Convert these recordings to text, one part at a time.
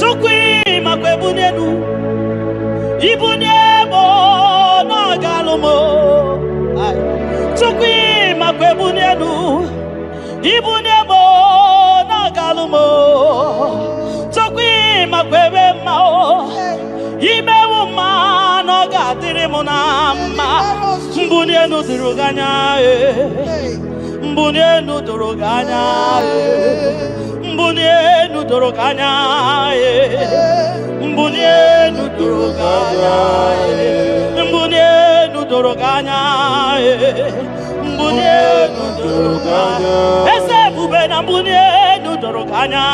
Tukwi makwebunenu Ibunemo na galumo Tukwi makwebunenu Ibunemo na galumo Tukwi makwebemao Imewu ma no gadirimu na ma Mbunenu duruganya Mbunenu duruganya Mbunenu duruganya Mbunenu duruganya Mbunenu duruganya Mbunenu duruganya Ese bubena mbunenu duruganya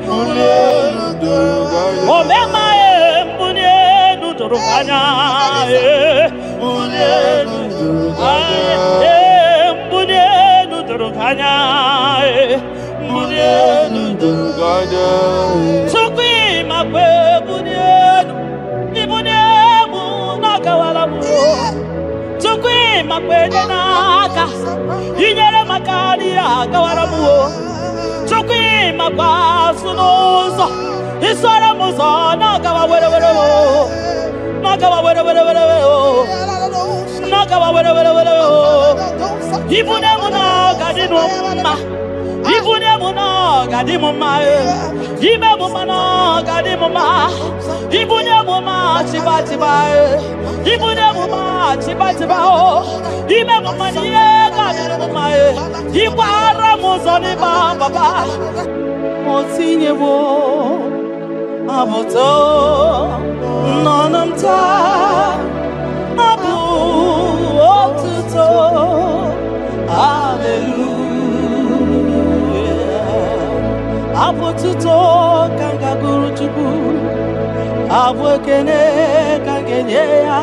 Mbunenu duruganya Omema mbunenu duruganya Mbunenu duruganya Mbunenu duruganya Mbunenu duruganya Tukwi makwe bunenu Ibunemu nakawalamu Tukwi makwe naka Inyere makani akawalamu Tukwi makwa sunuzo Isora muzo nakawa were Nakawa were Nakawa were Ibunemu nakadinu ma Ibunemu nakadimu ma Ibemu mana kadimu ma Ibunemu ma chiba Ibunemu ma chiba Ibemu maniye kadimu ma Ibara muzoni baba Motinyewo Abuto Nonamta Abu Otuto Hallelujah Abututo kanga guru chuku Abwekene kangenyea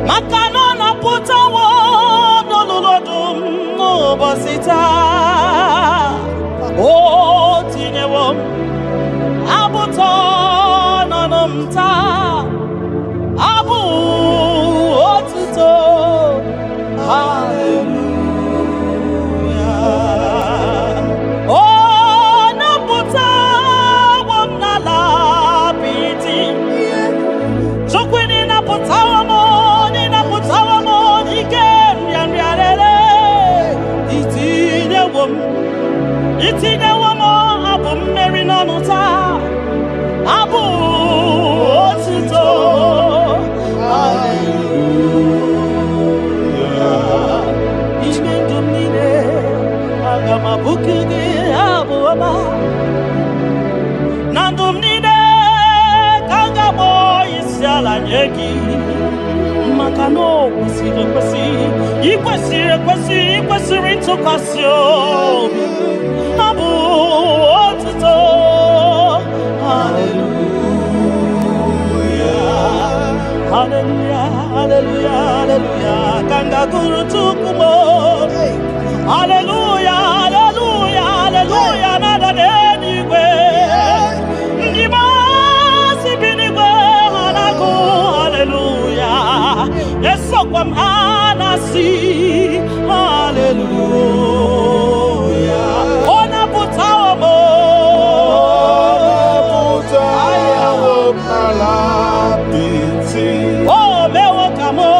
Makano na putawo Nolulodum Nobosita O tinyewo Abuto Nonamta Abu Otuto Hallelujah Oh naputa wamnala piti Chokwini naputa wamoni Ikem yamyalele Itine wamo Abu meri nanuta Abu Otuto Hallelujah Ismen dumine Agama bukige Abu ama Nandumnine Kangamo Isyala nyeki Makano Ikwesiri tukasyo Abu Otuto Hallelujah Hallelujah Kanga guru tukumo Hallelujah Nada denigwe Ndimasi binigwe Hanaku Hallelujah Yeso kwa mhanasi Hallelujah Ona putawa mo Ayawo malapiti Oh mewo kamo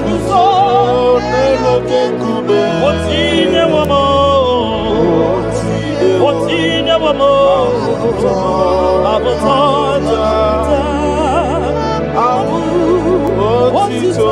Kuzo Neloke kube Otine wamo Abotota Abu Otito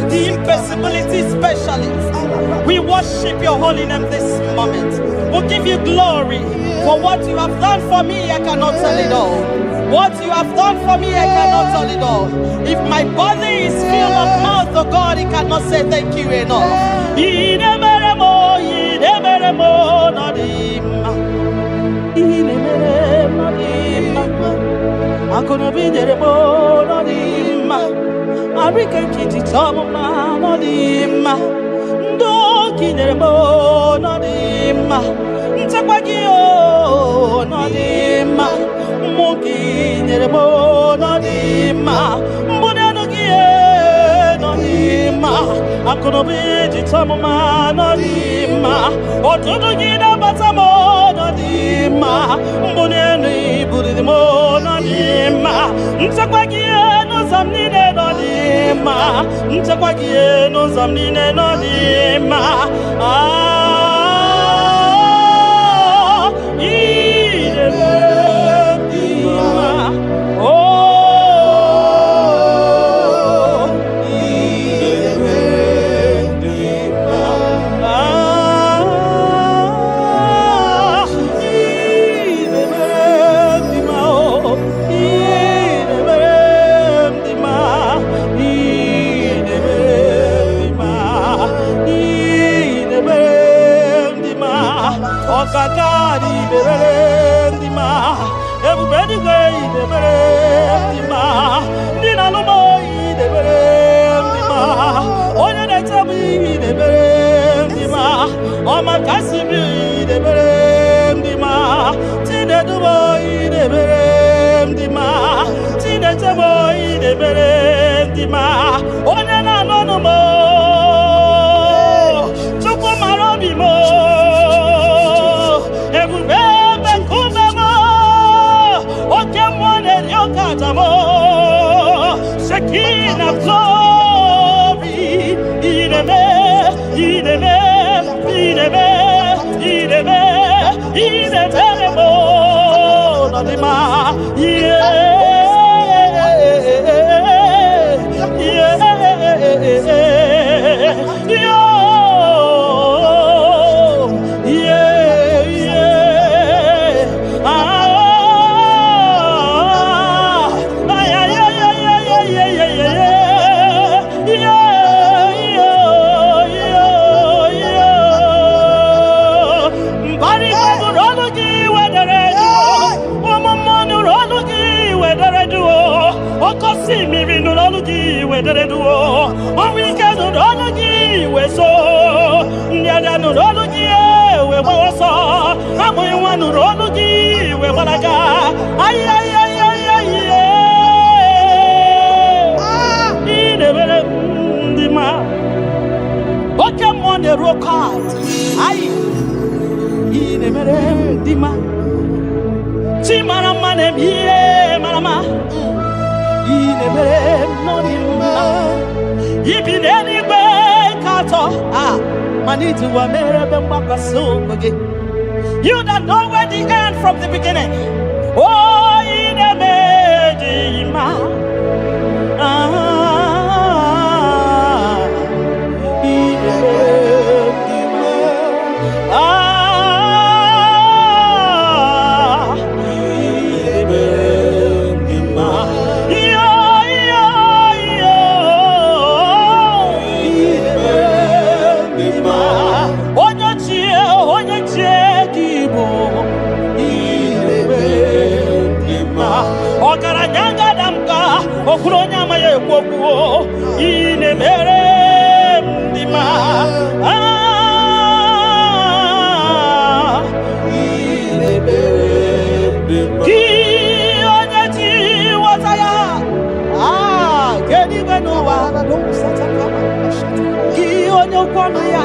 the impossibility specialist. We worship your holy name this moment. will give you glory. For what you have done for me, I cannot tell it all. What you have done for me, I cannot tell it all. If my body is filled of mouth, oh God, it cannot say thank you enough. I'm gonna be there, I reckon kitty top of my nodima. Don't get there, nodima. Ntakagio, nodima. Monkey, there, nodima. Monanogia, nodima. I'm gonna be the top of my nodima. Or to do get up at some nodima. Monani, Budimo, nodima. Ntakagio, no samnine, nodima. Ntakagio, no samnine, nodima. Everybody go the berendima. Dina no boy the berendima. Oya na tabi the berendima. Oma kasibi the berendima. Tine do boy the berendima. Tine te boy the berendima. Oya na no mo. Chupo marobi mo. Shekinah glory, ideme, nodima, see me in the Lologi, where they do all we can do Lologi, where so near no Lologi, where we saw. I'm going one Lologi, where I got. Ay, in the man. What come on the rock card? Ay, in the man. Chimana man, yeah, Mama. If in any way, you that know where the end from the beginning. Oh, in a medima. Okuronya maye kwokuo ine mere ndima ine mere ndima ki onye ti wataya kedi beno wa do sataka ki onye kwano ya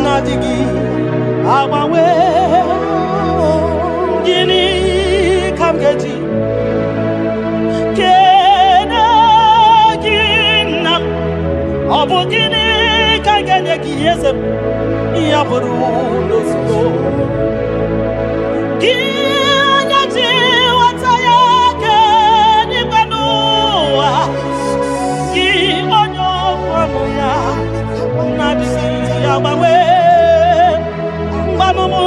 nadigi abawe gini kamgeji Obogini kaganya kiyese yaburu losko Kanya ji wataya ke ni banua Ki onyo kwano ya Nabisi ya bawe Mbano mo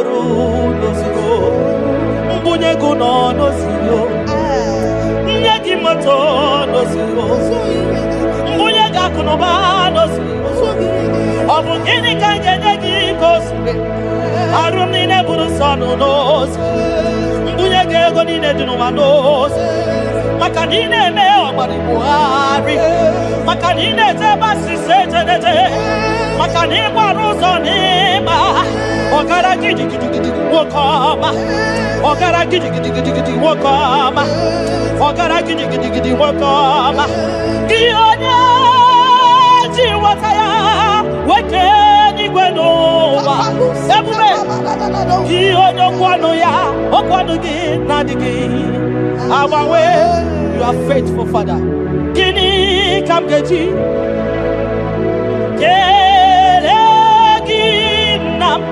buru n'ozugbo mbunye gị nọ n'ozugbo nye gị moto n'ozugbo mbunye gị akụ na ụba n'ozugbo ọ bụ gịnị ka m ga-enye gị ka o siri arụ m niile bụrụ nsọ n'ozugbo mbunye gị ego niile dị n'ụwa n'ozugbo maka na ị na-eme ọgbara Buhari maka na ị na-eje ebe asịsị ejenete maka na ịgbara ụzọ n'ịgba ọgara gidigidigidi nwoke ọma ọgara gidigidigidi nwoke ọma ọgara gidigidigidi nwoke ọma gị onye ji nwata ya weke n'igwe n'ụwa ebube gị onye okwanụ ya okwanụ gị na-adịghị agbanwe. You are faithful, Father. Gịnị ka m ga-eji kele gị nna m?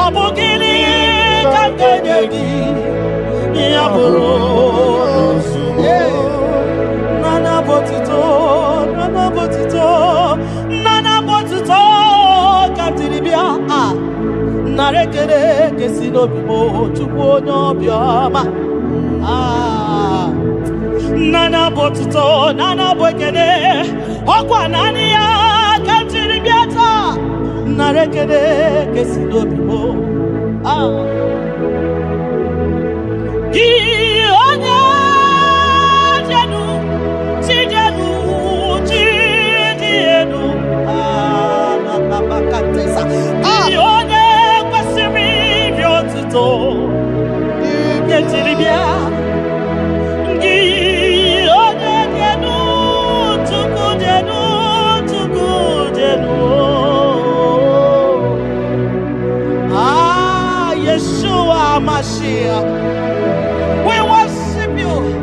Ọ bụ gịnị ka m ga-enye gị ya bụrụ nana botito nana botito nana botito ka m tiri bịa nara ekele ka si n'obi m Chukwu onye obiọma. Nana botito nana bokene ọkwa nani ya ka m tiri bịa taa nara ekele ka si n'obi m gị onye jenu chijenu chidienu gị onye kwesịrị ibi otuto ka m tiri bịa Mashiach, we worship you.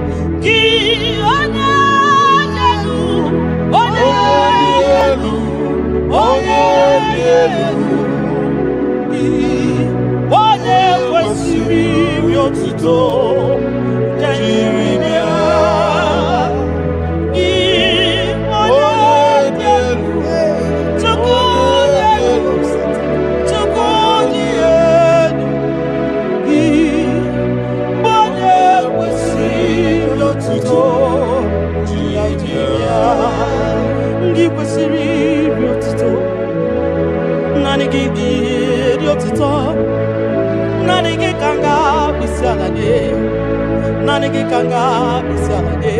Nanigi kanga bisane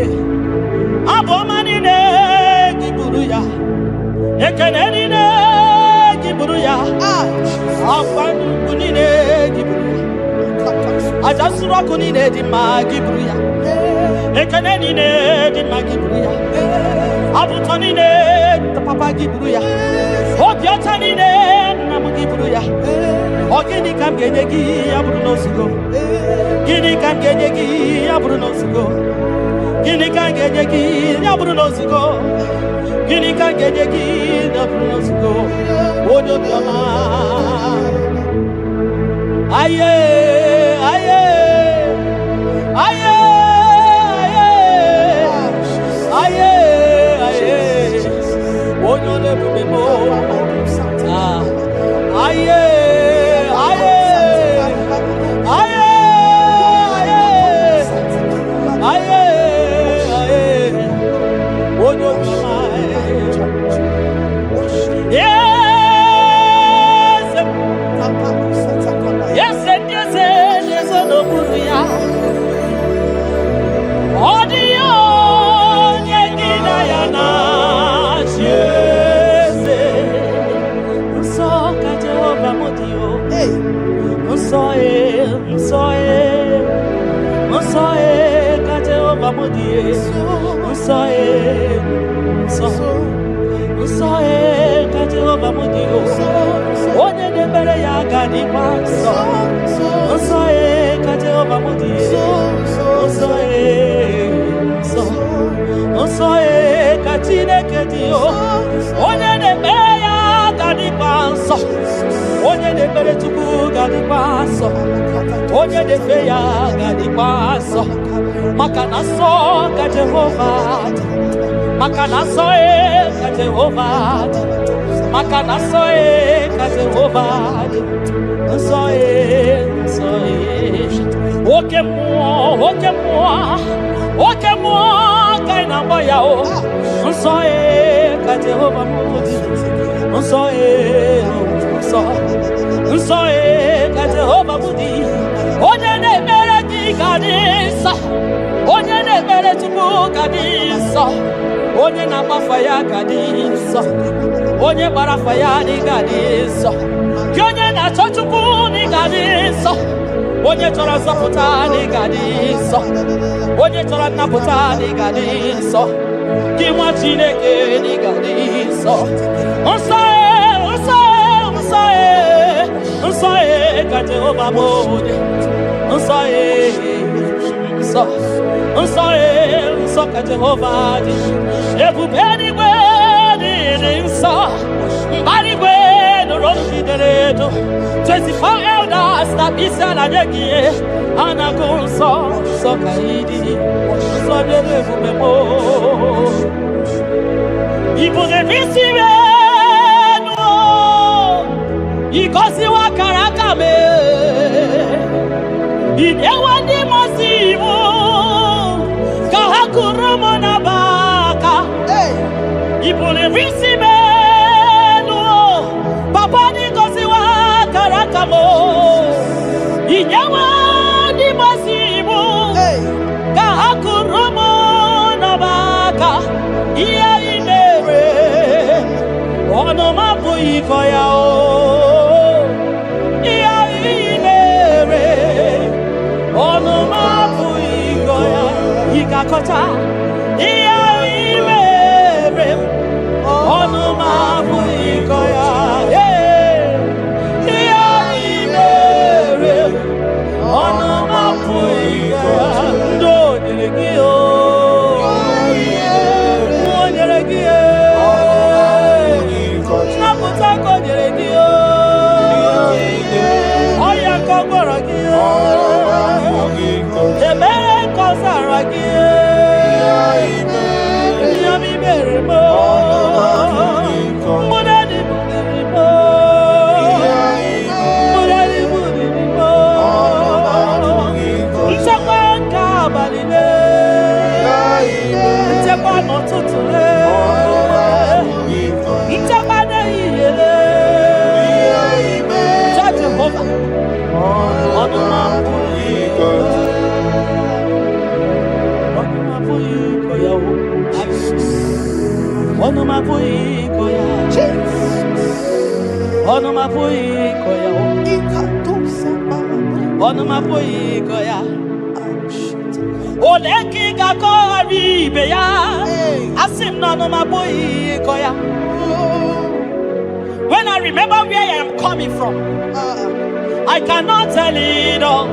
abomani ne giburuya ekeneni ne giburuya afanu kunine giburuya ajasura kunine di magiburuya ekeneni ne di magiburuya abutoni ne papa giburuya obiotani ne namugiburuya ogini kam genegi aburu nosugo gini kam genegi aburu nosugo gini kam genegi aburu nosugo gini kam genegi aburu nosugo odo biama aye aye aye aye aye odo le bubemo aye Makanaso ka Jehovah Makana soe Jehova soe oke mo kaina boya o soe Jehova mudi soe Jehova mudi onye na mere di gadisa onye na mere tupu gadisa onye na gbafa ya gadisa onye gbarafa ya ni gadisa onye na chọchukwu ni gadisa onye chọrọ zọpụta ni gadisa onye chọrọ nnapụta ni gadisa gị nwa Chineke ni gadisa nsọ ka Jehova bụ nsọ ka Jehova dị ebube eluigwe dị nsọ mbara igwe nụrụ jidere edo 24 elders na isi ala nye gị a na-agụ nsọ ka ị dị nsọ dị ebube mo ibu na-ebisi enu igosiwa kara aka mee idewe ndị masị iwu ka ha kụrụ m na baka ibụrụ isi melu papa ndị gosiwa kara aka m idewe ndị masị iwu ka ha kụrụ m na baka ihe ị mere ọnụ m abụghị ịkọ ya Kakota, iya imere, onu mabu ikoya, iya imere, onu mabu ikoya, ndo nyelegio, nyelegio, nakuta ko nyelegio, oya kogoragio, emere kozaragio. When I remember where I am coming from, I cannot tell it all.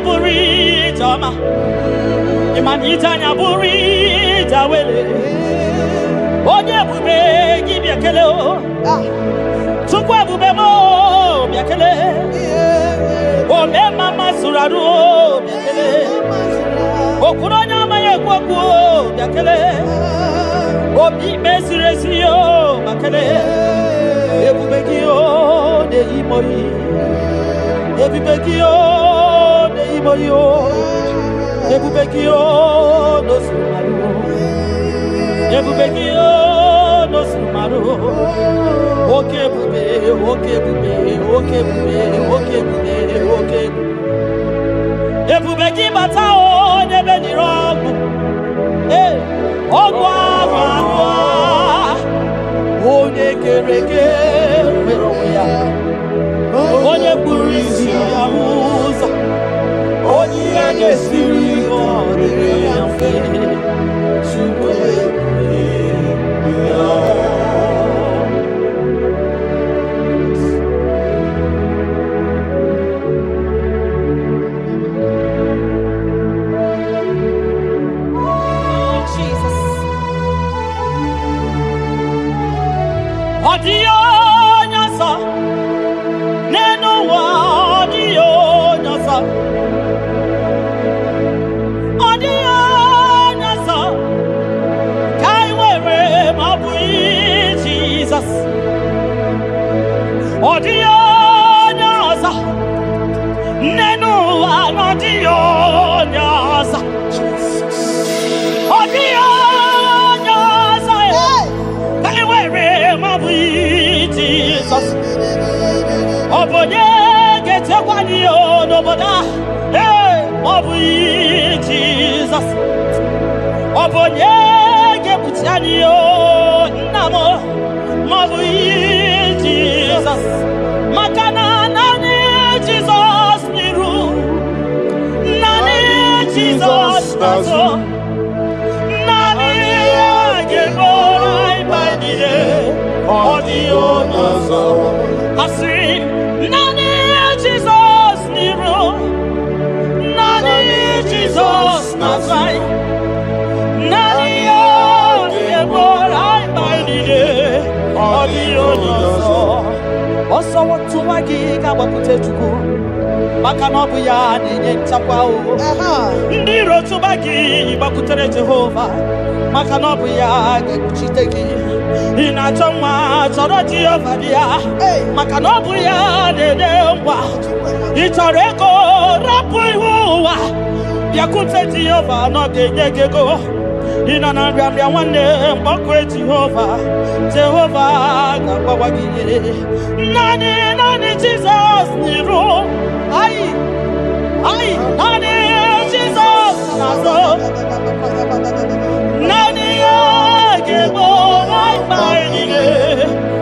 buri jama. Imanita nya buri jawele. Onye bube gibi akele o. Tukwa bube mo biakele. Ome mama suraru o biakele. Okuronya maye kwaku biakele. Obi mesiresi o bakele. Ebubeki o de imoyi. Ebubeki o de imoyi o. Ebubeki o no sumaru. Ebubeki o no sumaru. Oke bube, oke bube, oke bube, oke bube, oke bube. Ebubeki bata o nebe ni rogu. Ogwa gwa. Onye kereke mero ya. Onye kpuru isi ya ụzọ. Onye ga-esiri ọ dịrị ya mfe. Chukwu ya. Jesus. Audio nyasa. Neno wa audio nyasa. Audio nyasa. Kai wewe mabui Jesus. Audio nyasa. Neno wa audio nyasa. Audio nyasa. Kai wewe mabui Jesus. Obonye gete kwani o noboda. Mabui Jesus. Obonye gebutiani o namo. Mabui Jesus. Makana nani Jesus miru. Nani Jesus nazo. Nani gebora ibadie. Audio nazo. Asi nani Jesus niru. Nani Jesus nazai. Nani yo gebora ibadie. Audio nazo. Oso watu wagi kabapute chuku. Maka na ọbụ ya na-enye nchekwa o. Ndị iro tụba gị gbakwutere Jehova. Maka na ọbụ ya ga-ekpuchite gị. Ị na-achọ nwa chọrọ Jehova bịa. Maka na ọbụ ya na-enye ngwa. Ị chọrọ ego rapụ ihu ụwa. Bịakwute Jehova na ọ ga-enye gị ego. Ị nọ na nrịanrịa nwanne mgbakwe Jehova. Jehova ga-agbawa gị. Naanị Jizọs n'iru. Ai, nani Jesus nazo. Nani agebo maidile.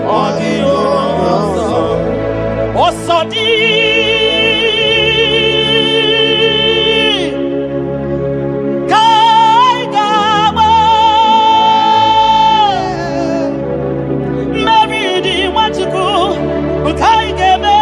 Audio nazo. Osodi. Kai gaba. Mary di wachuku. Kai gebe.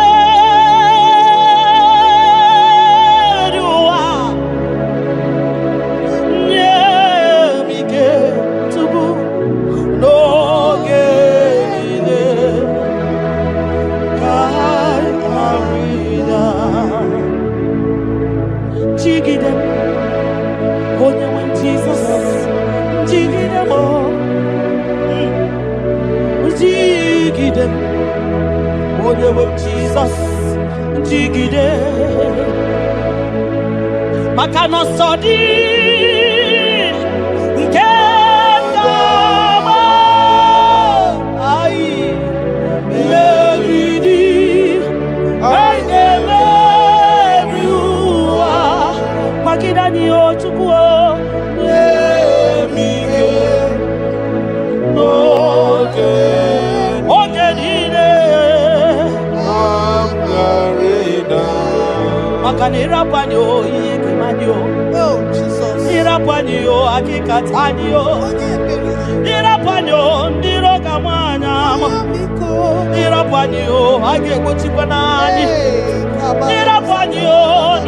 Jesus, jigide. Maka no sodi nkema. Ai meridi. Ai emeriwa. Makida ni ochukuo. Emige. Makanira panyo ikimanyo. Oh Jesus. Ira panyo akikatanyo. Ira panyo ndiro kamwana. Irapanyo, I get what you banani. Irapanyo,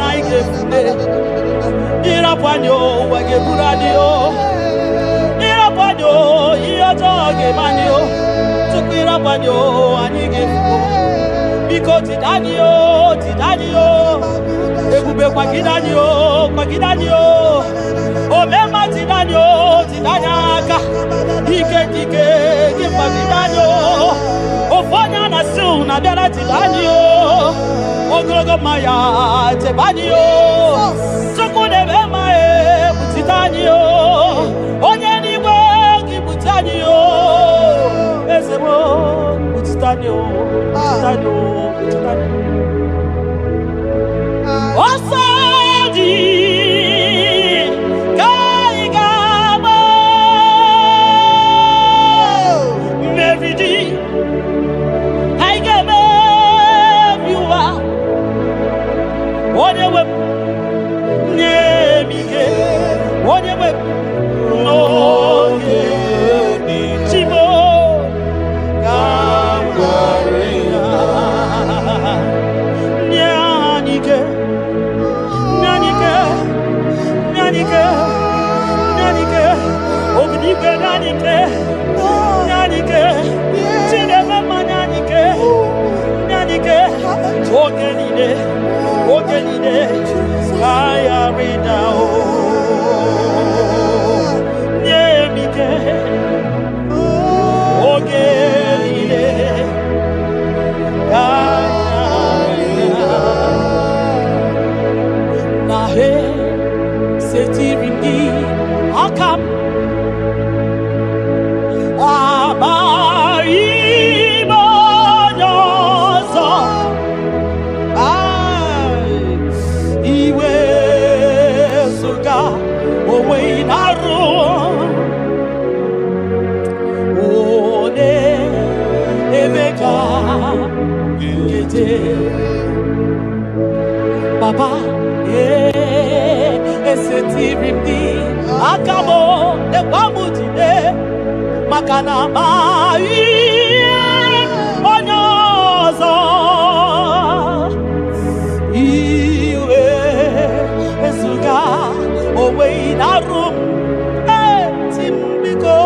I get Irapanyo, I get Buradio. Irapanyo, Iatage Manio. Took Irapanyo, and you give because Tidanio, Ebube Kwagidanio, Omema Tidanyaka, Dike, give Kwagidanio, Ofana Nasu, Nadara Tidanio, Ogogo Maya, Tebanio, Sokudema, Tidanio, Onyanimo, Gibutanio, Ezemo, Tidanio, Osadi Kaigama Meridi Kaigama Viwa Onewe Nemige Onewe Noye Chimo Kamarina Nyanike Papa, esetirindi akabo de bamutide makana mai onyozo iwe esuga owe na room timbiko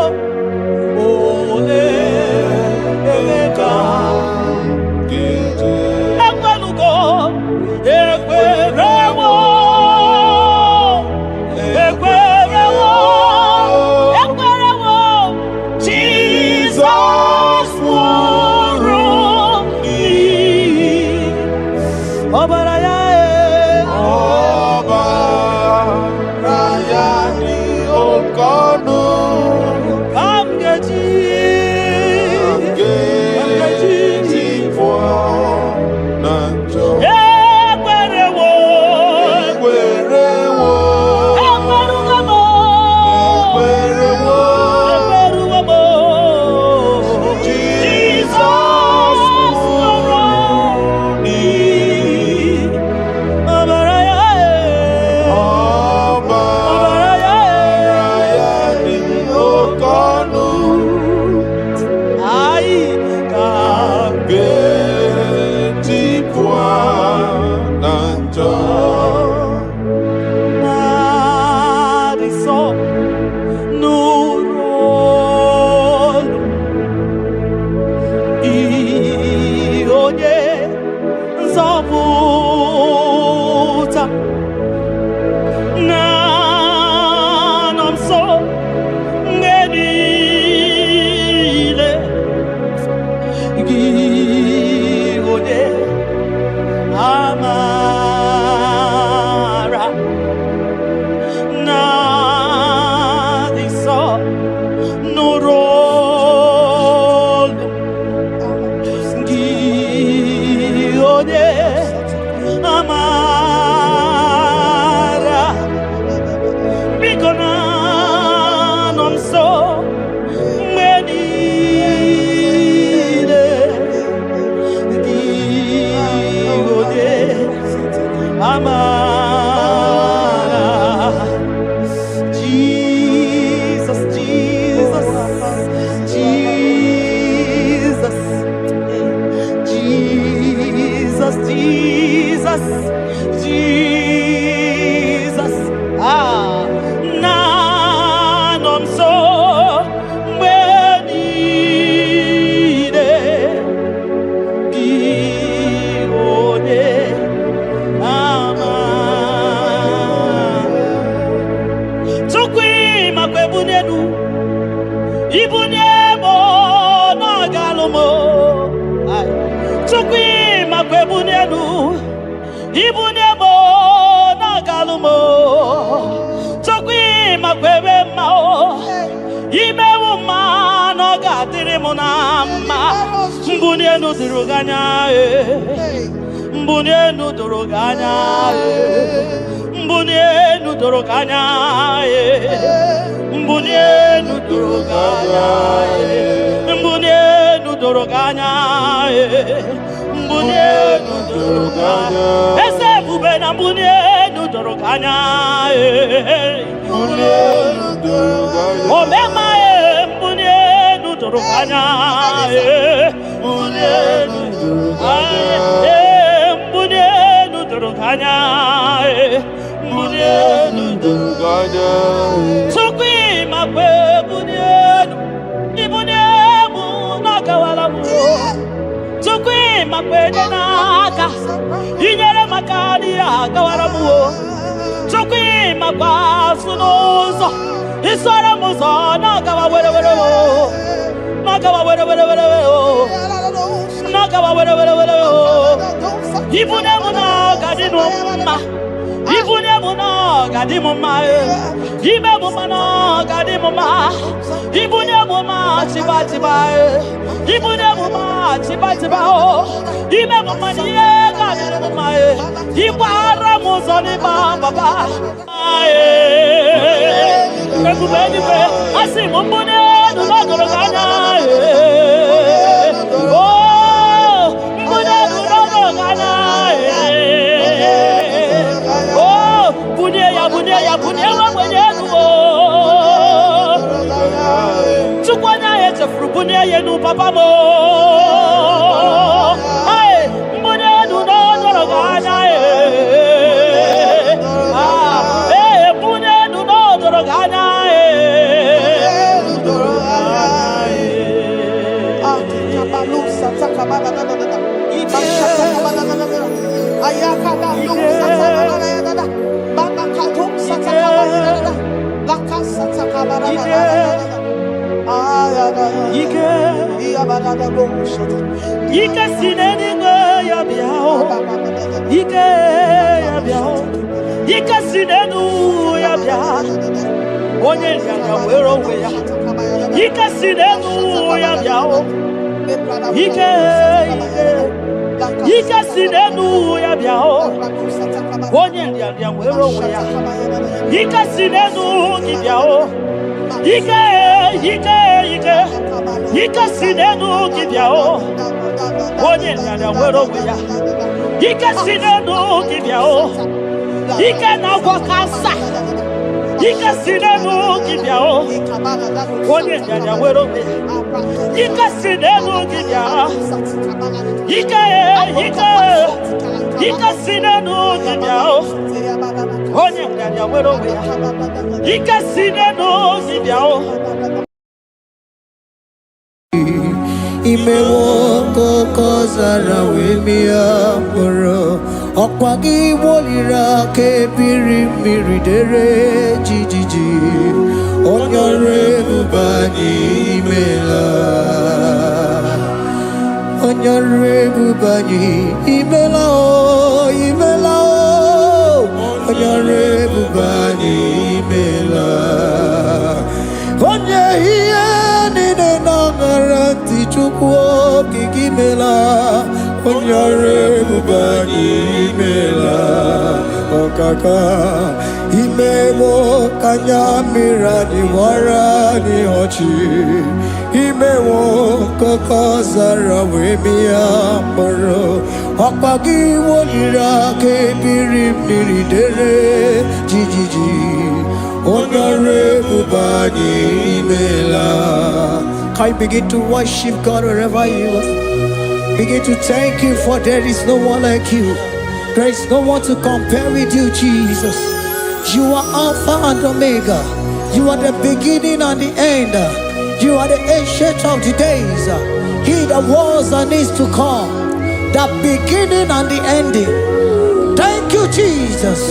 ole emeka Jesus. nso mgbe niile gị onye ama Chukwu makwa ebunenu ibunemo n'ọgalụmo Chukwu makwa ebunenu ibunemo n'ọgalụmo Chukwu makwa ebe mma imewu mma n'ọgadịrị m na mma mbunienu dịrị gị anya mbunienu doro gị anya mbunienu doro gị anya mbunienu doro gị anya mbunienu doro gị anya mbunienu doro gị anya eze ebube na mbunienu doro gị anya mbunienu doro gị anya omema mbunienu doro gị anya mbunienu doro gị anya mbunienu doro gị anya mbunienu doro gị anya Chukwu makwa ebunienu ibuniemu n'ọgawara m Chukwu makwa enye n'aka inyere maka adịghị agawara m Chukwu makwa asụ n'ụzọ isoro m ụzọ n'ọgawa were were n'ọgawa were were were n'ọgawa were were were ibuniemu n'ọgadị mma ibuniemu n'ọgadị mma imebu mma n'ọgadị mma ibuniemu mma chiba chiba ibuniemu mma chiba chiba imebu mma n'ihe ga-adịrị m mma ịgbara m ụzọ n'ịgba baba ebube eluigwe asị m mbunienu n'ọdụrụ gị anya mbunienu n'ọdụrụ gị anya bunye ya bunye nwenye elu Chukwu anya ya echefuru bunye ya enu papa m mbunienu n'ọdụrụ gị anya mbunienu n'ọdụrụ gị anya Ike si n'eluigwe ya bịa ike ya bịa ike si n'elu ya bịa onye nyanya were onwe ya ike si n'elu ya bịa ike si n'elu ya bịa onye nyanya were onwe ya ike si n'elu gị bịa ike si n'elu gị bịa onye nyanya were onwe ya ike si n'elu gị bịa ike na-agwọ kansa ike si n'elu gị bịa onye nyanya were onwe ya ike si n'elu gị bịa ike si n'elu gị bịa onye nyanya were onwe ya ike si n'elu gị bịa imewo kokozara wemia mkpụrụ ọkwa gị gboliri aka ebiri mmiri dere jijiji onye ọrụ ebube anyị imela onye ọrụ ebube anyị imela imela onye ọrụ ebube anyị imela onye ihe niile na-aṅara ntị Chukwu okike imela onye ọrụ ebube anyị imela ọkaka imewo ka anya mmiri anyị gbara anyị ọchị imewo nkọkọ zara wee mịa mkpụrụ ọkpa gị woliri aka ebiri mmiri dere jijiji onye ọrụ ebube anyị imela. Can you begin to worship God wherever you are? Begin to thank Him, for there is no one like you. There is no one to compare with you, Jesus. You are Alpha and Omega. You are the beginning and the end. You are the ancient of the days. He that was and is to come. The beginning and the ending. Thank you, Jesus.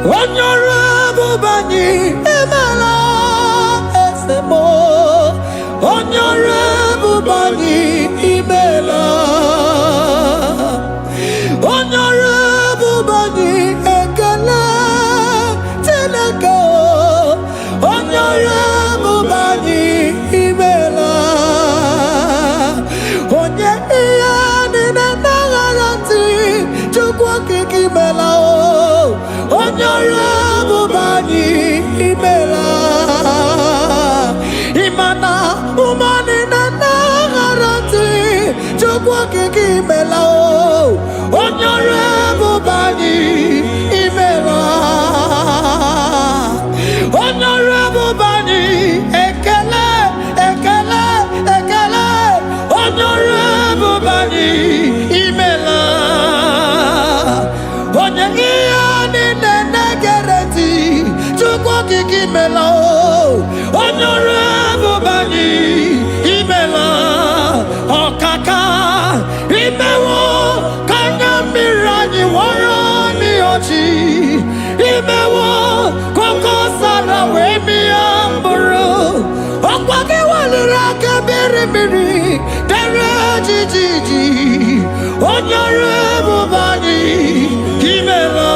Honorable Bani, Emela, Esemo. Honorable Bani, Emela. Honorable Bani, Ekele, Teleko. Honorable Bani, Emela. Onye iyani na nagarati, chukwa kikimela o. Honorable Bani, Emela. Imana, umani na nagarati, chukwa kikimela o. Honorable Bani, Emela. Honorable Bani, Ekele, Ekele, Ekele. Honorable Bani, Emela. Onyegiyani nenegereti, chukwa kikimela o. Honorable Bani, Emela. Okaka, Imewo, Kanyamiraji, Warami Ochi. Imewo, Koko Sara, Wemi Amburu. Okwagi Waliraka, Biri, Dereji Gigi. Honorable Bani, Emela.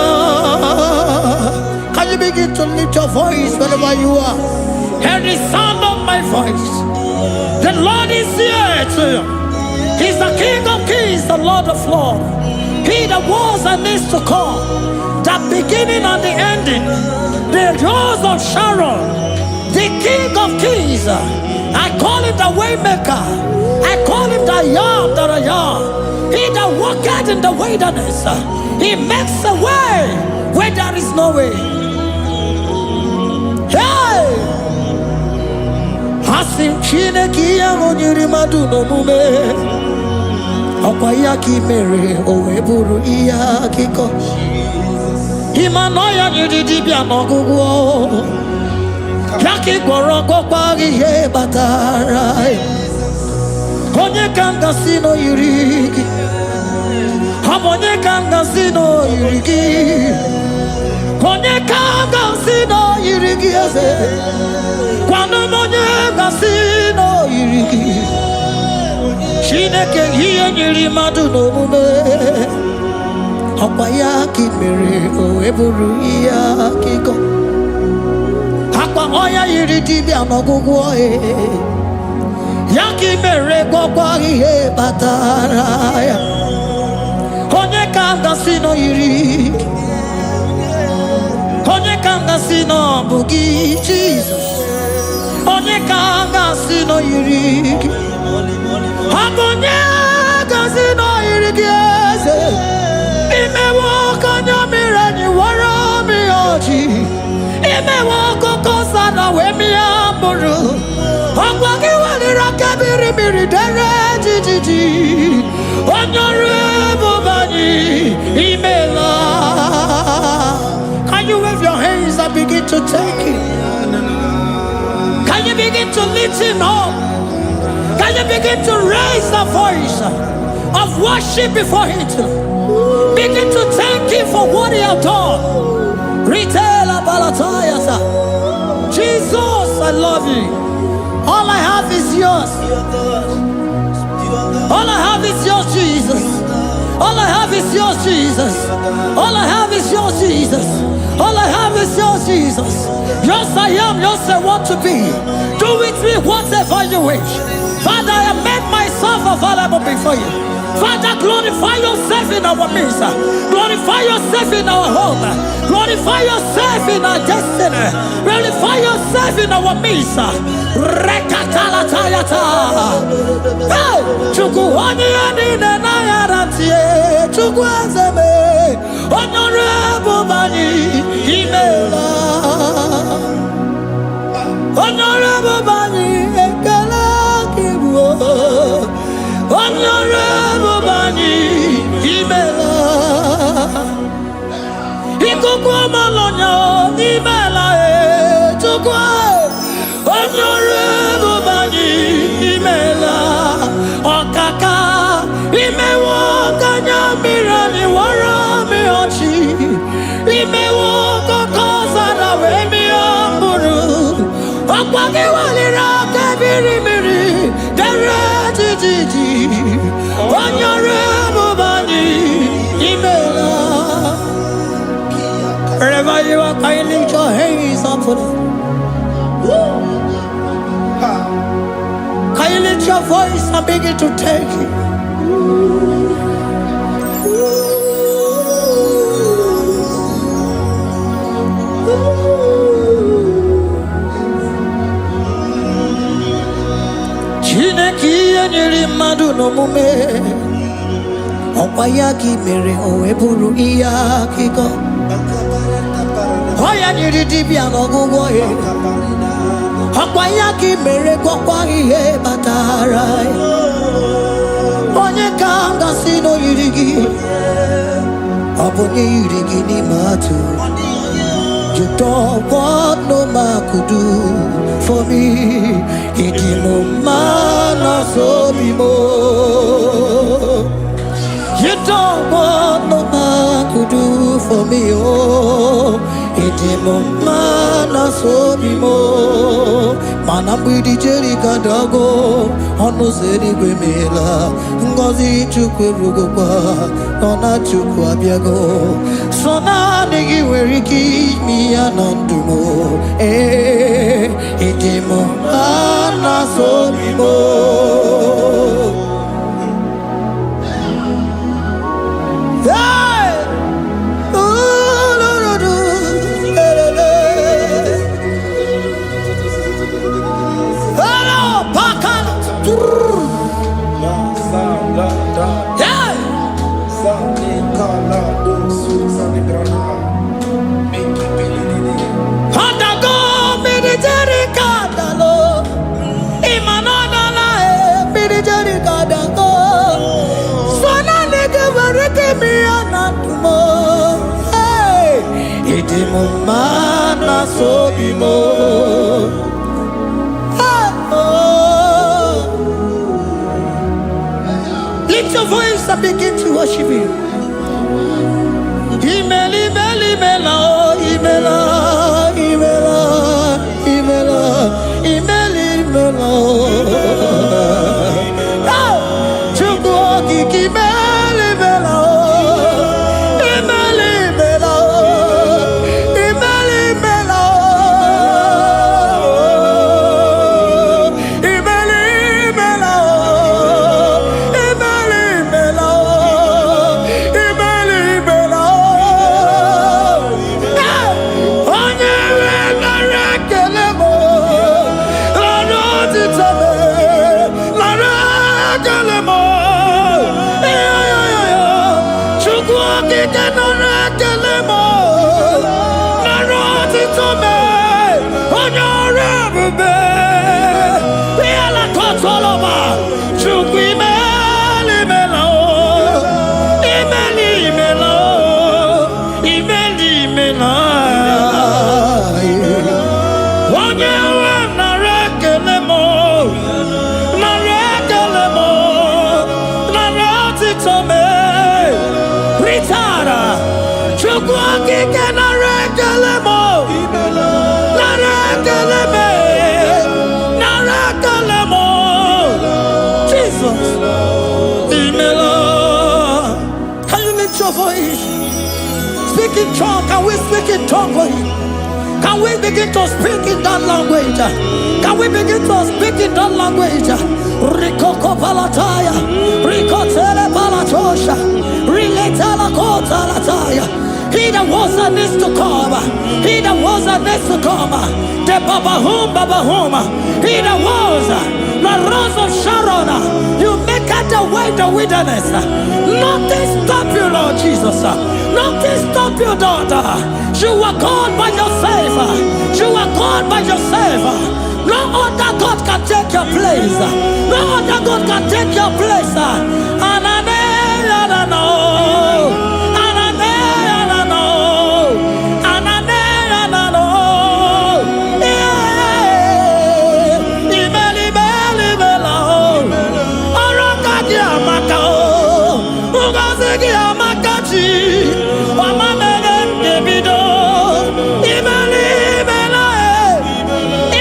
Can you begin to lift your voice wherever you are? Hear the sound of my voice. The Lord is here too. He's the King of Kings, the Lord of Lords. He that was and is to come. The beginning and the ending. The Rose of Sharon. The King of Kings. I call him the Waymaker. I call him the Yam that I am. He that walketh in the wilderness. He makes a way where there is no way. Hey! Asim Chineke ya monyiri madu no mume. Okwa ya ki mere owe buru iya kiko. Imanoya nyiri dibia no gugu. Yaki gorogo kwagi he batara. Onye kanga sino yirigi. Onye kanga sino yirigi. Onye kanga sino yirigi eze. Kwano monye gasino yirigi. Chineke hiye nyiri madu no mume. Okwa ya ki mere o eburu iya kiko. Akwa oya yiri dibia no gugu oe. Yaki mere gwagwa ihe batara ya. Onye kanga sino yiri. Onye kanga sino bugi Jesus. Onye kanga sino yiri. Onye kanga sino yiri kieze. Imewo kanya mirani wara mi oji. Imewo koko sana we mi amburu. Ogwagi walira kabiri miri dere jijiji. Honorable Bani, Emela. Can you wave your hands and begin to take it? Can you begin to lift him up? Can you begin to raise the voice of worship before him? Begin to thank him for what he has done. Retailer Balatayasa. Jesus, I love you. All I have is yours. All I have is yours, Jesus. All I have is yours, Jesus. All I have is yours, Jesus. All I have is yours, Jesus. Yours I am, yours I want to be. Do with me whatever you wish. Father, I have made myself available before you. Father, glorify yourself in our midst. Glorify yourself in our home. Glorify yourself in our destiny. Glorify yourself in our midst. Rekatalatayata. Hey! Chukwani anine na yaratie. Chukwazeme. Honorable Bani, Emela. Honorable Bani, Ekele Kibuo. Honorable Bani, Emela. Ikuku Malonya, Emela. Akwage walira kabiri miri darajiji Onyore mubani imela. Wherever you are, can you lift your hands up for them? Can you lift your voice and begin to take it? Chineki enyiri mmadụ n'omume ọkwa ya ka mere o wee bụrụ ihe akụkọ. Ọ ya nyiri dibịa n'ọgwụgwọ ya ọkwa ya ka mere gwọkwa ihe batara ya. Onye ka m gasị n'oyiri gị ọ bụ onye yiri gị n'ime atụ. You don't want no man could do for me. It is no man so be more. You don't want no man could do for me. Oh, it is no man so be more. Man, I'm with the Jerry Gadago. On no city Grimela. Ngozi Chukwerugopa. Nona Chukwabiago. So now nigga where he keep me anandumo. Eh, it is no man so be more. Mana so be more. Lift your voice and begin to worship Him. Imela, imela, imela, imela, imela, imela, imela, imela. Chukwu okike imela, imela. Can we speak in tongue for Him? Can we begin to speak in that language? Can we begin to speak in that language? Rikoko palataya, rikotele palatosha, riletala kota lataya. He that was and is to come. He that was and is to come. The Babahum. He that was the rose of Sharon. You make out the way the wilderness. Nothing stop you, Lord Jesus. Nothing stop you, daughter. You are God by yourself. You are God by yourself. No other God can take your place. No other God can take your place.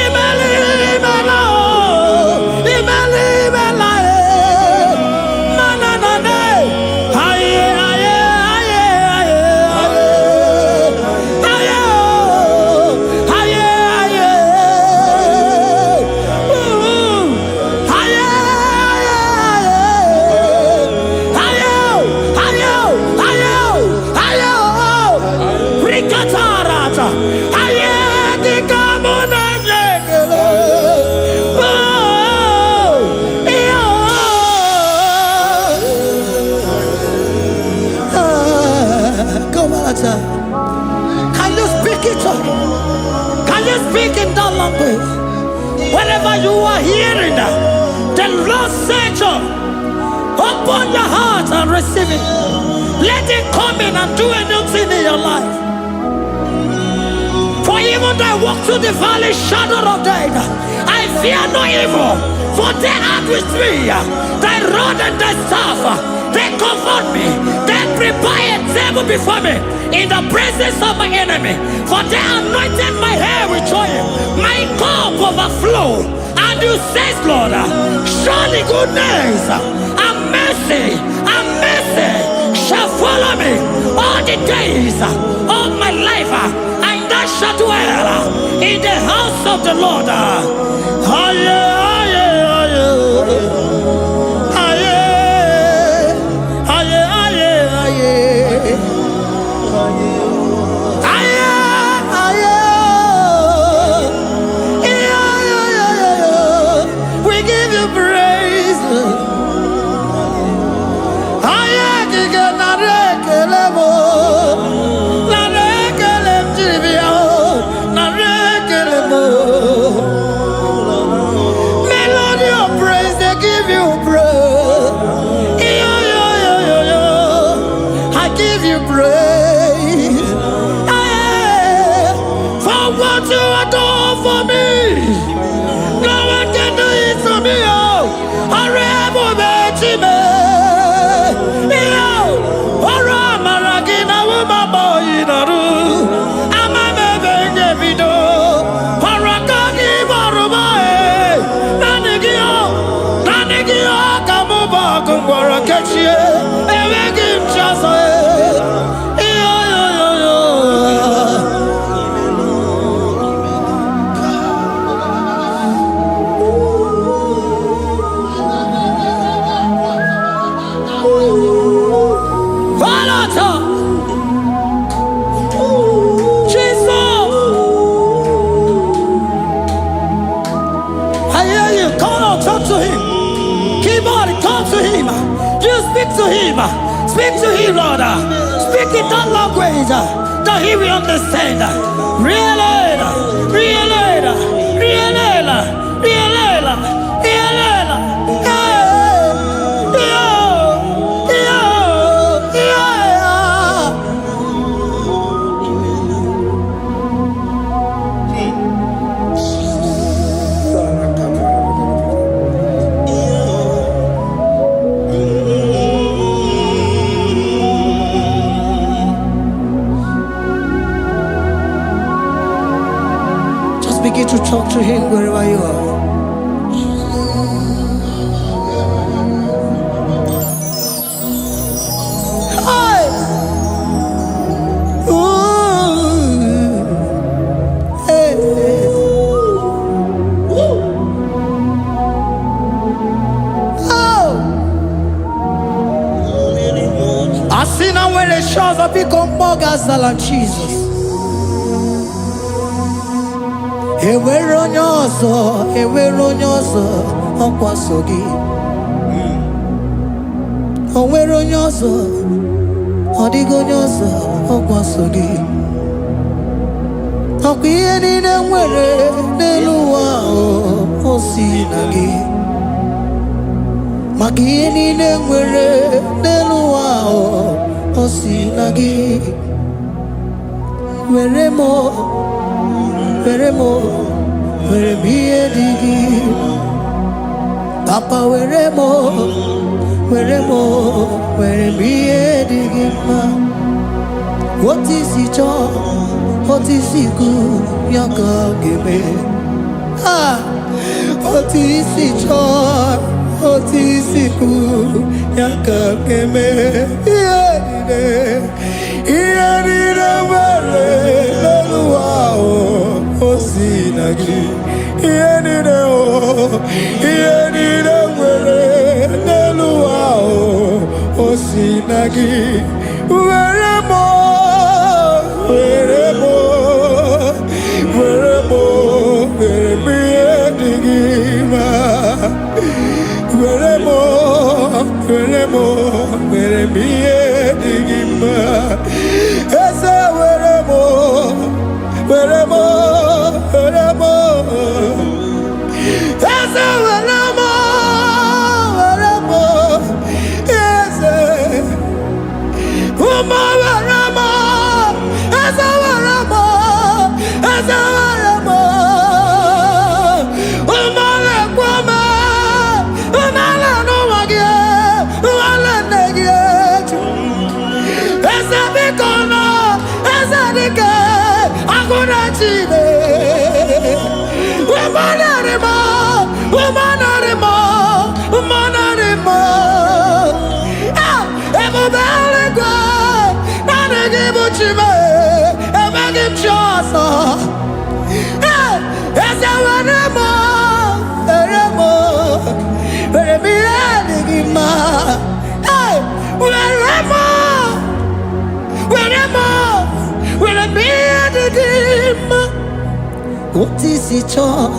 Imeli Can you speak it? Can you speak in that language? Wherever you are hearing that, the Lord said, open your heart and receive it. Let it come in and do a new thing in your life. For even though I walk through the valley shadow of death, I fear no evil, for they are with me. Thy rod and thy staff, they comfort me. They prepare a table before me in the presence of my enemy. For they anointed my hair with oil, my cup overflow. And you say, Lord, surely goodness and mercy shall follow me all the days of my life. And I shall dwell in the house of the Lord. We give you praise. Melody of praise, they give you praise. I give you praise. For what you have done for me, no one can do it for me. Speak to him, Lord. Speak in that language that he will understand. Begin to talk to him wherever you are. Hi. Ooh. Hey. Oh. I see now where the shores have become more than Jesus. Ewere onye ọzọ ọkwaso gị. O nwere onye ọzọ, ọ dịghị onye ọzọ ọkwaso gị. Ọkwa ihe niile nwere n'elu ụwa o si na gị. Maka ihe niile nwere n'elu ụwa o si na gị. Were m ihe dị gị. Papa were m ihe dị gị mma. Otu isi chọọ, otu isi kwu ya ka ọ ga-eme. Otu isi chọọ, otu isi kwu ya ka ọ ga-eme. Ihe niile nwere n'elu ụwa o si na gị. Ihe niile nwere n'elu ụwa o si na gị. Were m ihe dị gị mma. Were m ihe dị gị mma. Eze Chile. Wemanarima, wemanarima, wemanarima. Ah, emubelegwa, nanegibuchime, emegimchosa. Ah, esawanemo, eremo, eremiadigima. Ah, weremo, weremo, weremiadigima. What is it all?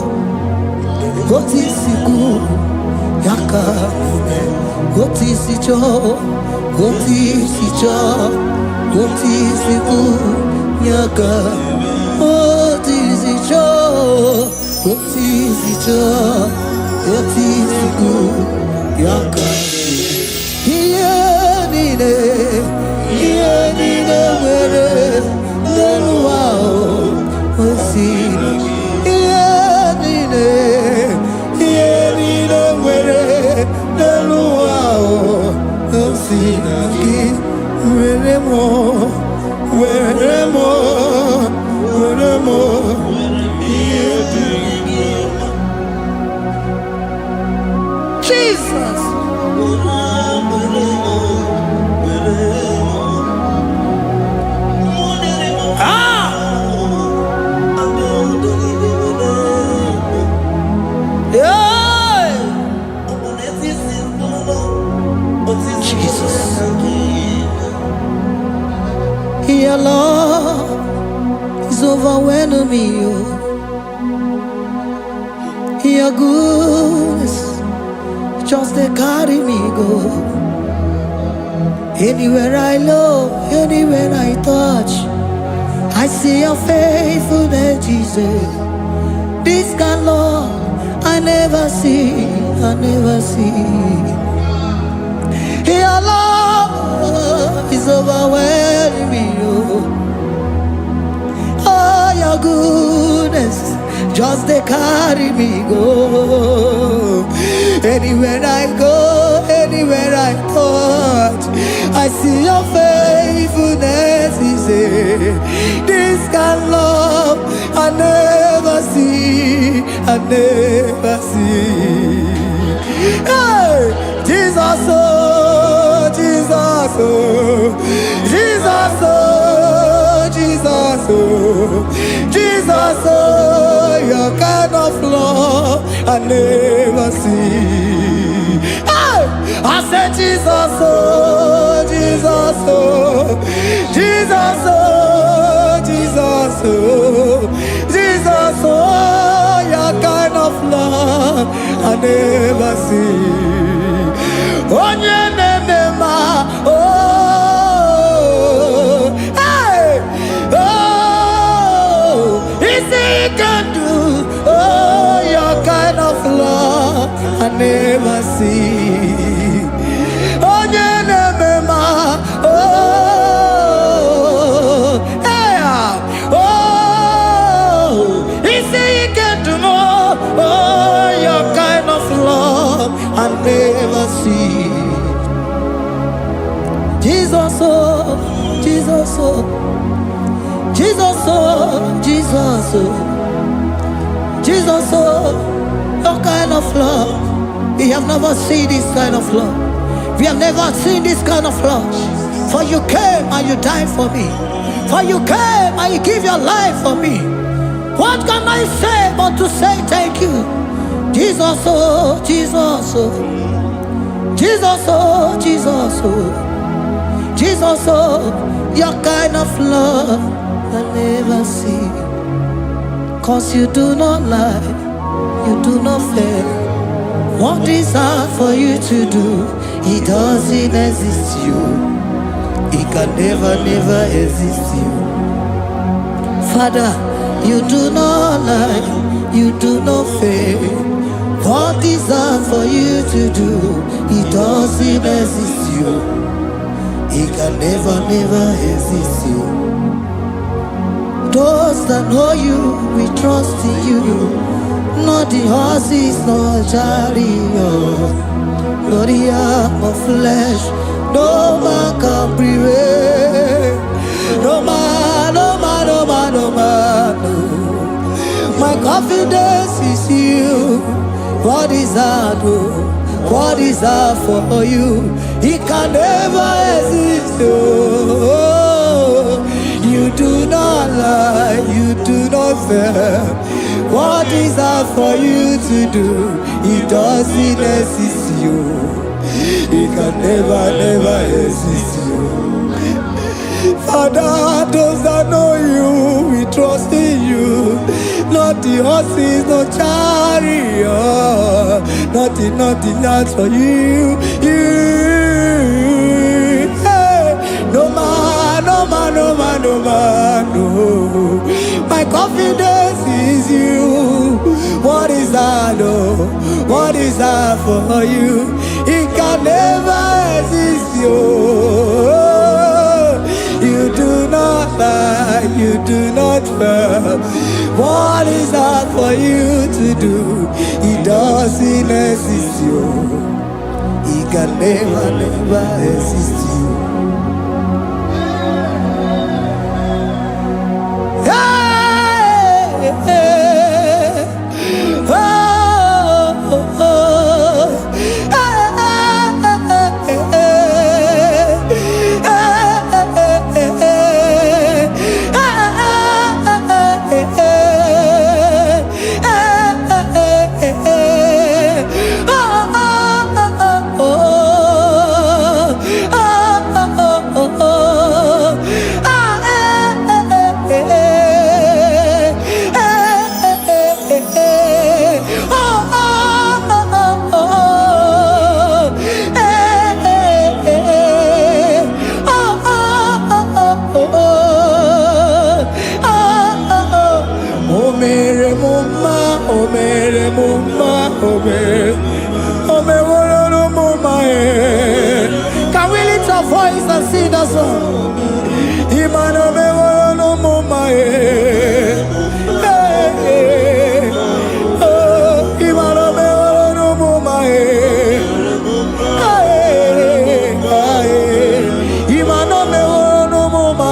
What is it good? Yaka. What is it all? What is it all? What is it good? Yaka. What is it all? What is it all? What is it good? Yaka. Here nine, where no wow. What's it? Jesus. Your love is overwhelming me. Your goodness just they carry me go. Anywhere I look, anywhere I touch, I see your faithfulness, Jesus. This kind of love I never see, I never see. Your love is overwhelming me. Oh, your goodness just they carry me go. Anywhere I go, anywhere I touch, I see your faithfulness. This kind of love I never see, I never see. Hey, Jesus, oh, Jesus, oh, Jesus, oh, Jesus, oh, Jesus, oh, your kind of love I never see. Hey, I said Jesus, oh, Jesus, oh, Jesus, oh, Jesus, oh, Jesus, oh, your kind of love I never see. Onye nemema, oh, hey, oh, easy you can do, oh, your kind of love I never see. Onye nemema, oh, hey, oh, easy you can do more, oh, your kind of love I never see. Jesus, oh, Jesus, oh, Jesus, oh, Jesus, oh, Jesus, oh, your kind of love. We have never seen this kind of love. We have never seen this kind of love. For you came and you died for me. For you came and you give your life for me. What can I say but to say thank you? Jesus, oh, Jesus, oh, Jesus, oh, Jesus, oh, Jesus, oh, your kind of love I never see. 'Cause you do not lie, you do not fail. What is hard for you to do, it doesn't exist you. It can never, never exist you. Father, you do not lie, you do not fail. What is hard for you to do, it doesn't exist you. It can never, never exist you. Those that know you, we trust in you. Not the horses, nor chariot, nor the arm of flesh. No man can prevail. No man, no man, no man, no man, My confidence is you. What is that? What is that for you? It can never exist. You do not lie, you do not fail. What is that for you to do? It doesn't exist you. It can never exist you. Father, those that know you, we trust in you. Not the horses, no chariot, nothing else for you. Hey, no man, no. My confidence is you. What is that? Oh, what is that for you? It can never exist you. You do not lie, you do not fail. What is that for you to do? It doesn't exist you. It can never exist you. Hey, hey, oh, oh, oh. Can we lift our voice and sing that song? Imano me no mama oh, imano me no mama imano me no mama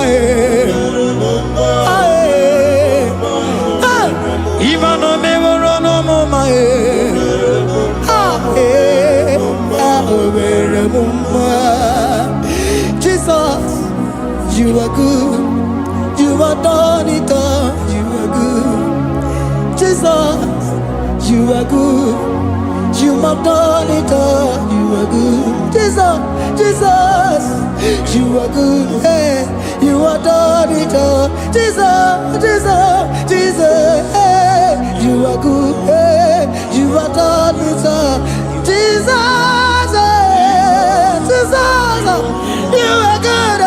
imano me no mama Jesus, you are good. You are done it all. You are good. Jesus, you are good. You have done it all. You are good. Jesus, you are good. Hey, you are done it all. Jesus, hey, you are good. Hey, you are done it all. Jesus, you are good.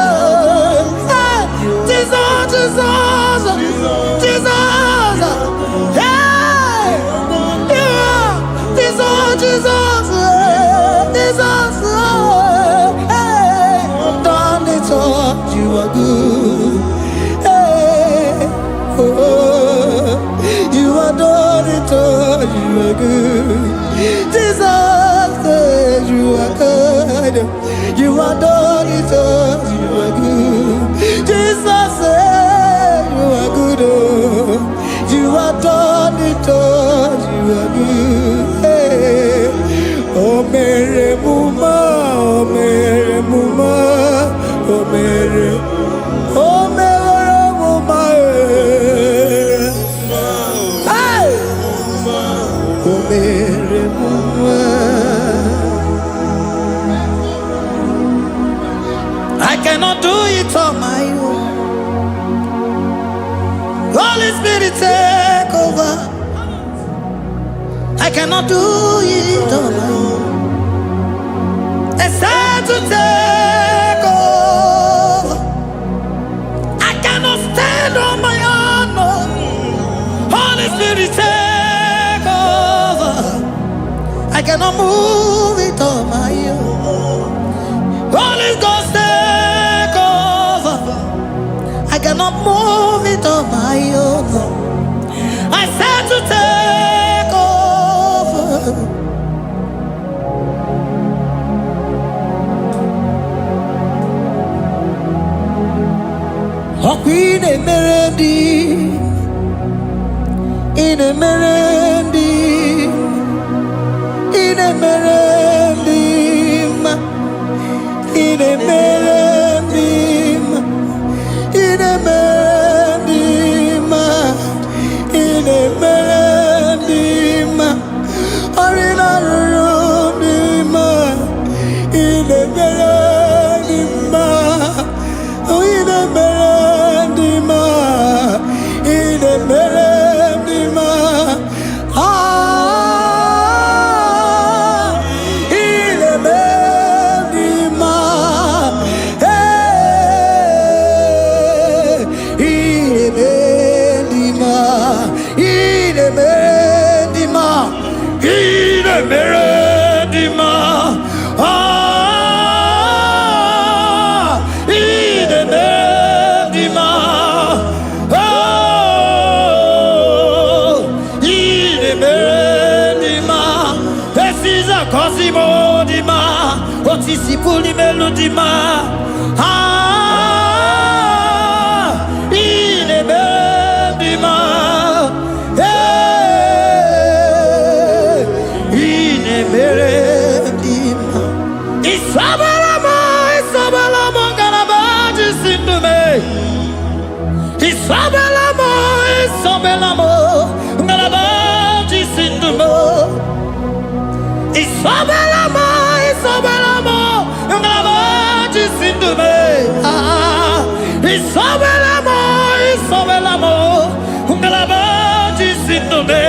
Hey, Jesus, hey, Jesus, hey, done it all. You are good. Hey, oh, you are done it all. You are good. Jesus, you are good. You are done it all. You are good. Jesus, you are good. Oh, you are done it all. You are good. Hey. Oh, Mary Muma, oh, Mary Muma, oh, Mary, oh, Mary Muma, hey, oh, Mary Muma. I cannot do it on my own. Holy Spirit, take over. I cannot do it on my own. It's time to take over. I cannot stand on my own. No. Holy Spirit, take over. I cannot move it on my own. Holy Ghost, take over. I cannot move it on my own. I said to take over. Oh, Queen Emerald, ine merendi, ine merendim, ine merendim, ine merendim, ine merendim, arina rundim, ine merendim, ine merendim, ine merendim, ine merendim, ine merendim, ine merendim, ine merendim, ine merendim, ine merendim. Precisa cosimo dima, otisi puli melodima. Ine merendim, ine merendim. Isabelamo, Isabelamo, garabaji sindume. Isabelamo, Isabelamo, garabaji sindume. Isabelamo, Isabelamo, garabaji sindume. Isabelamo, Isabelamo, garabaji sindume.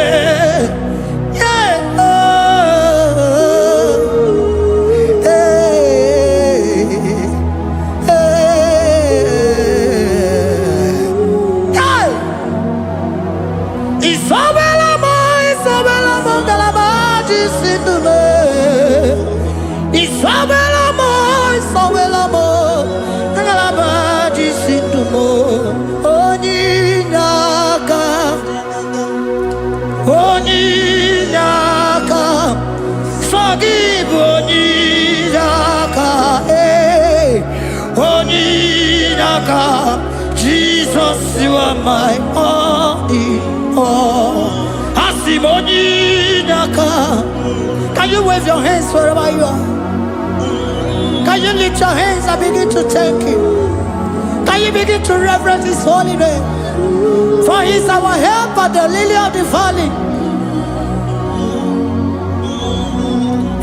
Isabelamo, Isabelamo, galabaji sindume. Isabelamo, Isabelamo, galabaji sindume. Onyinaka, onyinaka, forgive onyinaka, onyinaka. Jesus, you are my only. Can you wave your hands wherever you are? Can you lift your hands and begin to thank Him? Can you begin to reverence His holy name? For He is our help at the lily of the valley.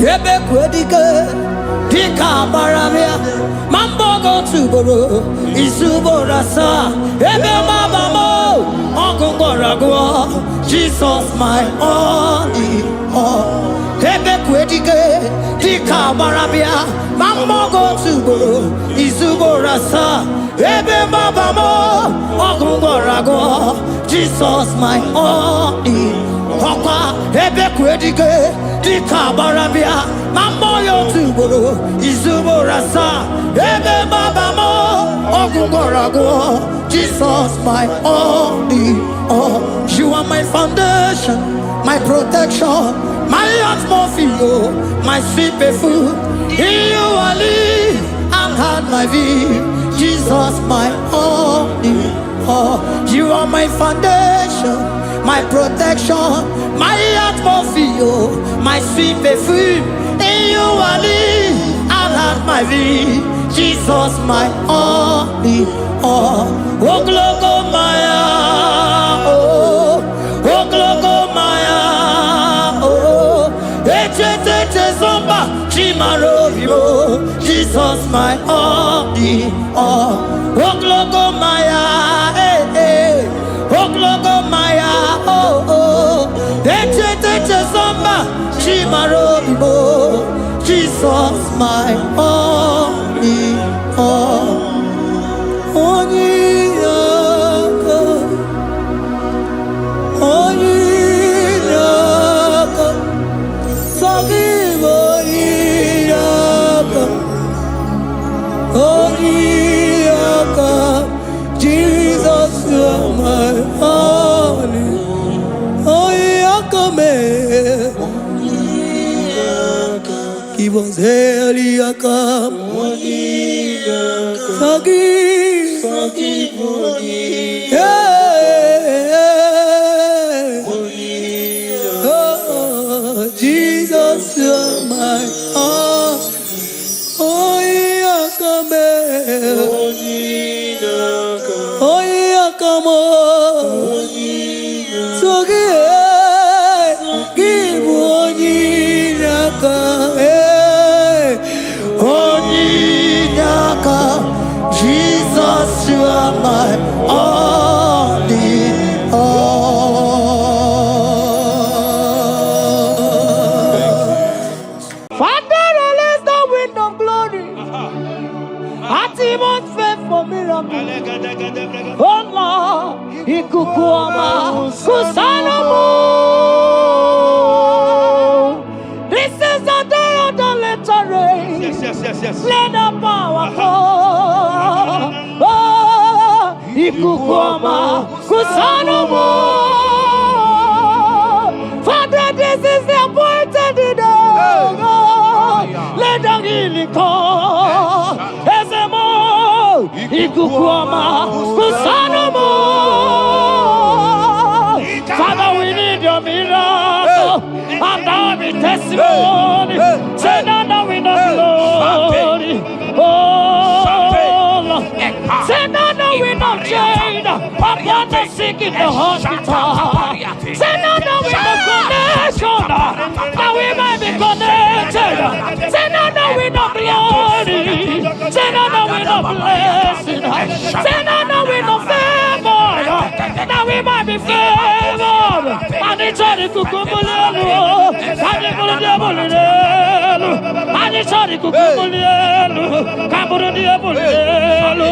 Ebe kwedike, dika baramia, mambo go tuboro, isuborasa, ebe mabamo, ogungorago, Jesus my only all. Ebe kwedike, dika baramia, mambo go tuboro, isuborasa, ebe mabamo, ogungorago, Jesus my only. Papa, ebe kwedike, dika barabia, mambo yo tuboro, izuborasa, ebe babamo, ogungorago, Jesus my only all. You are my foundation, my protection, my atmosphere, my sweet perfume. In you I live and had my vie, Jesus my only all. You are my foundation, my protection, my atmosphere, my sweet perfume. In you I live and have my vie, Jesus my only all. Oh glogo maya, oh glogo maya, oh ete zomba chimaro vivo, Jesus my only all. Oh glogo maya, oh glogo maya, oh ete zomba chimaro vivo, Jesus my only all. Onyinaka, onyinaka, forgive onyinaka, onyinaka, Jesus you are my only, onyinaka me, give us heliaka, forgive onyinaka. you are my all. Oh, yeah, come oh, yeah, come on. So give on Jesus, you are my all in all. Father, release the wind of glory. Atmosphere for miracle. Oh Lord, ikukuama kusanomo. This is the day of the letter rain. Yes. Let the power fall. Oh, ikukuama kusanomo. Father, this is the appointed day. Let the healing come. Ezemo, ikukuama kusanomo. Father, we need your miracle. And now we testimony. Say now we know glory. Oh, Lord. Say now we know change. Upon the sick in the hospital. Say now we know connection. Now we might be connected. Say now we know glory. Say now we know blessing. Say now we know favor. Now we might be favored. And it's all the kukumulelu. And it's all the diabolelu. And it's all the kukumulelu. Kaburu diabolelu.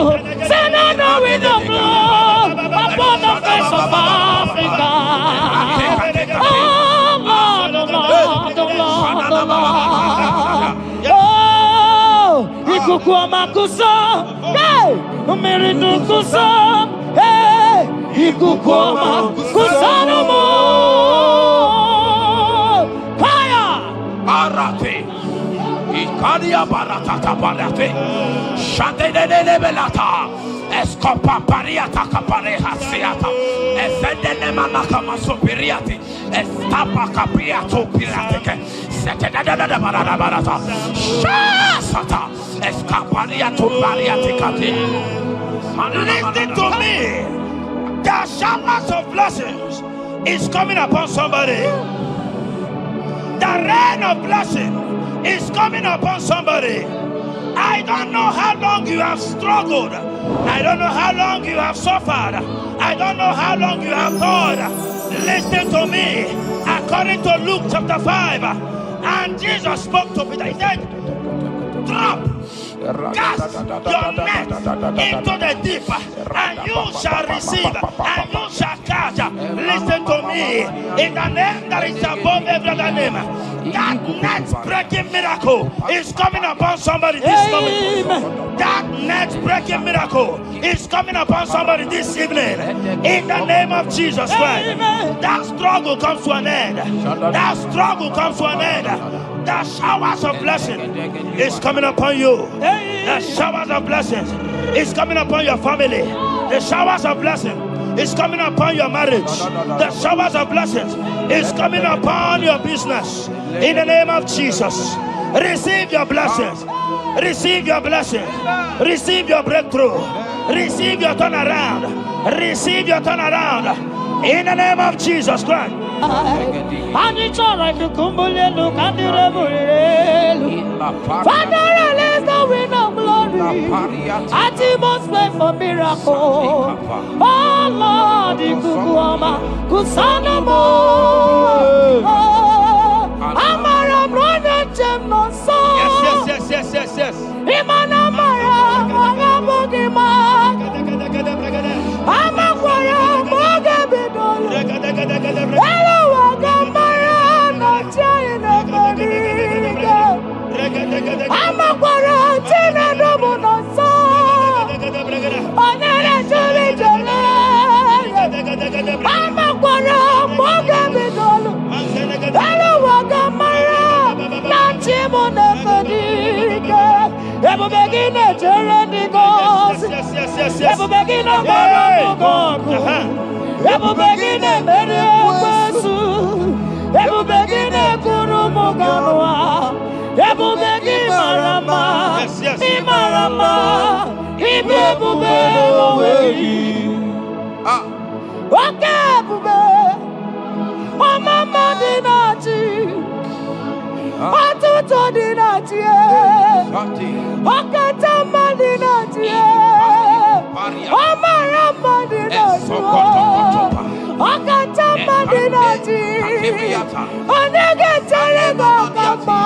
Say now we know blood upon the face of Africa. Oh Lord, oh Lord, oh Lord, oh Lord. Oh, ikukuama kusa, hey, umiridu kusa, hey, ikukuama kusa no more. Fire, Arate, Ikadia Baratata Barate, Shadene Belata. Escopa pariata capareha seata, Efendene manakama superiati, Estapa capriato pirate, Setadada barata, Shasata, Escapariato bariate cati. Listen to me, the showers of blessings is coming upon somebody. The rain of blessing is coming upon somebody. I don't know how long you have struggled. I don't know how long you have suffered. I don't know how long you have thought. Listen to me. According to Luke chapter 5, and Jesus spoke to Peter. He said, drop, cast your net into the deep, and you shall receive, and you shall catch. Listen to me. In the name that is above every other name, that net breaking miracle is coming upon somebody this moment. That net breaking miracle is coming upon somebody this evening. In the name of Jesus Christ. That struggle comes to an end. That struggle comes to an end. The showers of blessing is coming upon you. The showers of blessings is coming upon your family. The showers of blessing is coming upon your marriage. The showers of blessings is coming upon your business. In the name of Jesus, receive your blessings. Receive your blessings. Receive your breakthrough. Receive your turnaround. Receive your turnaround. In the name of Jesus Christ. Father, release the wind of glory. Atmosphere for miracle. Oh Lord, ikukuama kusanomo. Amara brother gem no so. Yes. Imana mara magabogima. Amakwara mogabidolo. Hello wagamara no chaina bodiga. Amakwara tina domo no so. Onere jole jole. Amakwara mogabidolo. Hello wagamara no chimo bodiga. Ebu begine jereni gosi. Ebu begine gosi. Ebu begine mere kwesu. Ebu begine kuru muganwa. Omarama, Ibebube, Okebube, Omama Dinati, Atuto Dinati, Okatama Dinati, Omarama Dinati, Okatama Dinati, Onegeterego Kama,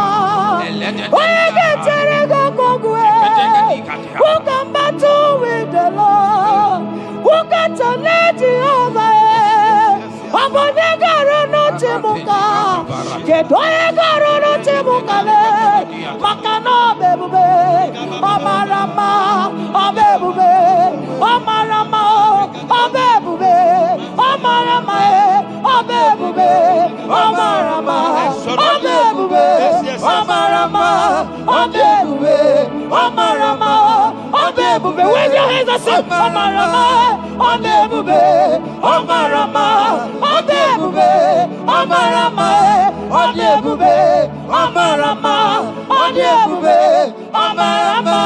Onegeterego Kogwe, who can battle with the Lord, who can turn Jehovah. Abonegaro Timuka, Kedoegaro Timukale, Makano Bebube, Omarama, Abebube, Omarama, Abebube, Omarama, Abebube, Omarama, Abebube, Omarama, Abebube, Omarama, Abebube. Wave your hands and say, Omarama, Abebube, Omarama. Odebube, Omarama, Odebube, Omarama, Odebube, Omarama,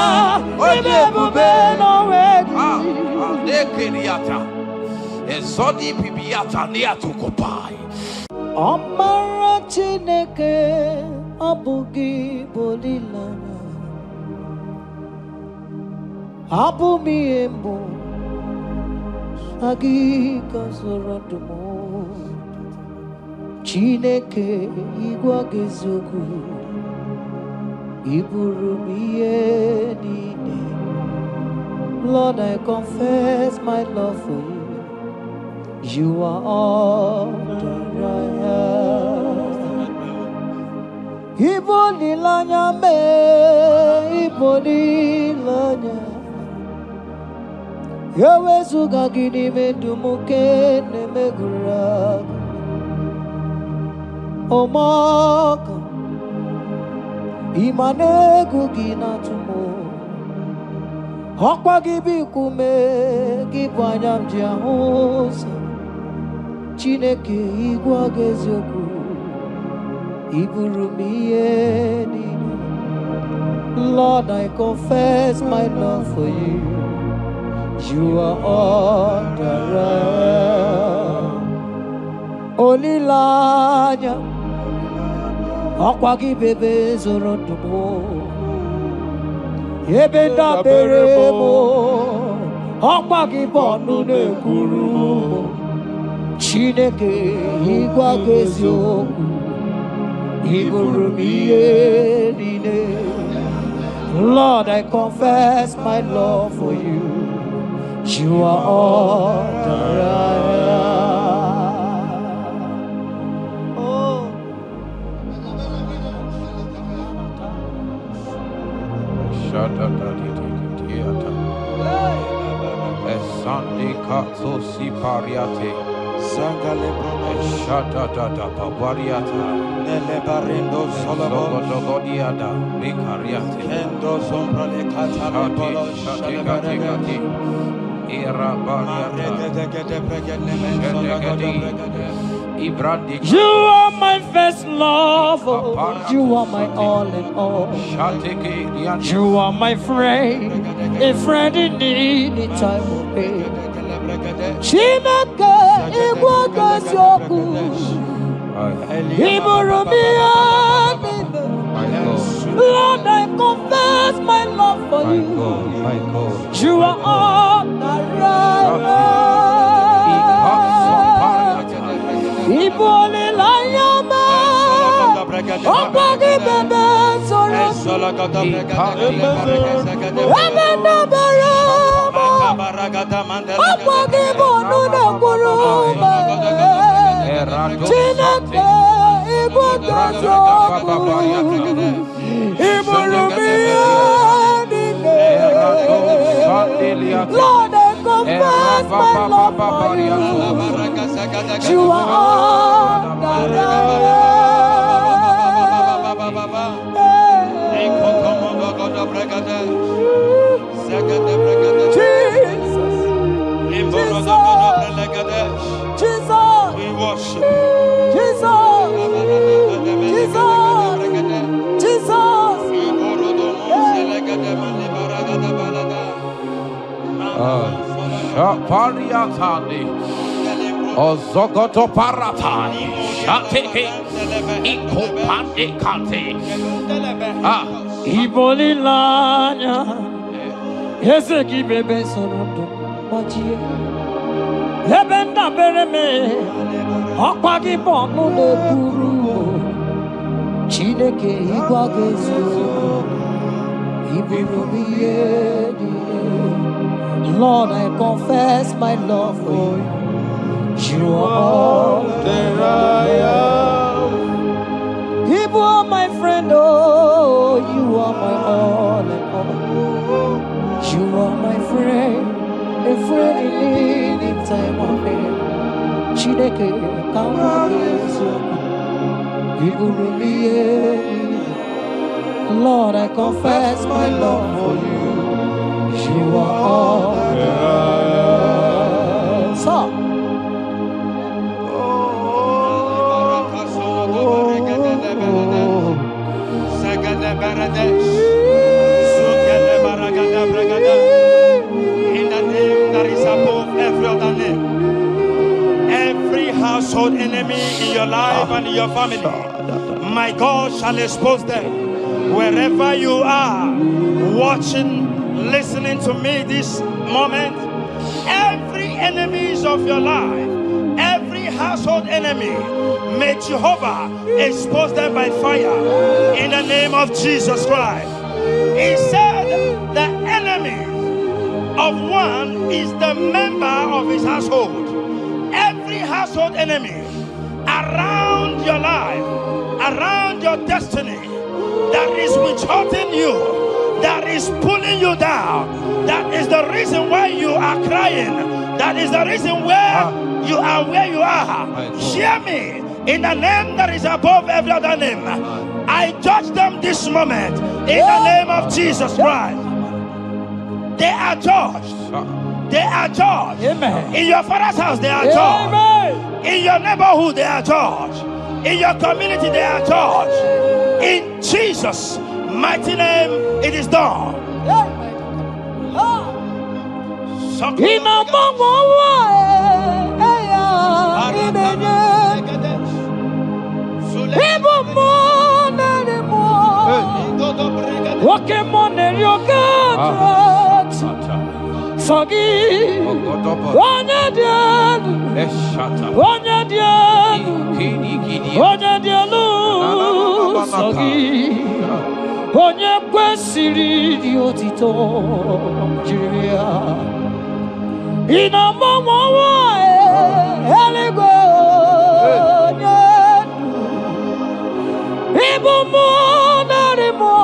Odebube, no way. Nekeriata, Ezodi Pibiata, Niatukopai. Omara Chineke, Abugi Bolilana, Abumi Embo. Agi kasorotumo Chineke igwa gezoku Iburumiye nine. Lord, I confess my love for you. You are all that I have. Iboli lanya me, iboli lanya. Yawezuga gini medumuke nemegura Omaka Imane gugina tumo Hokwa gibi kume Gibanyam jiahosa Chineke igwa gezyoku Iburumiye nini. Lord, I confess my love for you. You are all that I am. Olilanya, Akwagi bebe zorotumo, Yebenda beremo, Akwagi bonu ne kurumo, Chineke igwa gezyoku, Iburumiye nine. Lord, I confess my love for you. You are all that I am. Oh. Esandi katso si pariate. Sangale Shata dada babariata. Nele barendo solabo. Sogodiada. Ricariate. Kendo sombra le katale bolo. Shati. Era bariata. You are my first love, you are my all in all. You are my friend, a friend in need in time of pain. Chineke igwa soku, Iburumia. Lord, I confess my love for you. You are all that I am. Ibole layama, Opagi bebe soro, Ebena berama, Opagi bonu ne kuruma, Chineke igwa soku, Iburumia. Lord, I confess my love for you. You are all that I Jesus, we worship Jesus, Jesus, Jesus. Pariatani. Ozogoto Paratai. Shateke. Ikopande Kante. Ibolilanya. Ezeki bebe sonodo. Maji. Lebenda bereme. Akwagi bono le buru. Chineke igwagezu. Lord, I confess my love for you. You are all that I am. You are my friend, oh, you are my all and all. You are my friend, a friend in time of pain. Chineke, come on, Lord, I confess my love for you. You are all that I am. So, in the name that is above every other name, every household enemy in your life and in your family, my God shall expose them. Wherever you are, watching, listening to me this moment, every enemies of your life, every household enemy, may Jehovah expose them by fire in the name of Jesus Christ. He said the enemy of one is the member of his household. Every household enemy around your life, around your destiny, that is withholding you, that is pulling you down, that is the reason why you are crying, that is the reason where you are where you are. Hear me, in the name that is above every other name, I judge them this moment in the name of Jesus Christ. They are judged. They are judged. Amen. In your father's house, they are judged. Amen. In your neighborhood, they are judged. In your community, they are judged. In Jesus' mighty name, it is done. Onye kwesịrị dị otito Nigeria ina mmanwa eluigwe onye ibu mụ narị mụ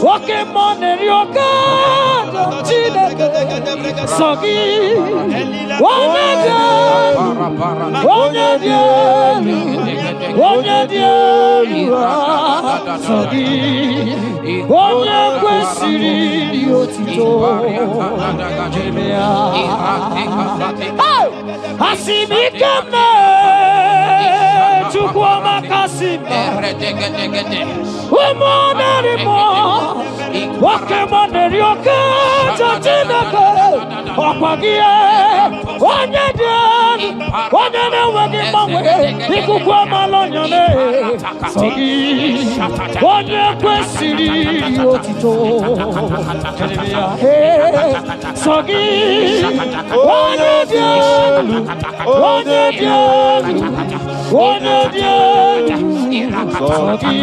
nwoke mụ narị oke Chineke sọ gị onye dị elu onye dị elu onye dị elu sọ gị onye kwesịrị dị otito asị m ike mee Chukwu ọmaka sị m ụmụ narị mụ nwoke mụ narị oke Chineke ọkwa gị onye dị elu onye na-enweghị mgbanwe ikuku amala onyone sọ gị onye kwesịrị otito sọ gị onye dị elu onye dị elu onye dị elu sọ gị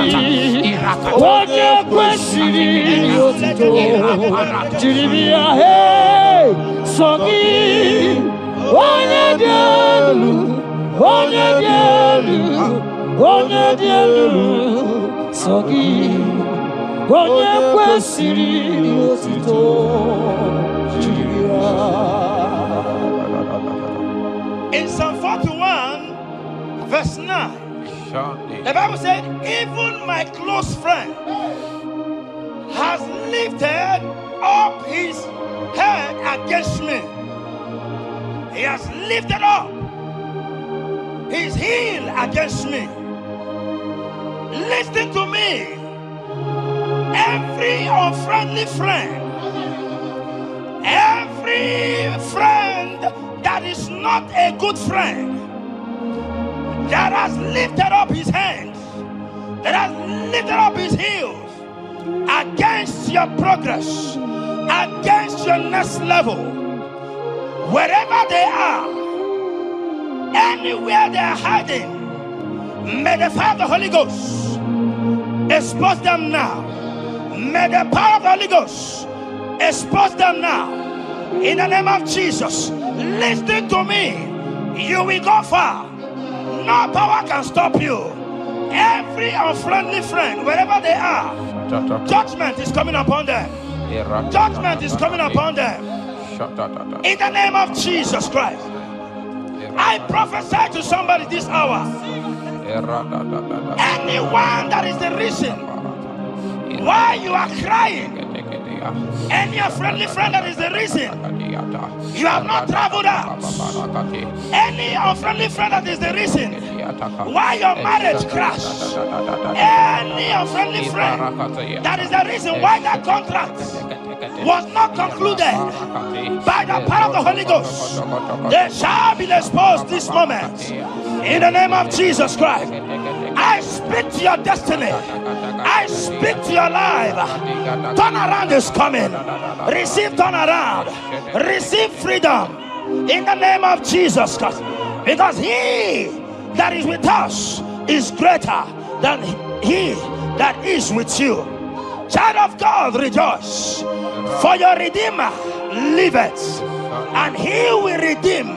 onye kwesịrị otito jiri bịa sọ gị onye dị elu onye dị elu onye dị elu sọ gị onye kwesịrị otito jiri ya. In Psalm 41 verse 9, the Bible said, even my close friend has lifted up his head against me. He has lifted up his heel against me. Listen to me. Every unfriendly friend, every friend not a good friend that has lifted up his hands, that has lifted up his heels against your progress, against your next level, wherever they are, anywhere they are hiding, may the fire of the Holy Ghost expose them now. May the power of the Holy Ghost expose them now. In the name of Jesus, listen to me. You will go far. No power can stop you. Every unfriendly friend, wherever they are, judgment is coming upon them. Judgment is coming upon them. In the name of Jesus Christ, I prophesy to somebody this hour. Anyone that is the reason why you are crying, any unfriendly friend that is the reason you have not traveled out, any unfriendly friend that is the reason why your marriage crashed, any unfriendly friend that is the reason why that contract was not concluded, by the power of the Holy Ghost, they shall be exposed this moment. In the name of Jesus Christ, I speak to your destiny. I speak to your life. Turnaround is coming. Receive turnaround. Receive freedom. In the name of Jesus Christ. Because he that is with us is greater than he that is with you. Child of God, rejoice. For your Redeemer liveth, and he will redeem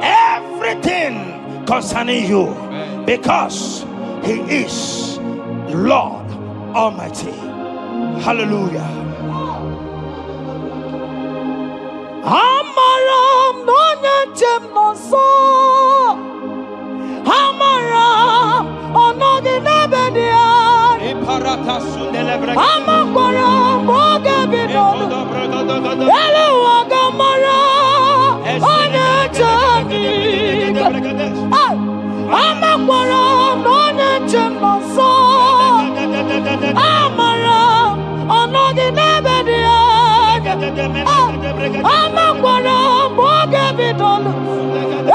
everything concerning you, because he is Lord Almighty. Hallelujah. Amaram no nyanchem no so. Amaram onogi nebedia. Amaram oge bidono. Elu agamara onyachani. Amaram no nyanchem no so. Amaram onogi nebedia. Amaram oge bidono.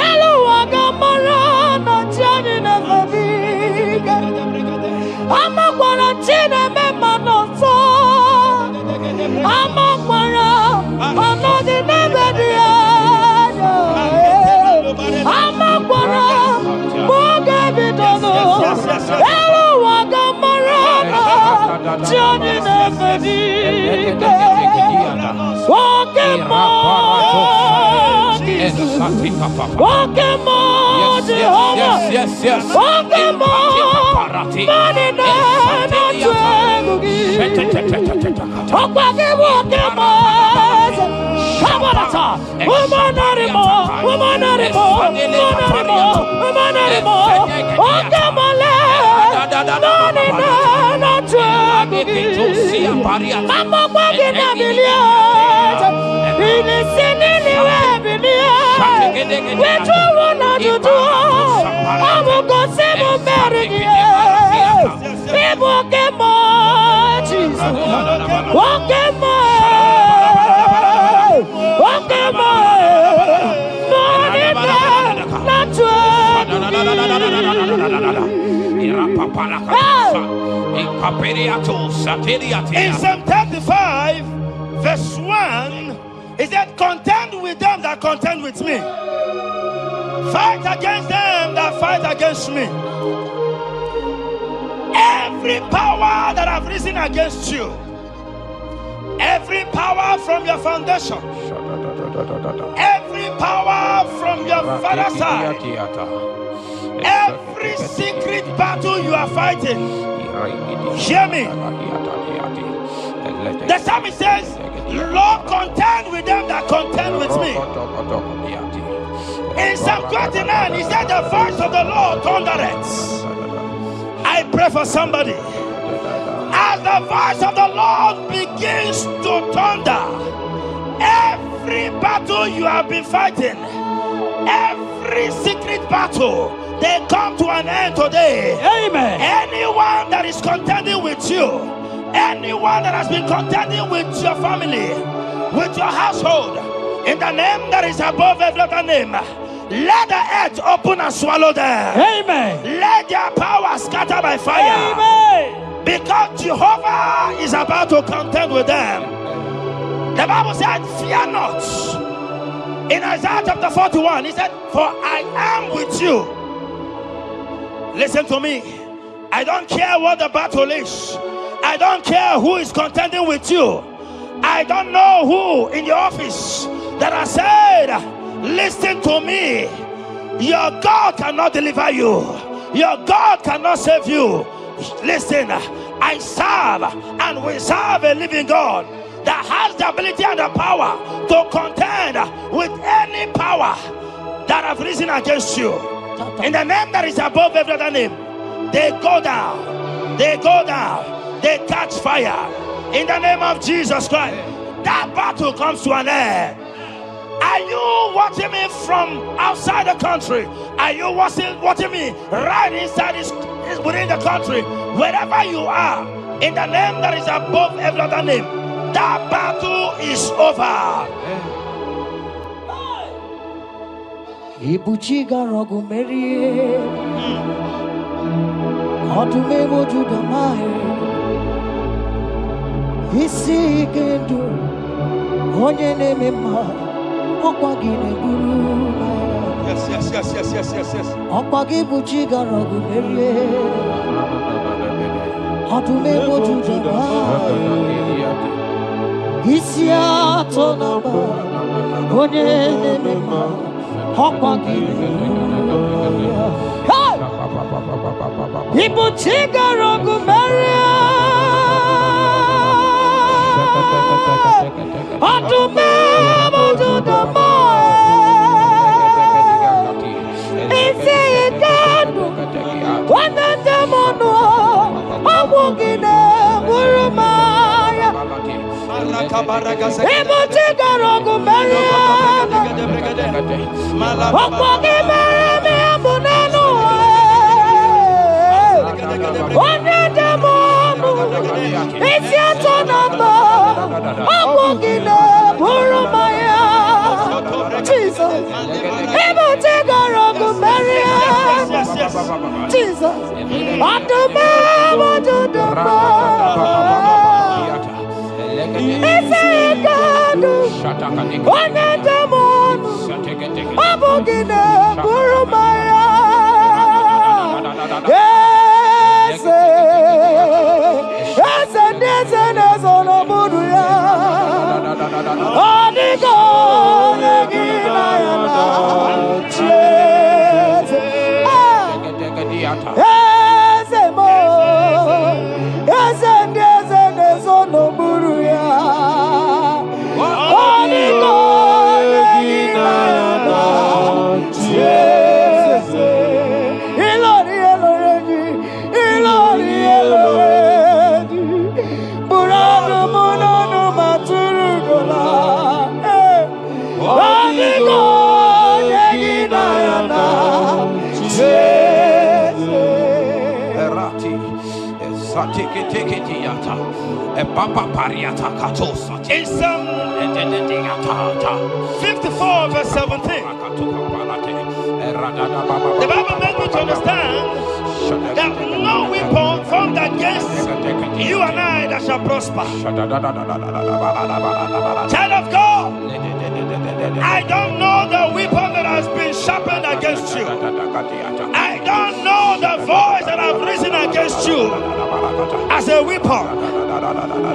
Elu agamara onyachani nebedia. Amakwara chine mema noso. Amakwara anodi nebedia. Amakwara boge bidono. Elu wagamara chine nebedia. Wakemo Wakemo Jehovah. Yes. Wakemo Manina Natwegugi. Okwagi Wakemo Kabarata. Umanarimo. Wakemo le Manina Natwegugi. Mama Kwagi Nabilia. Ilisini Webilia. Which one are you doing? I will go see my marriage. People get more Jesus. Walk in In Psalm 35, verse 1, it said, contend with them that contend with me. Fight against them that fight against me. Every power that have risen against you, every power from your foundation, every power from your father's side, every secret battle you are fighting, hear me. The psalmist says, Lord, contend with them that contend with me. In Psalm 29, he said, the voice of the Lord thundereth. I pray for somebody. As the voice of the Lord begins to thunder, every battle you have been fighting, every secret battle, they come to an end today. Amen. Anyone that is contending with you, anyone that has been contending with your family, with your household, in the name that is above every other name, Let the earth open and swallow them. Amen. Let their power scatter by fire. Amen. Because Jehovah is about to contend with them. The Bible said, fear not. In Isaiah chapter 41, he said, for I am with you. Listen to me. I don't care what the battle is. I don't care who is contending with you. I don't know who in your office that has said, listen to me. Your God cannot deliver you. Your God cannot save you. Listen, I serve and we serve a living God that has the ability and the power to contend with any power that have risen against you. In the name that is above every other name, they go down, they go down, they catch fire. In the name of Jesus Christ, that battle comes to an end. Are you watching me from outside the country? Are you watching me right inside within the country? Wherever you are, in the name that is above every other name, that battle is over. Ibuchiga rogu merie, otume wojuda mae, isi gendu, onye nemema, okwagine guru. Yes. Okwagi buchiga rogu merie, otume wojuda mae, isi atonaba, onye nemema. People take a rogu maria. Atume mojo dama. Isi ikadu. Wana demono. Amugine burumaya. People take a rogu maria. Okwagi mereme abunanu. Wana demono. Isi atonamba. Amugine burumaya. Jesus. People take a rogu maria. Jesus. Atume mojo dama. Isi ikadu. Wana demono. Abogine burumaya. Yes, no buduya. Adigo negina yana. Yes, mo. Yes, no buduya. Adigo negina yana. In Psalm 54 verse 17, the Bible makes me to understand that no weapon formed against you and I that shall prosper. Child of God, I don't know the weapon that has been sharpened against you. I don't know the voice that has risen against you as a weapon.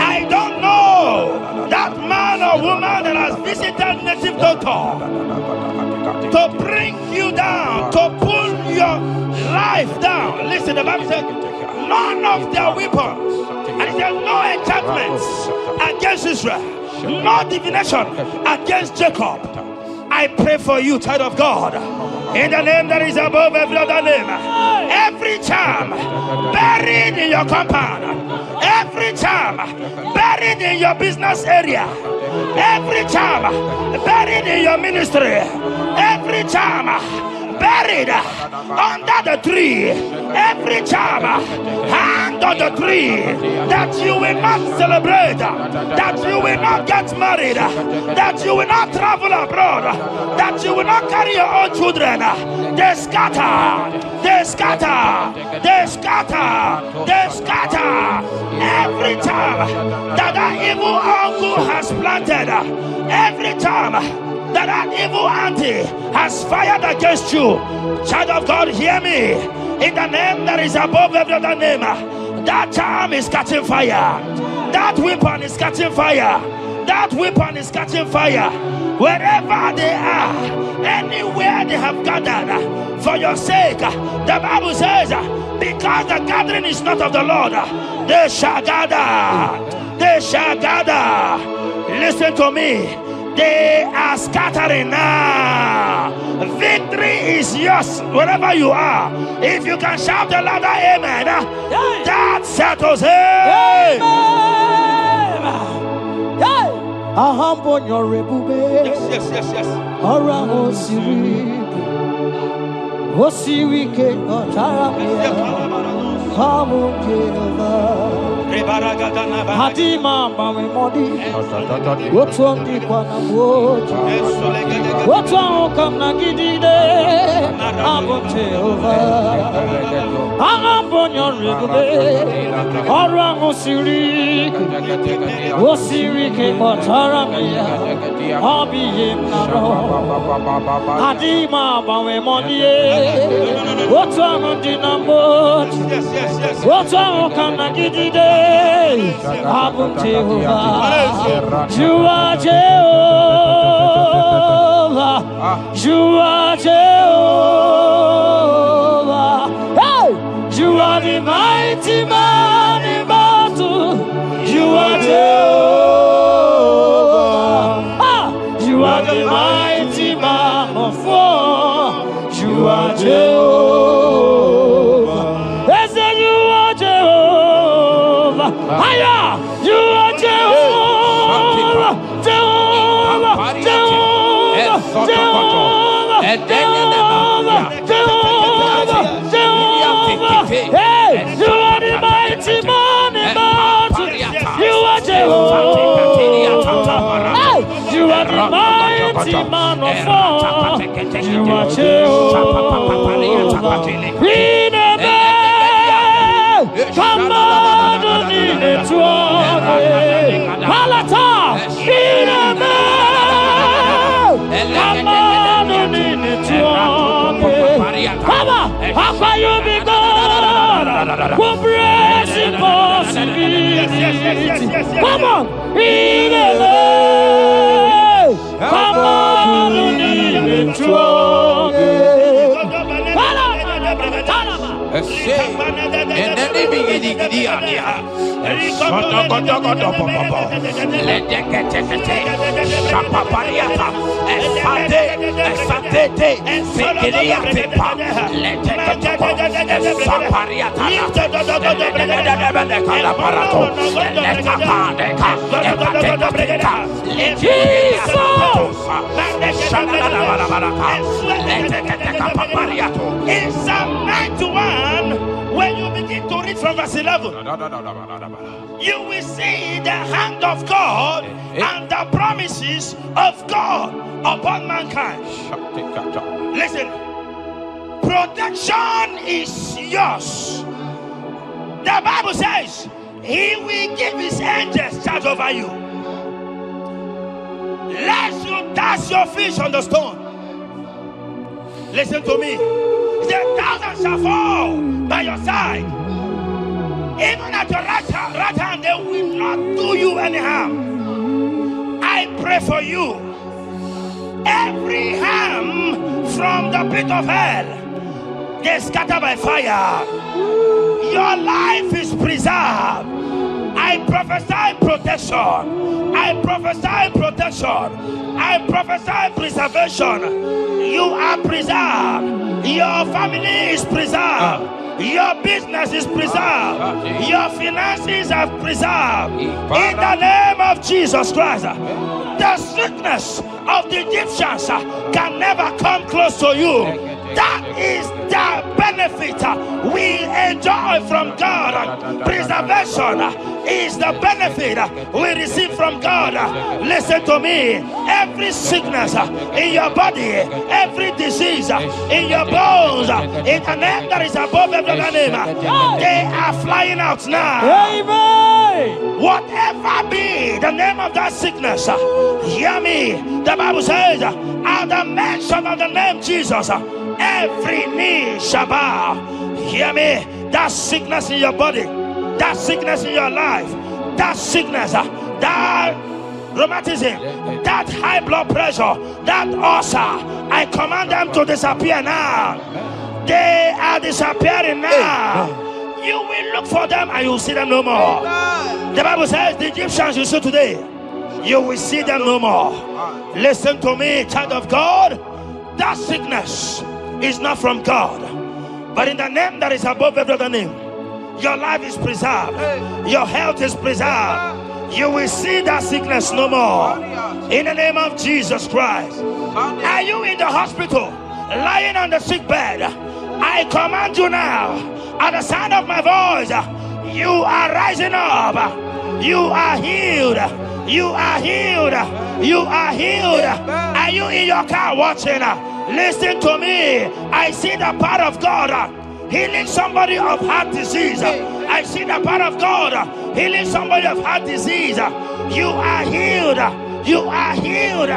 I don't know that man or woman that has visited native doctor to bring you down, to pull your life down. Listen, the Bible said, none of their weapons, and it said, no enchantments against Israel, no divination against Jacob. I pray for you, child of God, in the name that is above every other name. Every charm buried in your compound, every charm buried in your business area, every charm buried in your ministry, every charm buried under the tree. Every charm hang on the tree, that you will not celebrate, that you will not get married, that you will not travel abroad, that you will not carry your own children. They scatter, they scatter, they scatter, they scatter. Every time that evil uncle has planted, every time that evil auntie has fired against you, child of God, hear me. In the name that is above every other name, that charm is catching fire. That weapon is catching fire. That weapon is catching fire. Wherever they are, anywhere they have gathered for your sake, the Bible says, because the gathering is not of the Lord, they shall gather. They shall gather. Listen to me. They are scattering now. Victory is yours wherever you are. If you can shout the louder amen, that settles it. Yes, yes, yes, yes. Hadima mami modi, wotwamdi kwa na moja, wotwam na gidide, abote over, ahambonyo rigube, orango osirike otaramia, obiye naro, Hadima mami modi, wotwam na moja, wotwam na gidide. Abum Jehovah, you are Jehovah, you are Jehovah. Hey, you are the mighty man in battle. You are Jehovah. Ah, you are the mighty man of war. You are Jehovah. They say you are Jehovah. Higher, you are Jehovah, Jehovah, Jehovah, Jehovah, Jehovah, Jehovah. Hey, you are the mighty man in battle. You are Jehovah. Hey, you are the mighty man of war. You are Jehovah. We never come on. Malata, Baba, how far you be God? Who praise impossibility? Come on, come on, and then they begin to in Psalm 91, when you begin to read from verse 11, you will see the hand of God and the promises of God upon mankind. Listen, protection is yours. The Bible says He will give His angels charge over you, lest you dash your fish on the stone. Listen to me. The thousands shall fall by your side, even at your right hand, they will not do you any harm. I pray for you. Every harm from the pit of hell, they scatter by fire. Your life is preserved. I prophesy protection. I prophesy protection. I prophesy preservation. You are preserved. Your family is preserved. Your business is preserved. Your finances are preserved. In the name of Jesus Christ. The sickness of the Egyptians can never come close to you. That is the benefit we enjoy from God. Preservation is the benefit we receive from God. Listen to me. Every sickness in your body, every disease in your bones, in the name that is above every other name, they are flying out now. Amen. Whatever be the name of that sickness, hear me. The Bible says, at the mention of the name Jesus, every knee shall bow. Hear me. That sickness in your body, that sickness in your life, that sickness, that rheumatism, that high blood pressure, that ulcer, I command them to disappear now. They are disappearing now. You will look for them and you will see them no more. The Bible says the Egyptians you see today, you will see them no more. Listen to me, child of God. That sickness is not from God, but in the name that is above every other name, your life is preserved, your health is preserved. You will see that sickness no more. In the name of Jesus Christ. Are you in the hospital, lying on the sick bed? I command you now, at the sound of my voice, you are rising up. You are healed. You are healed. You are healed. Are you in your car watching? Listen to me. I see the power of God healing somebody of heart disease. I see the power of God healing somebody of heart disease. You are healed. You are healed.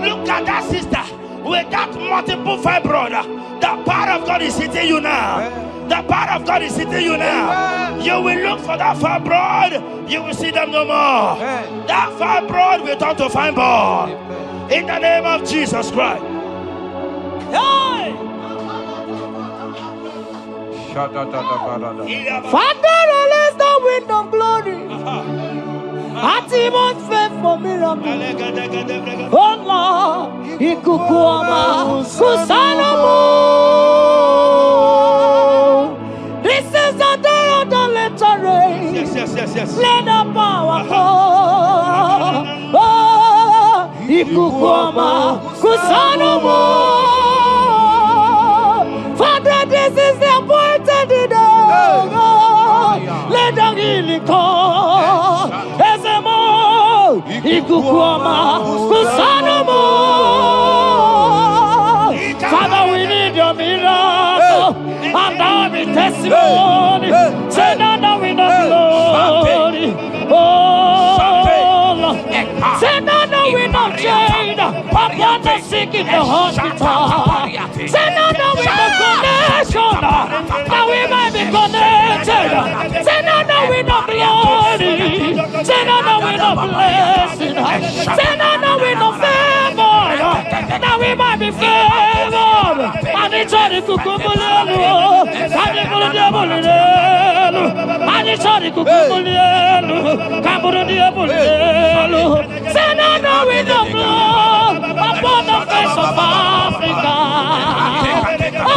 Look at that sister with that multiple fibroid. The power of God is hitting you now. The power of God is hitting you now. You will look for that fibroid. You will see them no more. That fibroid will turn to fibroid. In the name of Jesus Christ. Hey! Father, release the wind of glory. Atmosphere for miracle. Oh Lord, Ikukuama, Kusanamo. This is the day of the letter rain. Yes. Let the power fall. Oh, Ikukuama, Kusanamo. Father, this is the appointed day. Let the healing come. Ezemo, Ikukuama, Kusanamo. Father, we need your miracle. And our testimony. Send out the wind of glory. Oh, Lord. Send out the wind of change upon the sick in the hospital. Send out the wind of connection that we might be connected. Send out the wind of glory. Send out the wind of blessing. Send out the wind of favor that we might be favored. And it's all the kukumulelu. And it's all the diabolelu. And it's all the kukumulelu. Kaburu diabolelu. Send out the wind of blood upon the face of Africa. Oh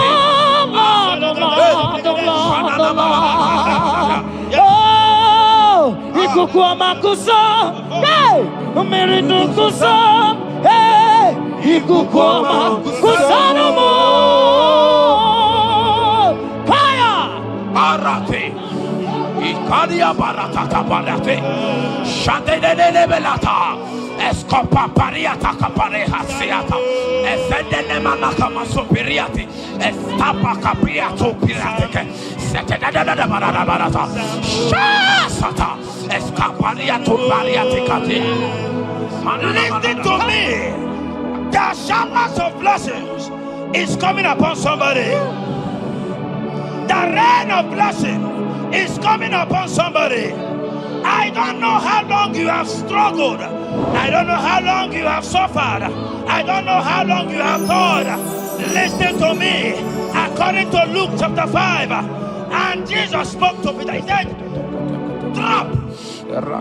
Lord, oh Lord, oh Lord, oh Lord. Oh, Ikukuama kusam, hey, Miridu kusam, hey, Ikukuama kusanamo. Fire! Arate. Ikadia baratata barate. Shadene belata. Escopa pariata capareha seata. Efendene manaka masopiriati. Estapa capriato pirate. Setedada barata. Shasata. Escapariato bariati cati. Listen to me. The showers of blessings is coming upon somebody. The rain of blessing is coming upon somebody. I don't know how long you have struggled. I don't know how long you have suffered. I don't know how long you have thought. Listen to me. According to Luke chapter 5, and Jesus spoke to Peter. He said, drop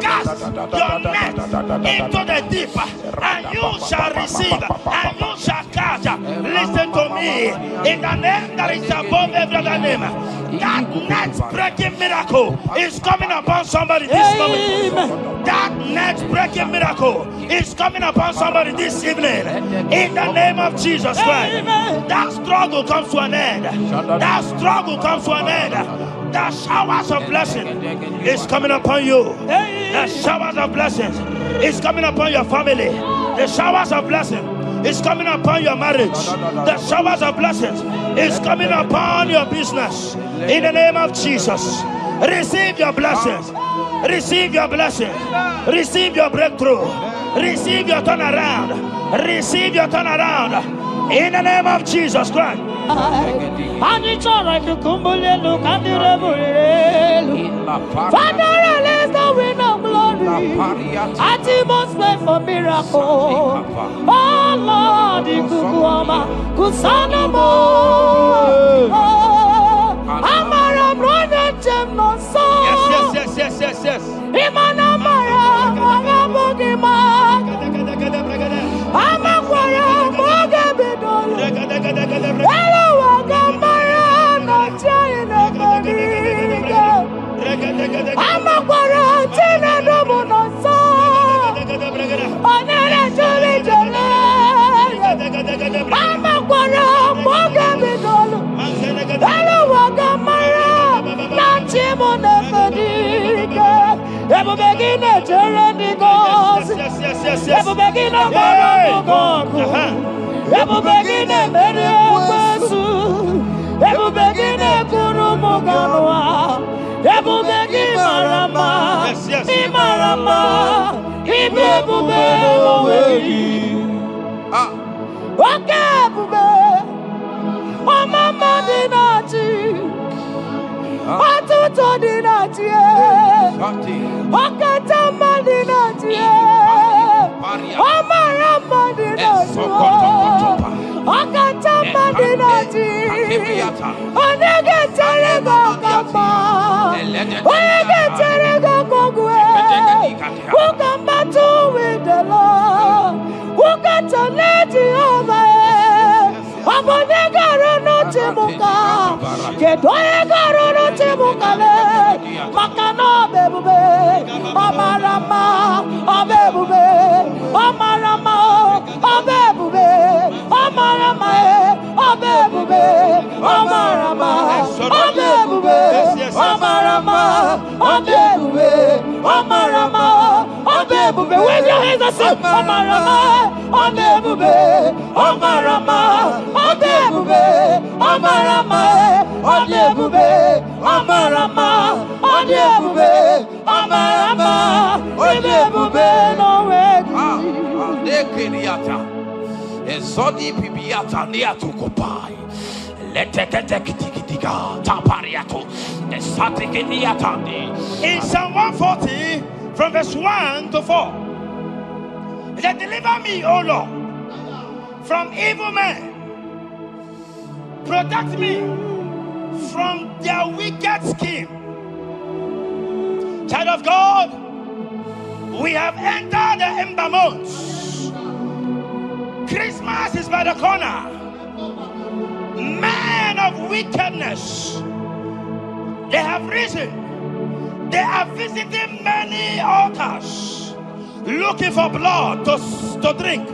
cast your net into the deep, and you shall receive, and you shall catch. Listen to me, in the name that is above every other name, that net breaking miracle is coming upon somebody this moment. That net breaking miracle is coming upon somebody this evening. In the name of Jesus Christ, that struggle comes to an end. That struggle comes to an end. The showers of blessing is coming upon you. The showers of blessings is coming upon your family. The showers of blessing is coming upon your marriage. The showers of blessings is coming upon your business. In the name of Jesus, receive your blessings. Receive your blessings. Receive your breakthrough. Receive your turnaround. Receive your turnaround. In the name of Jesus Christ. Father, release the wind of glory. Atmosphere for miracle. Oh Lord, Ikukuama, Kusanamo. Amara brother Jemno so. Yes. Imana Mara, Magabogima. Amakwara, Magabidolo. Hello, Wagamara, not trying Amakwara, Tina Domono so. Onere Jolly Jolly. Amakwara, Magabidolo. Hello, Wagamara, not Chimona Fadiga. Ever begin a journey goes. Ever begin a Ever begin a Mediasu. Ever begin a Kurumoganoa. Ever begin Marama. Imarama. Ibebube. Okay, Bube. Oh, Mama Dinati. Atuto Dinati. Okatama Dinati. Omarama Dinati. Okatama Dinati. Onegeterego Kama. Onegeterego Kogwe. Who come back to with the Lord? Who got to let you over? Abonegaro no Timuka. Kedoegaro no Timukale. Makano bebube. Omarama. Obebube. Omarama. Obebube. Omarama. Obebube. Omarama. Obebube. Omarama. Obebube. Omarama. Obebube. Wave your hands and say Omarama. Obebube. Omarama. Obebube. Omarama. Obebube. Omarama. Obebube. Omarama. Obebube. No way. Ezodi pibiata nia tukupai. Leteketekitikitiga tapariato. Esatikiniatandi. In Psalm 140, from verse 1 to 4, it said, deliver me, O Lord, from evil men. Protect me from their wicked scheme. Child of God, we have entered the ember months. Christmas is by the corner. Men of wickedness, they have risen. They are visiting many altars, looking for blood to drink,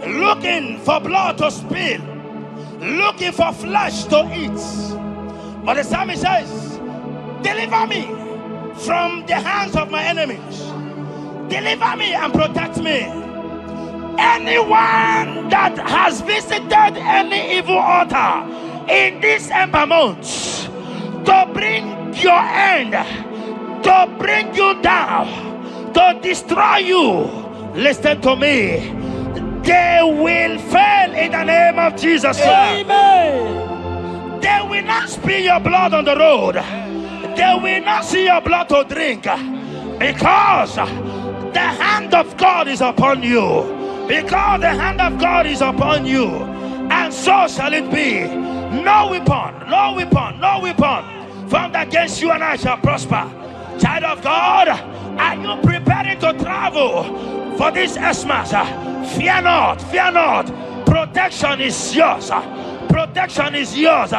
looking for blood to spill, looking for flesh to eat. But the psalmist says, deliver me from the hands of my enemies. Deliver me and protect me. Anyone that has visited any evil altar in this ember month to bring your end, to bring you down, to destroy you, listen to me, they will fail in the name of Jesus Christ. Amen. They will not spill your blood on the road. They will not see your blood to drink, because the hand of God is upon you. Because the hand of God is upon you, and so shall it be. No weapon formed against you and I shall prosper. Child of God, Are you preparing to travel for this Xmas? Fear not, fear not. Protection is yours. Protection is yours.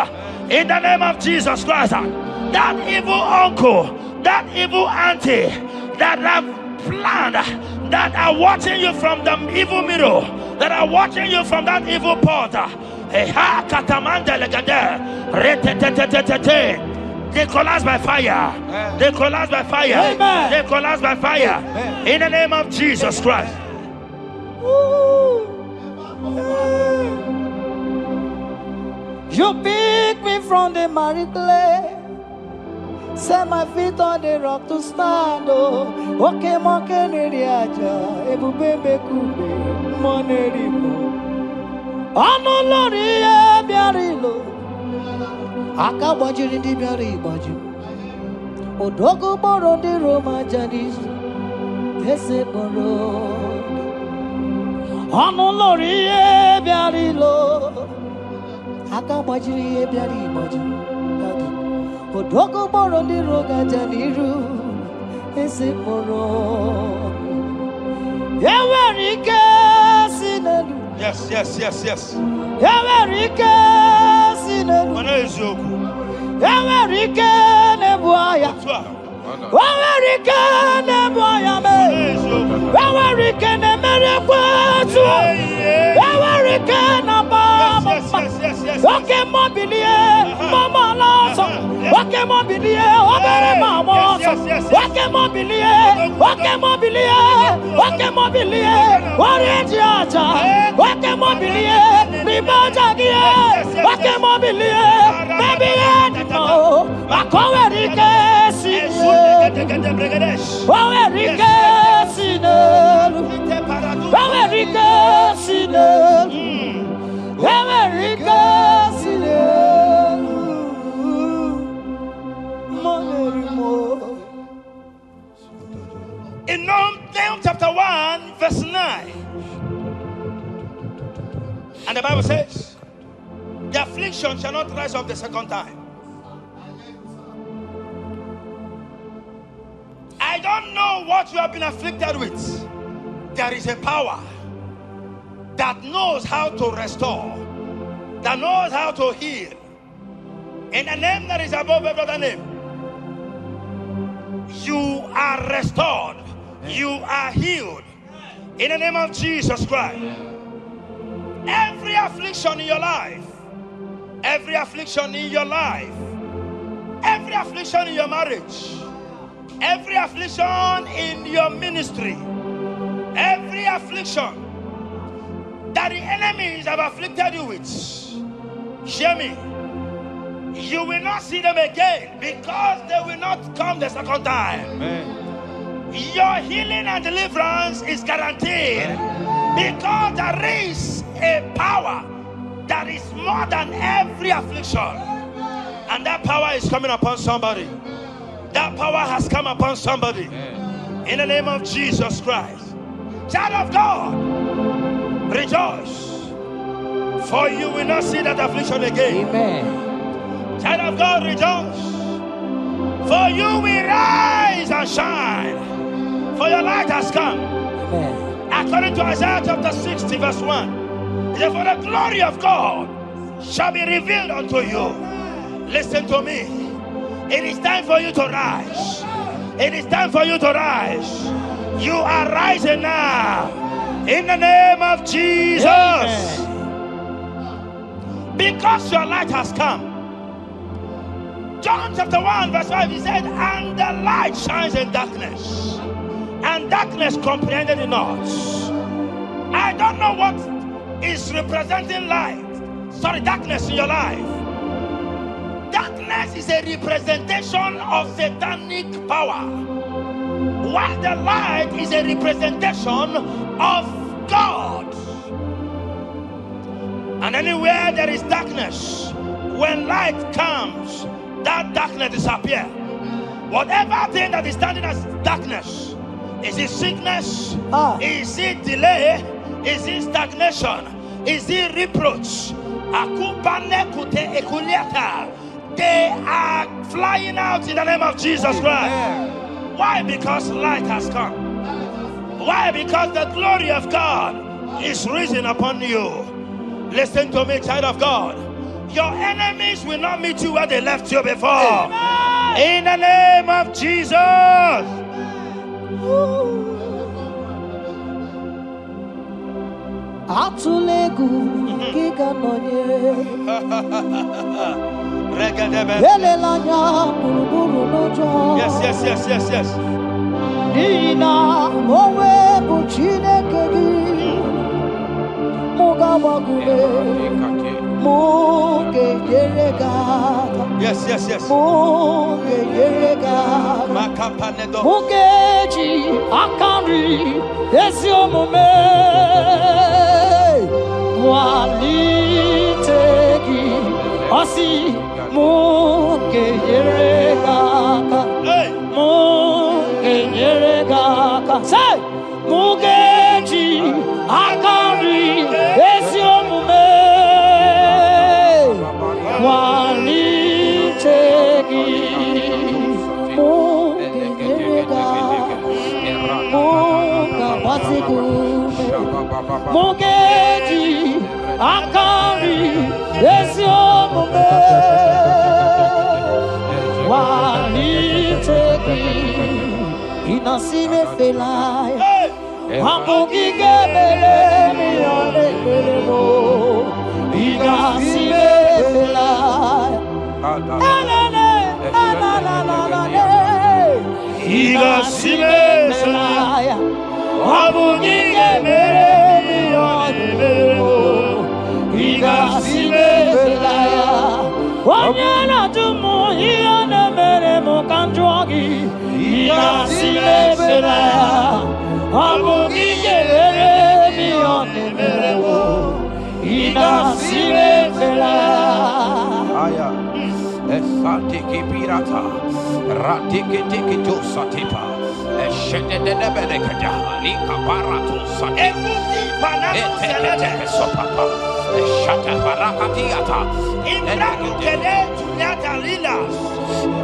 In the name of Jesus Christ. That evil uncle, that evil auntie that have planned, that are watching you from the evil mirror, that are watching you from that evil port. They collapse by fire. They collapse by fire. Amen. They collapse by fire. In the name of Jesus Christ. You pick me from the miry clay, set my feet on the rock to stand. Oh, okay, monkey neriaja, ebubebe kube, monerimo. Ano lori e biarilo, aka bajiri di biari baju. Odogo boro di Roma janis, ese boro. Ano lori e biarilo, aka bajiri e biari baju. Odogo boro di roga janiru, ese boro. Ewerike sinelu. Yes, yes, yes, yes. Ewerike sinelu. Ewerike nebuaya. Ewerike nebuaya me. Ewerike ne merekwetu. Ewerike na baba. Okay, mobilie, mama laso. Okay, mobilie, obere mama laso. Okay, mobilie, okay, mobilie, okay, mobilie. Orange aja. Okay, mobilie, ribaja gie. Okay, mobilie, baby no. Akowerike sine. Owerike sine. Owerike sine. In Nahum chapter 1, verse 9, and the Bible says, the affliction shall not rise up the second time. I don't know what you have been afflicted with. There is a power that knows how to restore, that knows how to heal. In the name that is above every other name, you are restored, you are healed. In the name of Jesus Christ. Every affliction in your life, every affliction in your life, every affliction in your marriage, every affliction in your ministry, every affliction that the enemies have afflicted you with, hear me, you will not see them again, because they will not come the second time. Amen. Your healing and deliverance is guaranteed, because there is a power that is more than every affliction, and that power is coming upon somebody. That power has come upon somebody. In the name of Jesus Christ. Child of God, rejoice, for you will not see that affliction again. Amen. Child of God, rejoice, for you will rise and shine, for your light has come. Amen. According to Isaiah chapter 60 verse 1, it says, for the glory of God shall be revealed unto you. Listen to me. It is time for you to rise. It is time for you to rise. You are rising now. In the name of Jesus. Amen. Because your light has come. John chapter 1 verse 5, he said, and the light shines in darkness, and darkness comprehended it not. I don't know what is representing darkness in your life. Darkness is a representation of satanic power, while the light is a representation of God. And anywhere there is darkness, when light comes, that darkness disappears. Whatever thing that is standing as darkness, is it sickness? Is it delay? Is it stagnation? Is it reproach? They are flying out in the name of Jesus Christ. Why? Because light has come. Why? Because the glory of God is risen upon you. Listen to me, child of God. Your enemies will not meet you where they left you before. Amen. In the name of Jesus. Atulegu kika nonye Yes. Nina mowe buchine kegi Mugawagume Muge yerega Yes. Muge yerega Mugeji akari Esiomume Walitegi Osi Muge yerega Muge yerega Say Mugeji akari Esiomume Walitegi Muge yerega Muga basigume Mugeji akari Esiomume Walitegi Inasime felaya Wamugige belemi ole belemo Inasime felaya Inasime felaya Wamugige belemi ole belemo Inasime felaya Wanyana tumu iyane belemo kanjwagi Inasime felaya Wamugige belemi ole belemo Inasime felaya Esantiki pirata, ratiki josatipa, eshededebelekada, lika barato satipa, eteketeke sopapa, eshata barakatiata, Imbratukele tunyata lilas.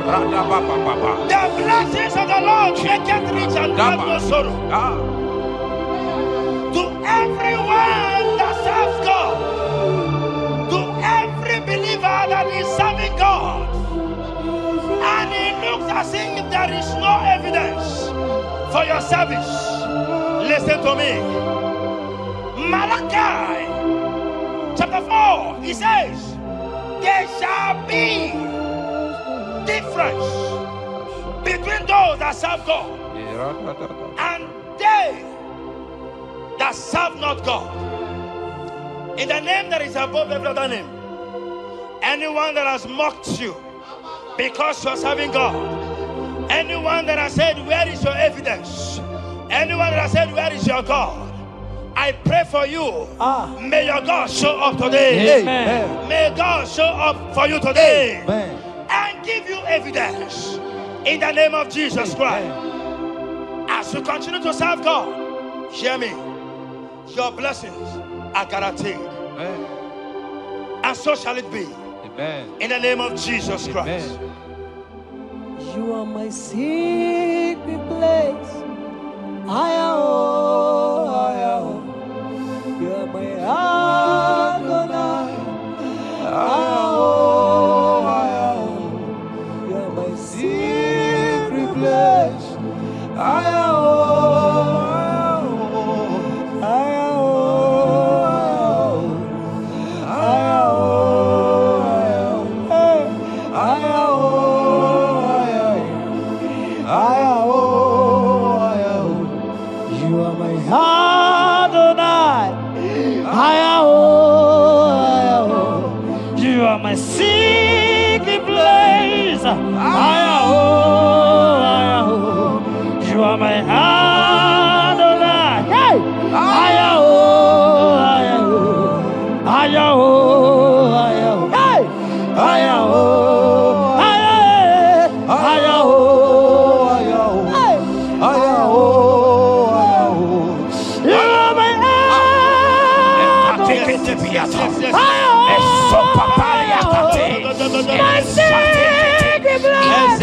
radabababa. The blessings of the Lord make it rich and add no sorrow. To everyone that serves God, to every believer that is serving God, and it looks as if there is no evidence for your service, listen to me. Malachi chapter 4, he says, there shall be difference between those that serve God and they that serve not God. In the name that is above every other name, anyone that has mocked you because you are serving God, anyone that has said, where is your evidence? Anyone that has said, where is your God? I pray for you. May your God show up today. Amen. May God show up for you today. Amen. And give you evidence in the name of Jesus Christ. As you continue to serve God, hear me, your blessings are guaranteed. Amen. And so shall it be. Amen. In the name of Jesus Christ. Amen. You are my secret place. I am. You are my Adonai. I am. You are my secret place. I am. My secret place, you are my Adonai. Hey, My secret place.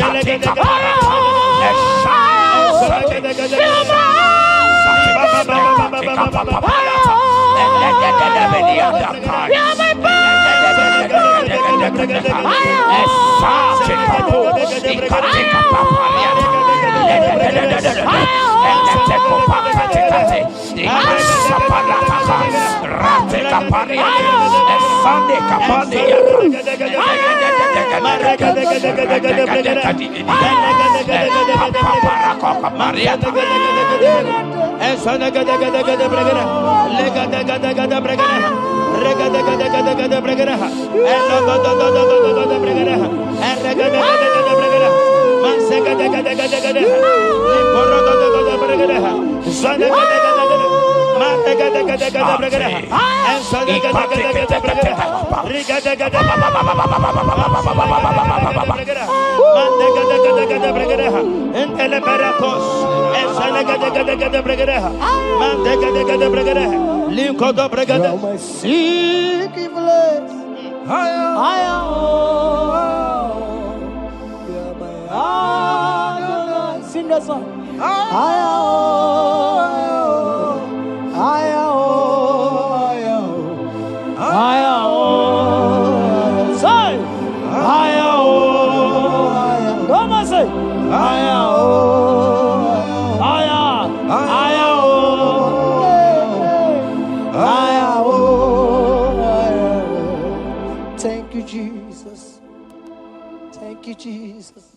Sing that song. Thank you, Jesus. Thank you, Jesus.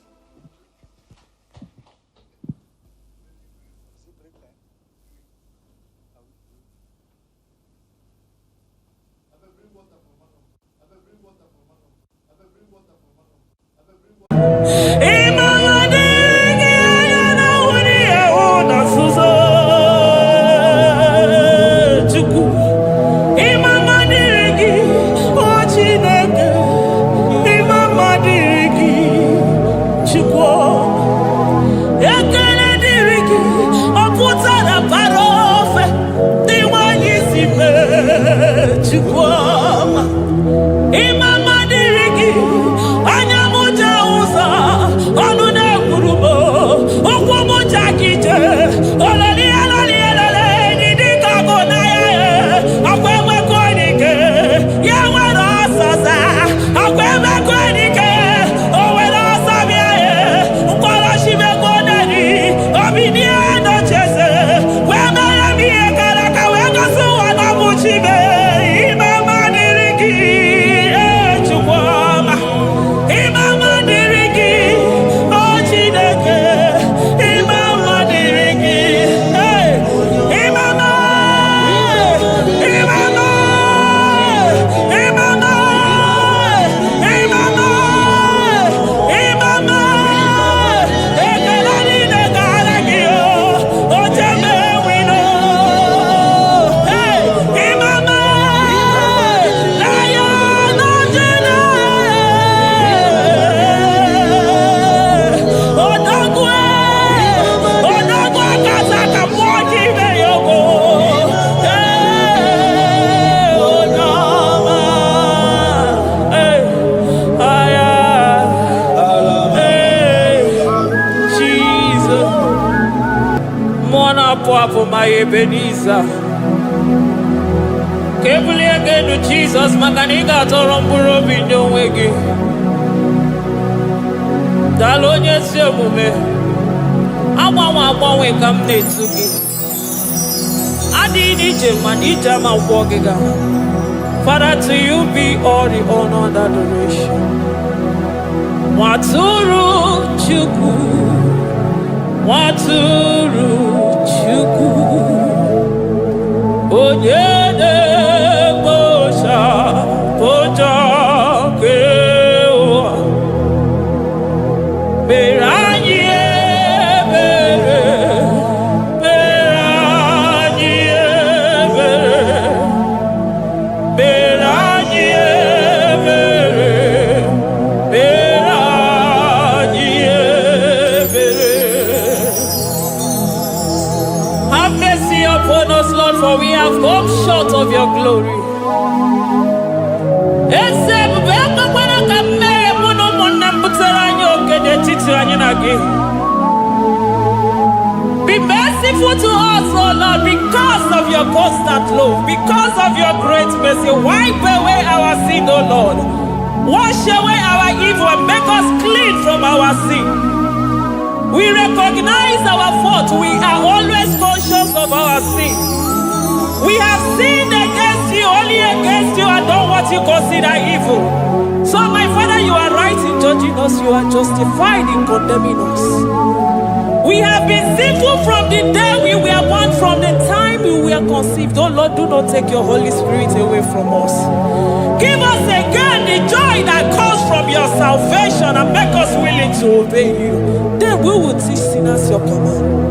For my Ebenezer, carefully again to Jesus, Makanika Toromburo Bindo Wegi. Dalonia Semume, I come near to me. I did it, Manita, my walking. Father, to you be all the honor and adoration. Waturu Chuku, Waturu. Onyene bosha poja kewa beranye bere for we have come short of your glory. Be mercy merciful to us, oh Lord, because of your constant love, because of your great mercy. Wipe away our sin, oh Lord. Wash away our evil and make us clean from our sin. We recognize our fault. We are always conscious of our sin. We have sinned against you, only against you, and done what you consider evil. So, my Father, you are right in judging us. You are justified in condemning us. We have been sinful from the day we were born, from the time we were conceived. Oh Lord, do not take your Holy Spirit away from us. Give us again the joy that comes from your salvation and make us willing to obey you. Then we will teach sinners your command.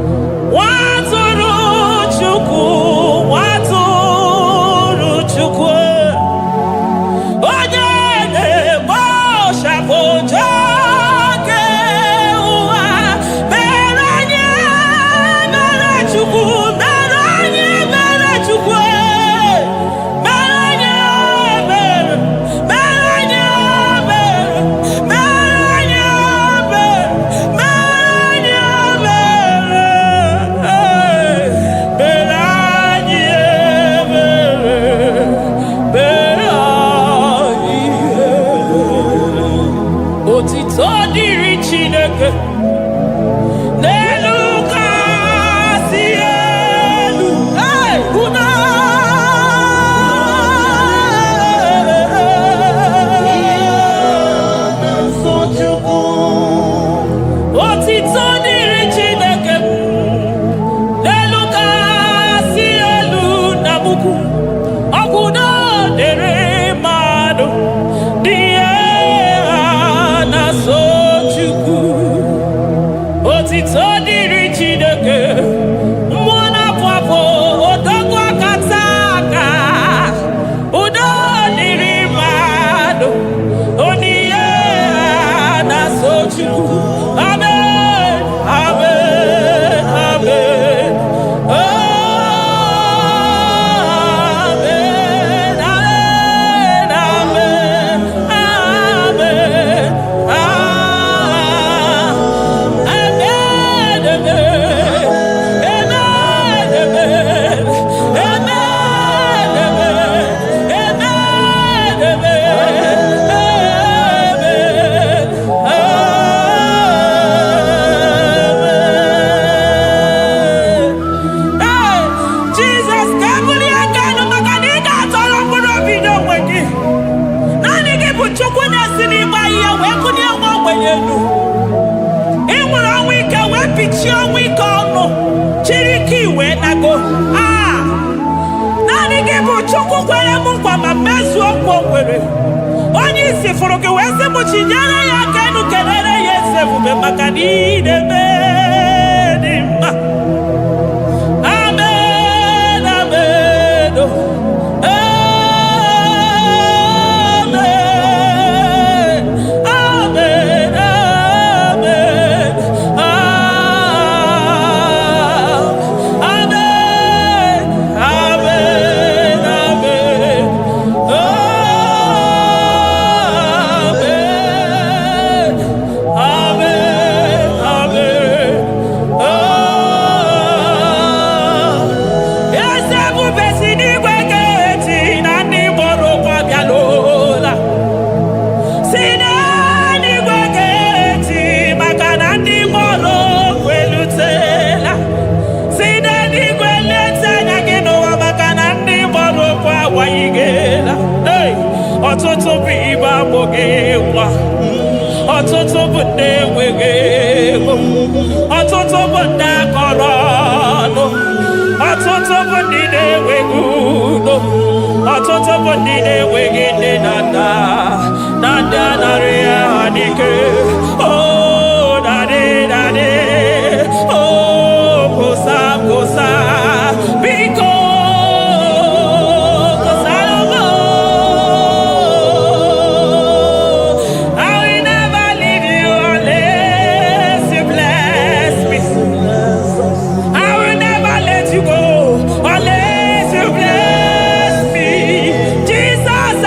Jesus,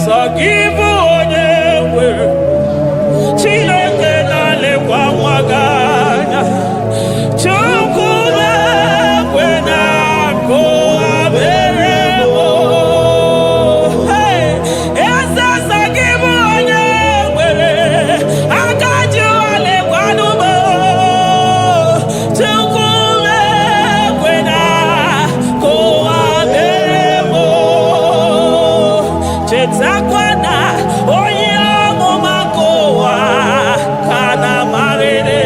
sọ gị bụ onye nwere Chineke na-elekwa nwa gị anya Chukwu na-ekwe na nkụwa mere m eze sọ gị bụ onye nwere aka ji alekwanụ m Chukwu na-ekwe na nkụwa mere m chetakwa na onye amụma nke ụwa ka na-amarịrị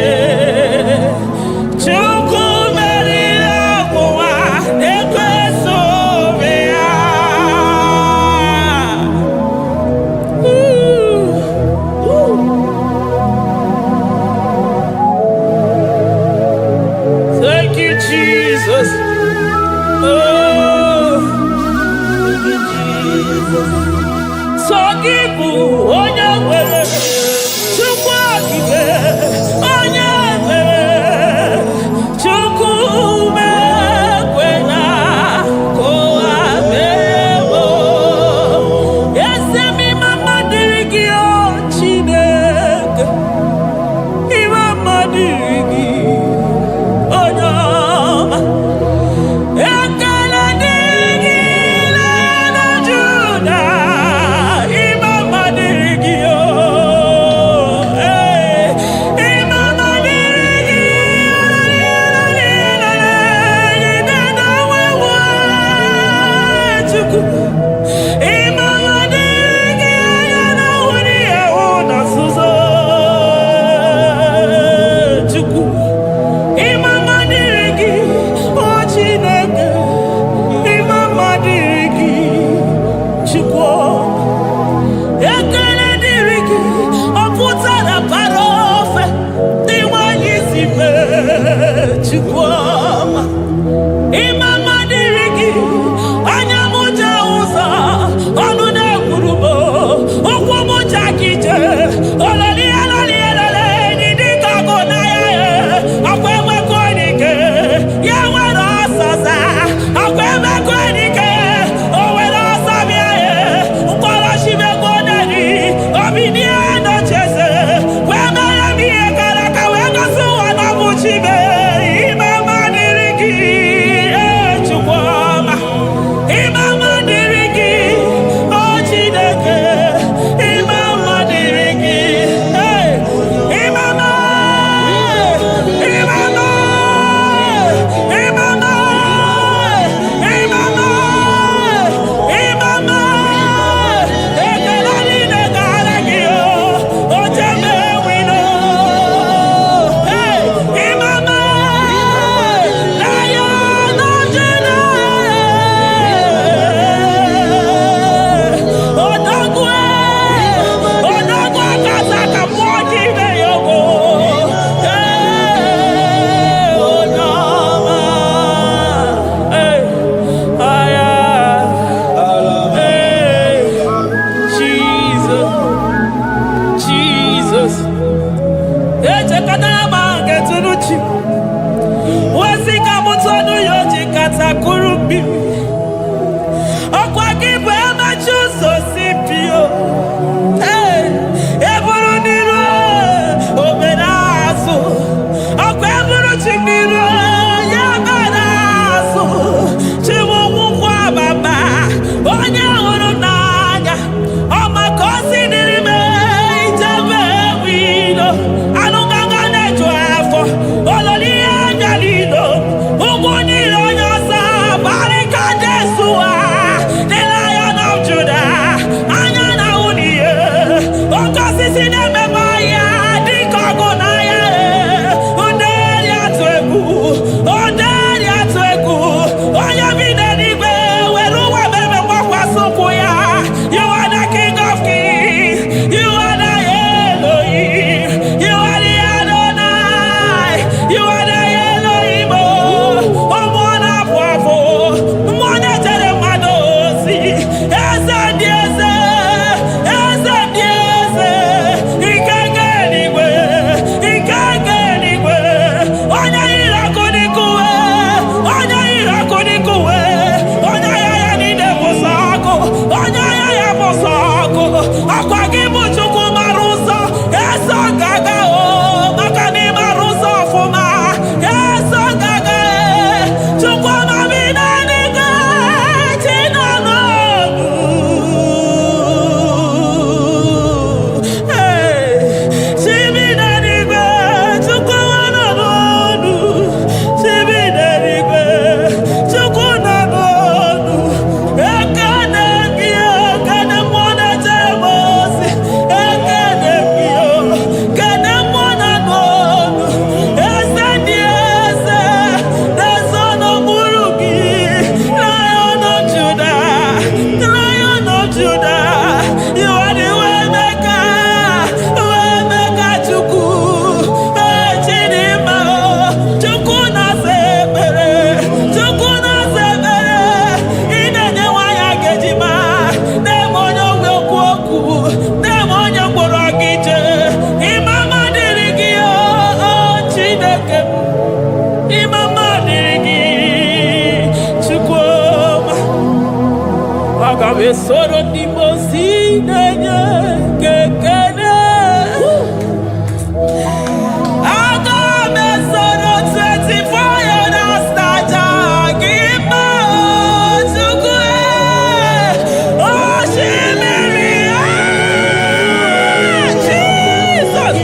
Chukwu meriri ọnwụnwa na-ekweso obe ya. Thank you, Jesus. Oh, thank you, Jesus. Sọ gị bụ onye nwere Chukwu okike onye mere Chukwu mekwe na kụwa mere m eze m ime mma dịrị gị o Chineke ime mma dịrị gị onye ọma ekele dịrị gị na Juda ime mma dịrị gị Agabe soro di mosi nenye kekene. Agabe soro 24 years naja gima tukue. Oh shimiri Jesus.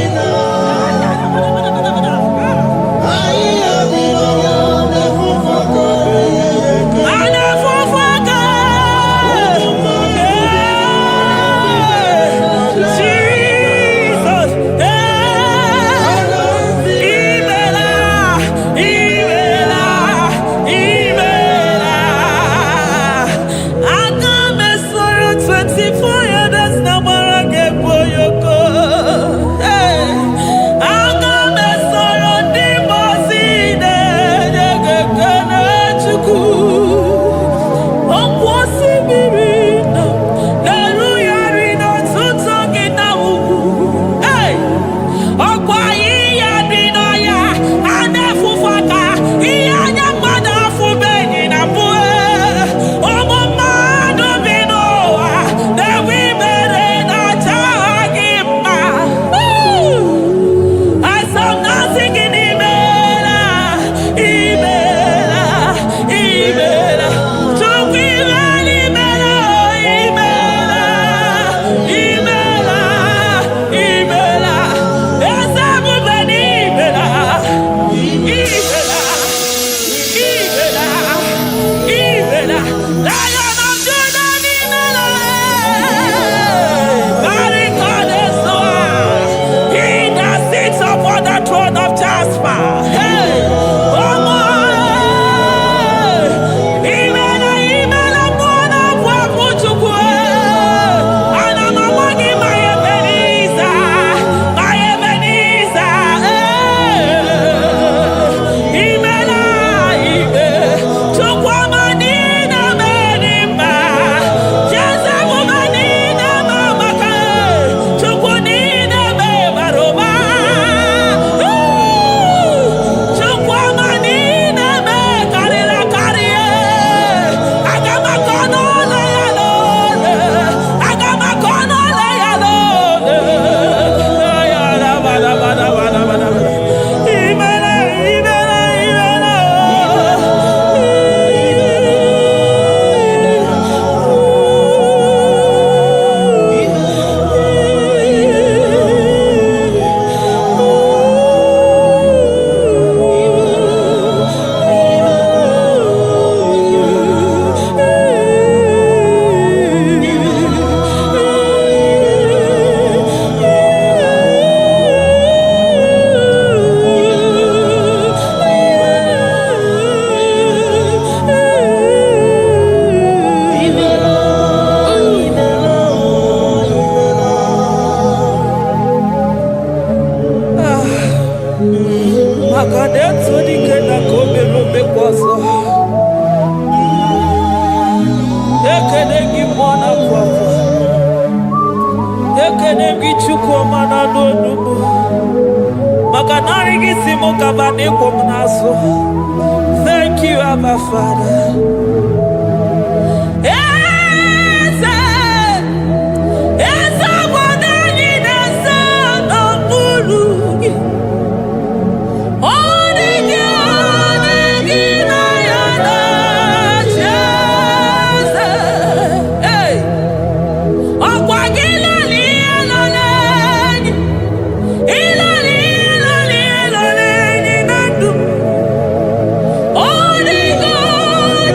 Thank you, Abba Father.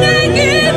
Thank you.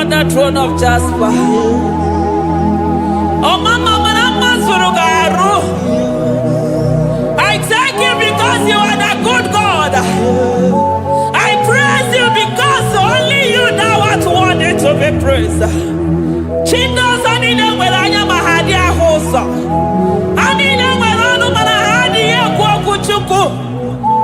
on the throne of Jasper. Oh, Mama, I thank you because you are the good God. I praise you because only you know what wanted to be praised. Chindos anine welanya mahadia hosa. Anine welanu manahadi kwa kuchuku.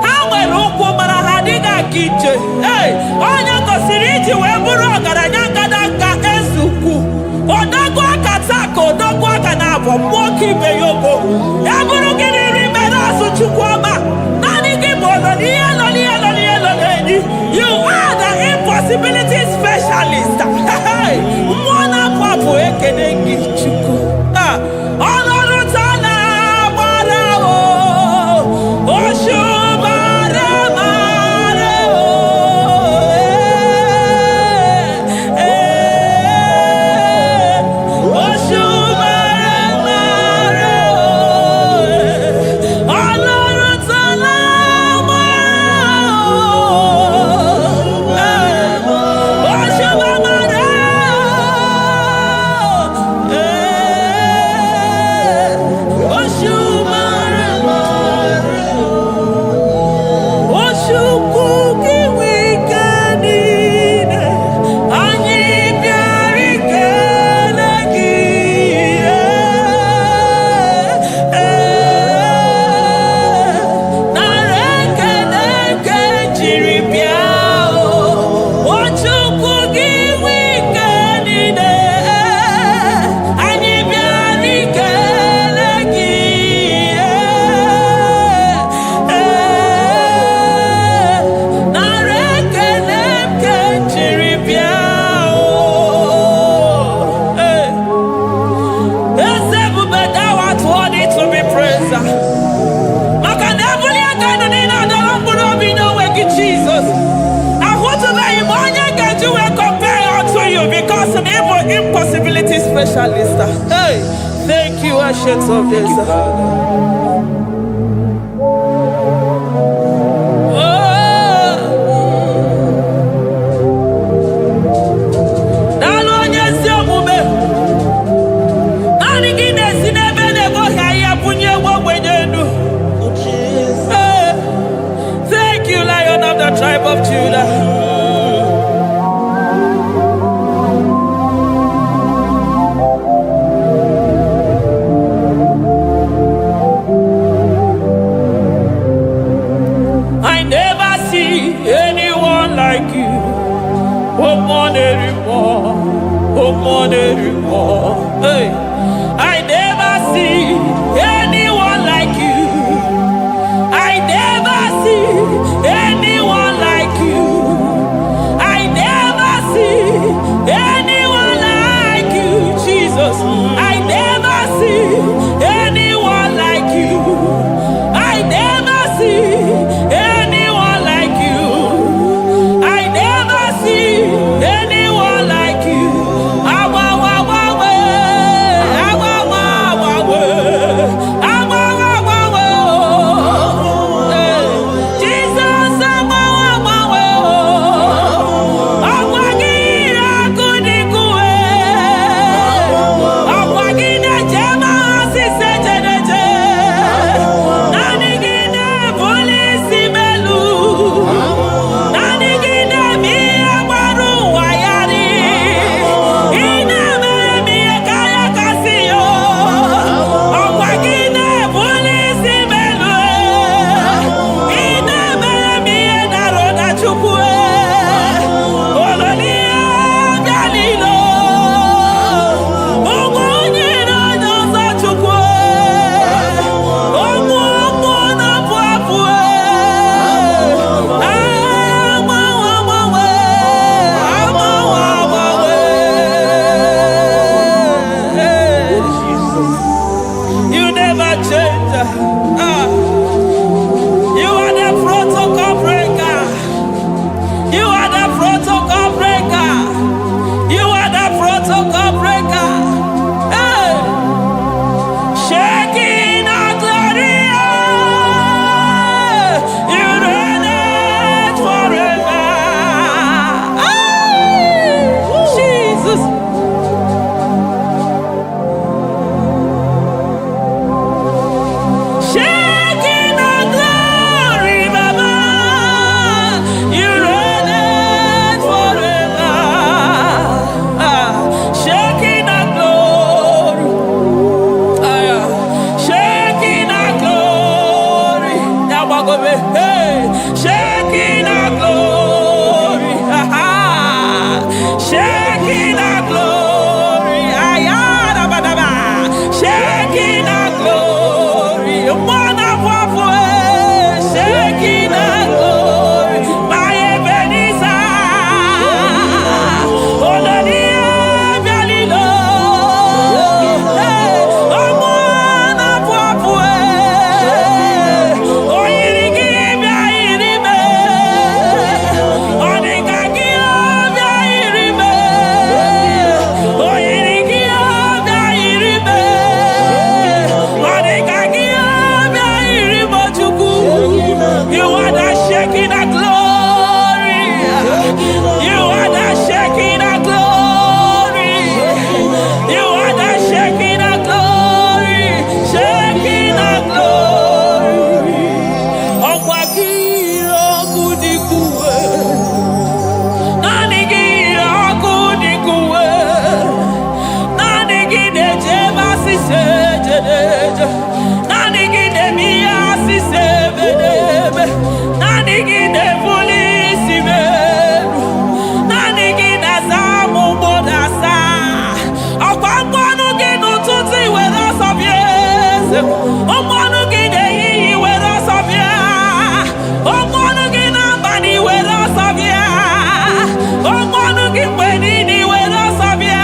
Hawe ruku manahadiga kiche. Hey, onya kosiriti weburu garanyanga daka esuku. Odagwa katako, odagwa kanabo, mwoki beyogo. Yaburu gini rimena suchukwama. Nani gibono, you are the impossibility specialist. Hey, mwana papu ekenengi chuku. Olorutana marao, oshubare marao. Oshubare marao. Olorutana impossibility specialist. Hey, thank you, Ancients of this. Thank you, Lion of the tribe of Judah. Hey, I never see anyone like you. I never see anyone like you. I never see anyone like you, Jesus. I never see anyone like you. I never see anyone like you. I never see anyone like you. shaking our glory, shaking our glory, shaking our glory, shaking our glory, my Ebenezer, you are the shaking our glory. You are the shaking our glory. You are the shaking our glory. Shaking our glory. Okwakiro kudikuwe. Nanigiro kudikuwe. Nanigide jeba sisejedeje. Nanigide miya sisebedebe. Nanigide polisi beru. Nanigide zamu bodasa. Okwakonu ginu tuti with us of yes. Omonu gide yi with us of ya. Omonu gina bani with us of ya. Omonu gipwenini with us of ya.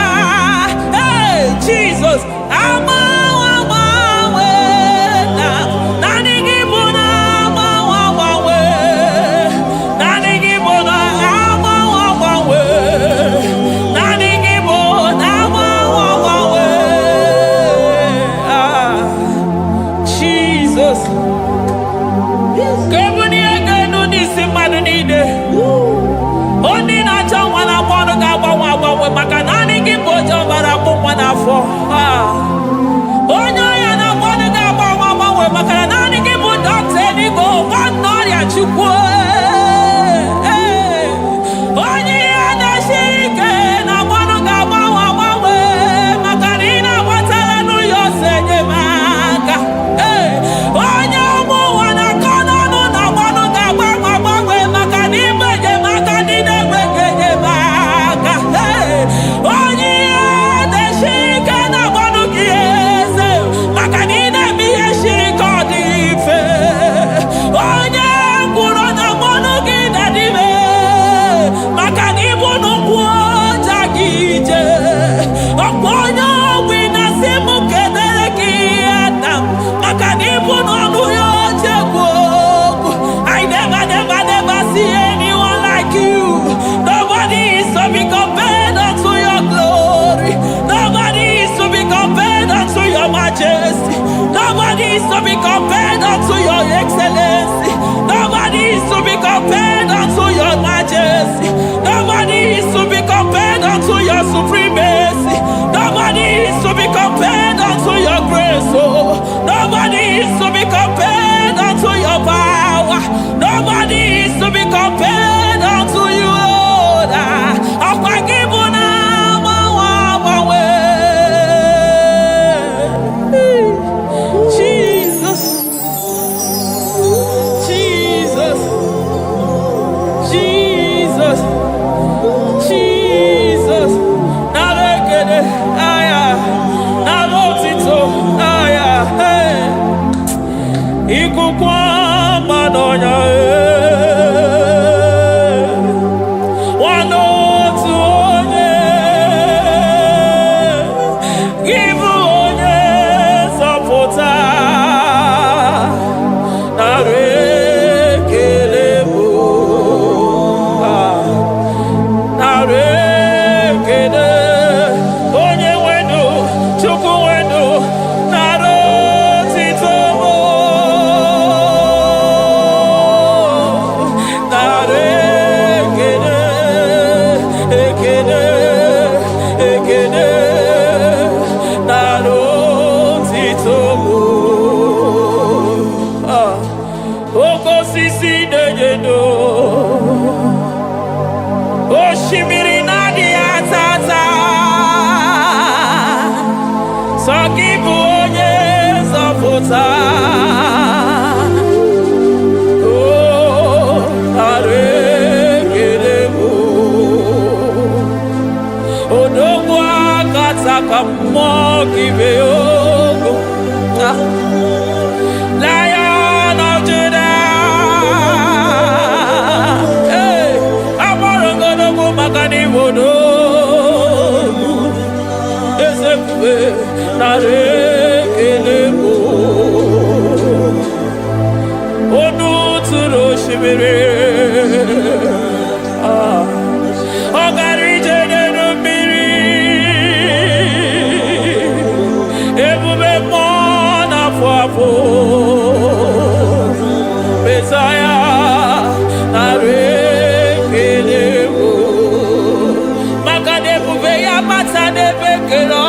Hey, Jesus. Nobody is to be compared unto your excellency. Nobody is to be compared unto your majesty. Nobody is to be compared unto your supremacy. Nobody is to be compared unto your grace. Oh, nobody is to be compared unto your power. Nobody is to be compared unto you, Lord. Rock Lion of Judah. Hey, I'm gonna go Makani Wodo. Onu turo shimere ogari jene no miri ebube mona fwafo Messiah narekelebo makade bube ya matane bekelo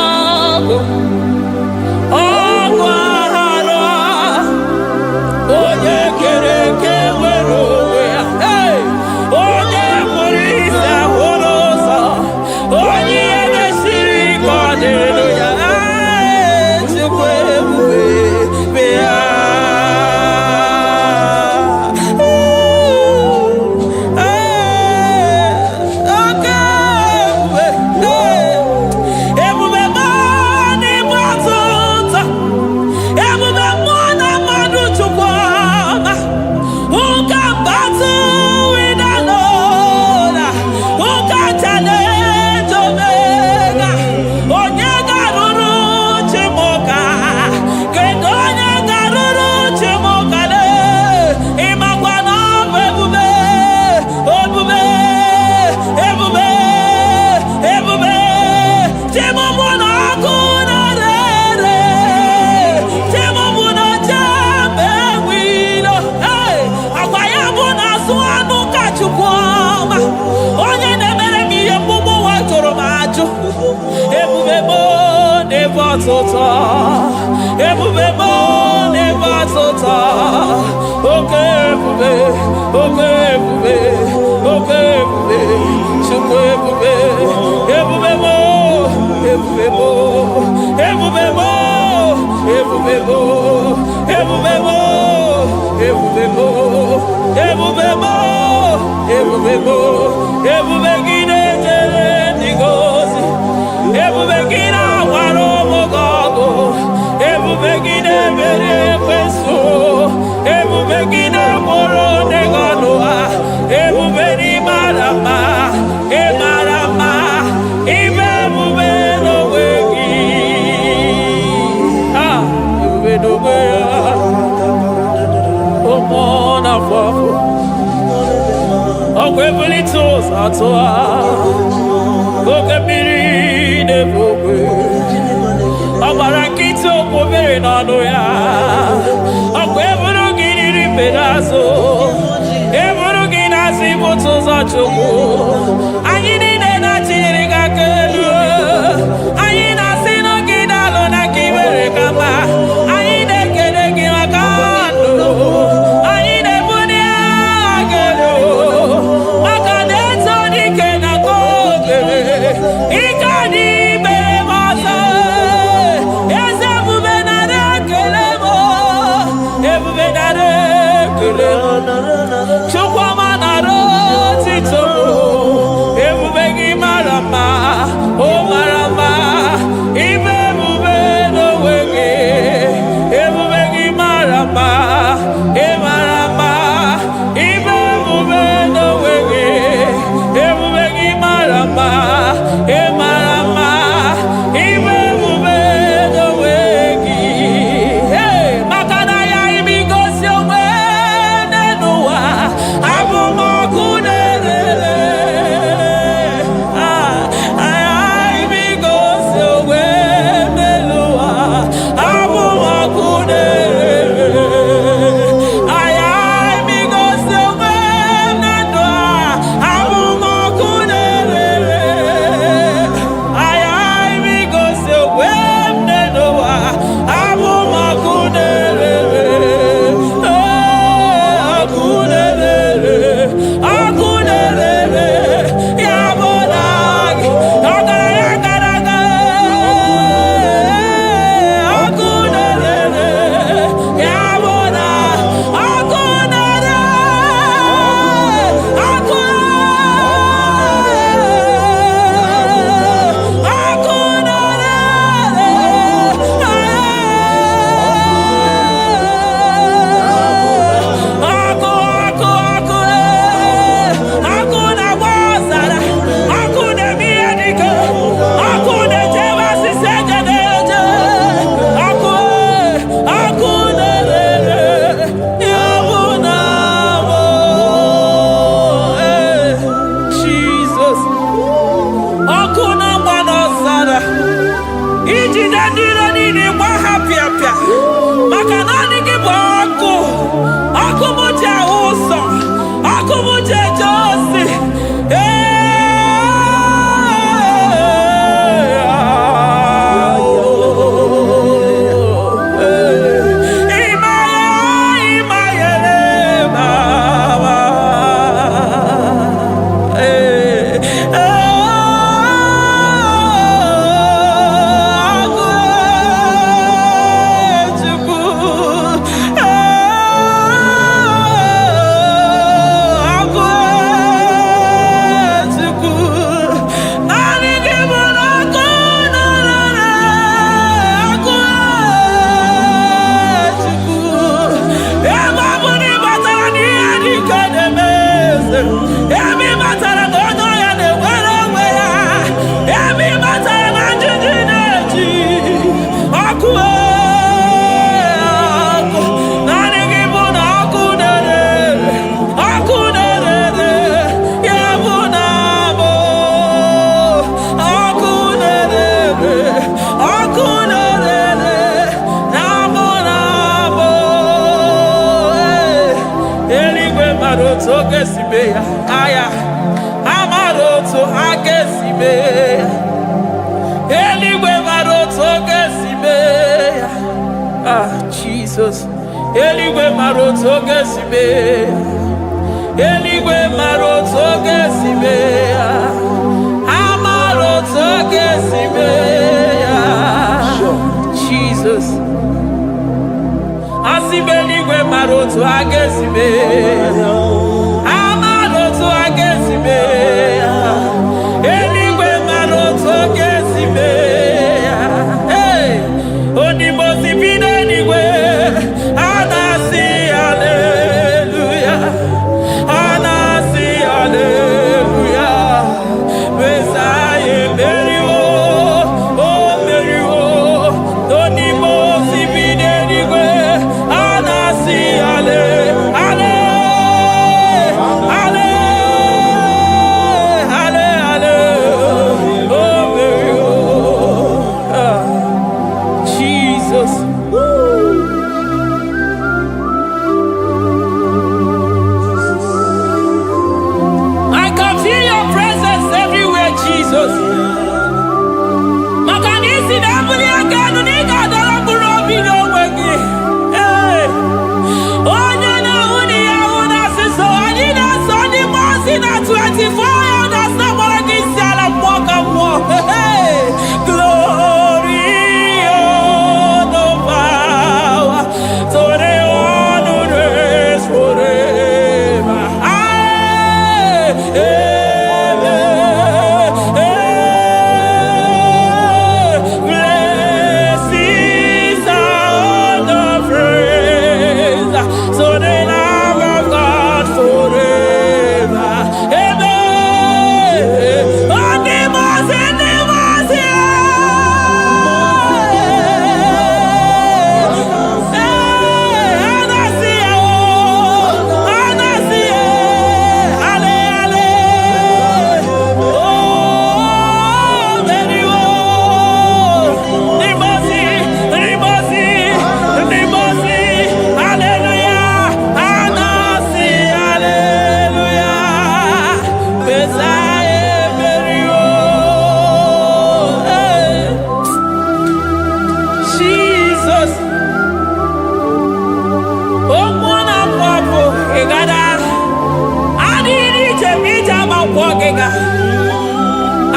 pia. Makanani kiboko. Akumuja uso. Akumuja josi. Jesus, Eligwe maroto gesime, Eligwe maroto gesime, Amaroto gesime, Jesus, Asibe Eligwe maroto agesime, Amaroto agesime, Eligwe maroto gesime, hey, Onimosi bide Eligwe.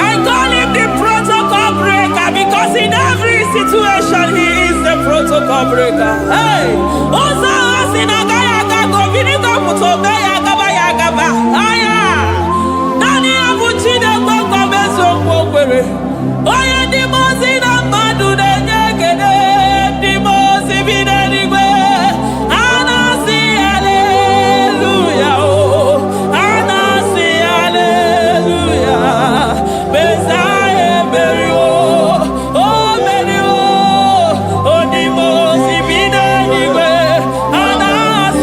I call him the protocol breaker because in every situation he is the protocol breaker. Hey, Osa Asinaga Yaga Vinika Putobe Yagaba Yagaba. Aya, Nani Abuchida Boko Bezo Bokwe. Oya Dimozina Madu de Negede, Dimozi Videnigwe. Anasi Hallelujah. Anasi Hallelujah. Bezaye Berio. Oh Berio. Oh Dimozi Videnigwe. Anasi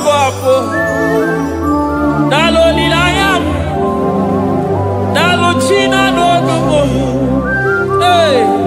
Papa. Dalo Lilayam. Dalo China no Dumo. Hey.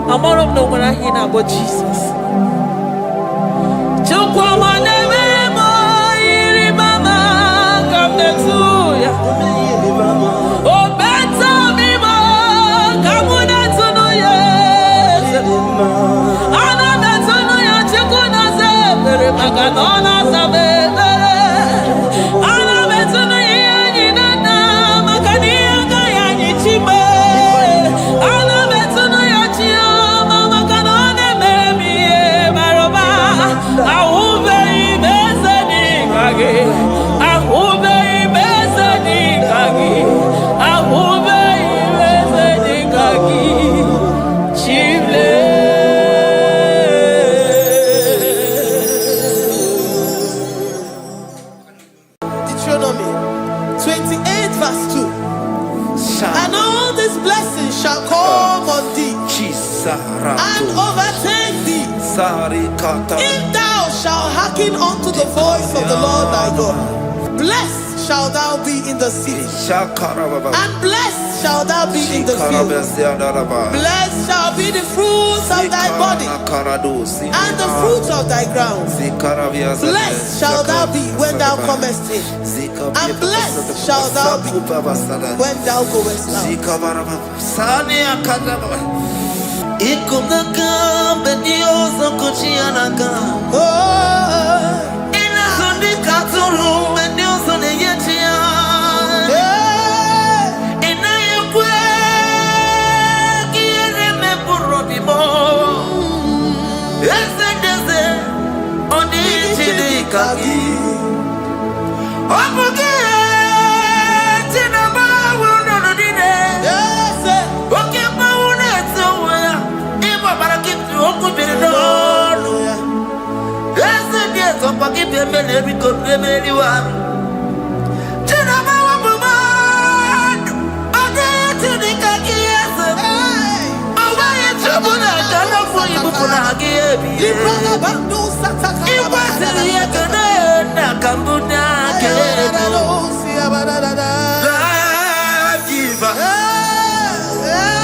I'm all of no when I hear about Jesus. Deuteronomy 28 verse 2. And all these blessings shall come on thee and overtake thee if thou shalt hearken unto the voice of the Lord thy God. Blessed shall thou be in the city, and blessed shall thou be in the field. Blessed shall be the fruits of thy body, and the fruits of thy ground. Blessed shall thou be when thou comest in, and blessed shall thou be when thou goest out.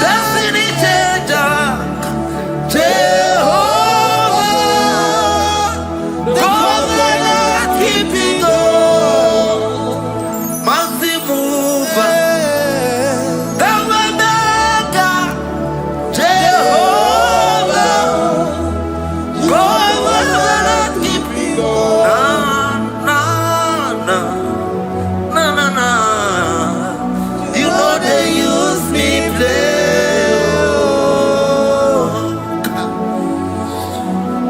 Destiny changer, Jehovah, covenant keeping God, mountain mover, the maker, Jehovah, covenant keeping God. Na. You know they use me play.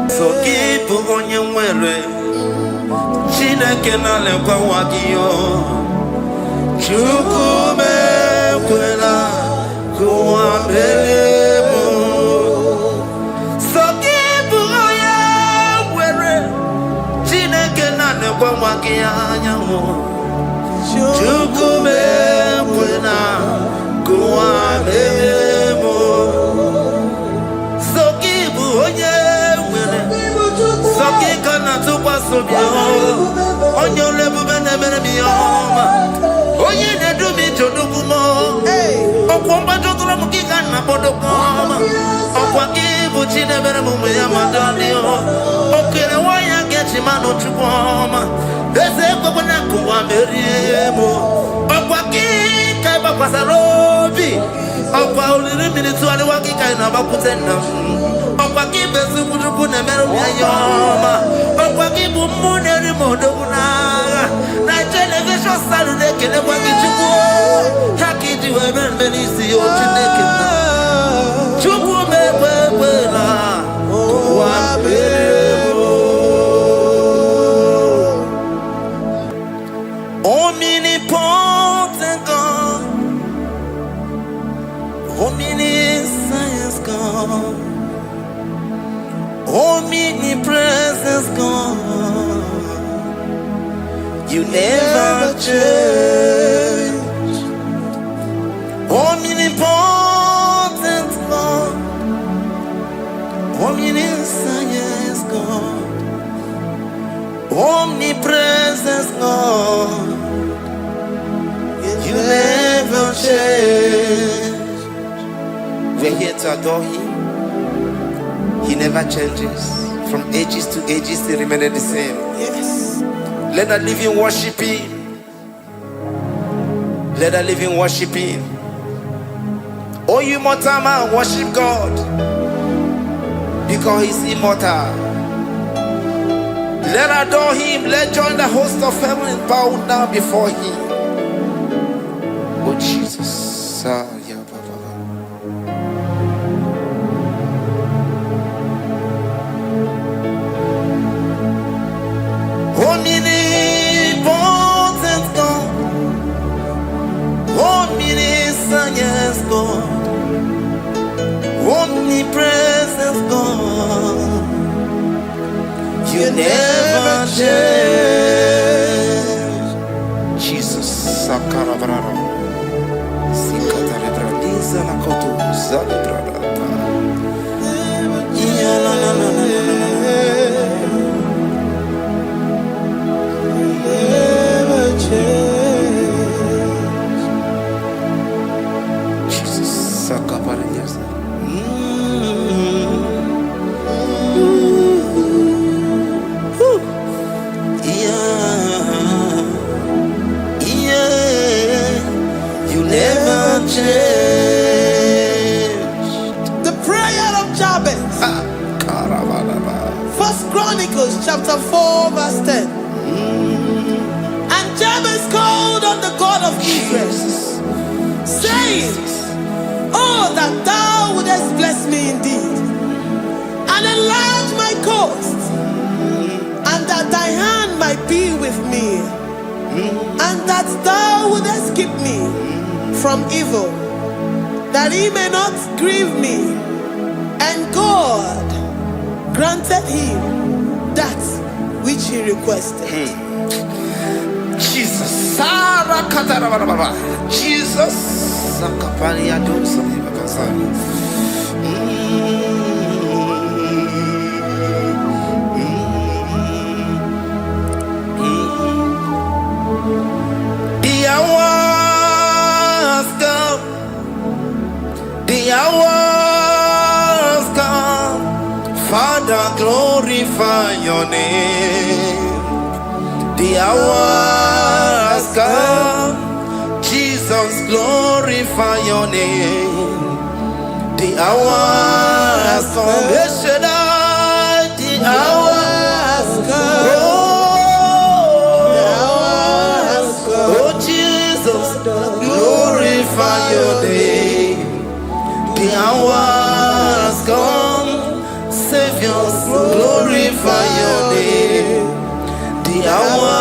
So keep on your way. Chineke na lekwa wagiyo. Chukume kwela kuambelemo. So keep on your way. Chineke na lekwa wagiyo. Chukume kwena kuambelemo. Sokibu onye wele. Sokika na tukwa sobyo. Onye olebube nemere miyoma. Onye nedumi jodugumo. Okwamba jotula mukika na bodokoma. Okwa kibu chinemere mume ya madani. Okere waya gechi mano chukoma. Eze kwa na kuambelemo. Okwa kika iba sarobi. Okwa uliri minitu aliwakika inabakutenda. Okwa kibesi kujuku nemere miyoma. Okwa kibu muneri modokunaga. Na television salude kele kwa kichuku. Hakiji webe mbelisi yo chinekina. Chuku mebebela kuambelemo. Omnipotent God, omniscience God, omnipresence God, you never change. Omnipotent God, omniscience God, omnipresence God, you never change. We're here to adore Him. He never changes. From ages to ages, He remains the same. Yes. Let the living worship Him. Let the living worship Him. Oh, you mortal man, worship God. Because He's immortal. Let adore Him. Let join the host of heaven and bow down before Him. Oh Jesus. Omnipotent God, omniscience God, omnipresence God, you never change. Jesus. Sakarabrara. Sikatarebradiza na koto zalebrada. Ya la la la la la. Never change. Jesus. Sakaparadiasa. Never change. The prayer of Jabez. First Chronicles chapter 4 verse 10. And Jabez called on the God of Israel, saying, oh, that thou wouldest bless me indeed, and enlarge my coast, and that thy hand might be with me, and that thou wouldest keep me from evil, that he may not grieve me. And God granted him that which he requested. Jesus. Jesus. glorify your name. The hour has come. Jesus, glorify your name. The hour has come. Yes, Shaddai, the hour has come. The hour has come. Oh, Jesus, glorify your name. The hour has come. Savior, glorify your name. The hour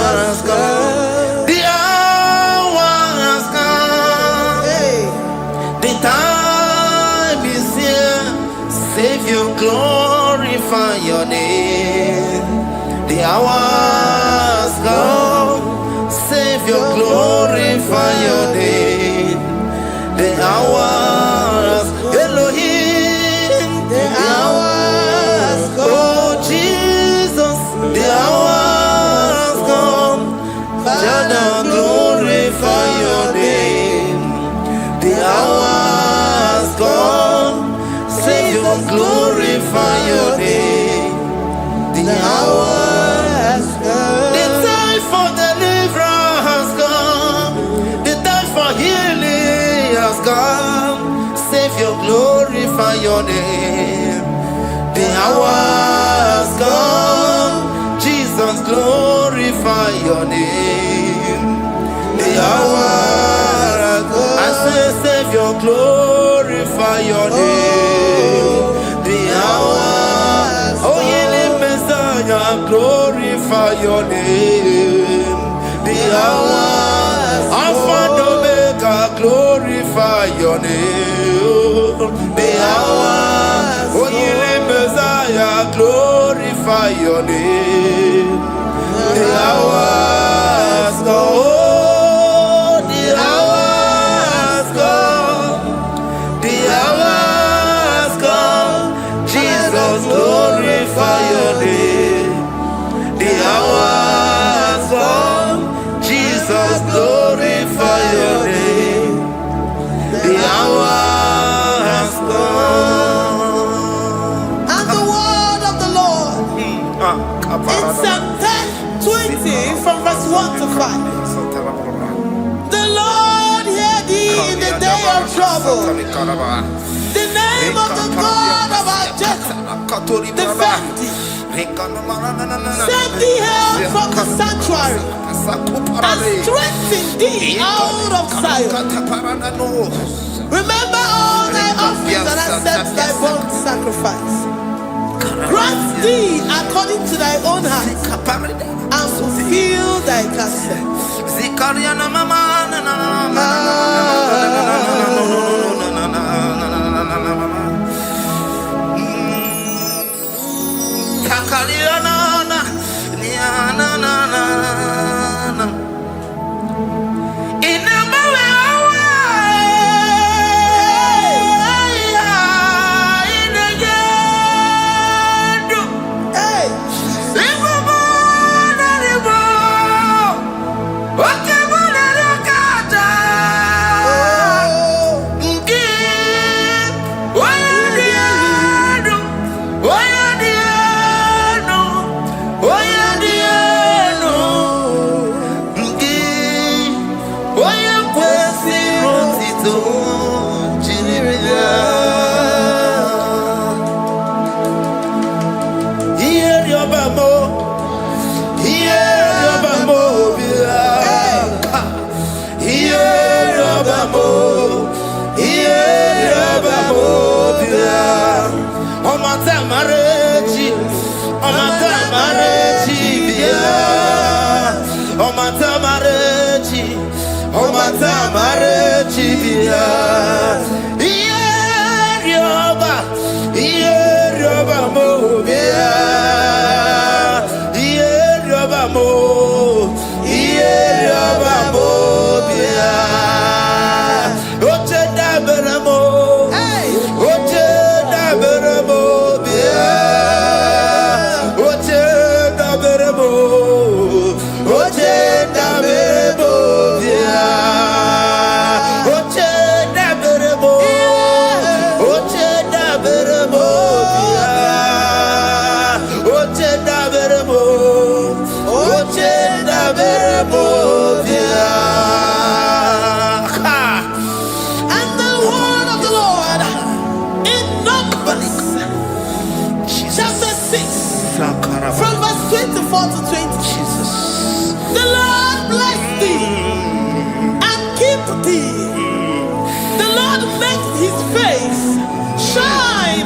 has come. The hour has come. The time is here. Savior, glorify your name. The hour has come. Savior, glorify your name. The hour has come. Elohim, the hour has come. Oh, Jesus, the hour has come. Father, glorify your name. The hour has come. Savior, glorify your name. The hour has come. The time for deliverance has come. The time for healing has come. Savior, glorify your name. The hour has come. Jesus, glorify your name. The hour has come. I say, Savior, glorify your name. The hour. Oh, healing Messiah, glorify your name. The hour. Alpha and Omega, glorify your name. The hour. Oh, healing Messiah, glorify your name. The hour has come. Oh, the hour has come. The hour has come. Jesus, glorify your name. The hour has come. Jesus, glorify your name. The hour has come. And the word of the Lord in Psalm 20 from verse 1 to 5. The Lord hear thee in the day of trouble. The name of the God of our Jacob defend thee. Send thee help from the sanctuary and strengthen thee out of Zion. Remember all thy offerings and accept thy burnt sacrifice. Grant thee according to thy own heart and fulfill thy counsel. Oh,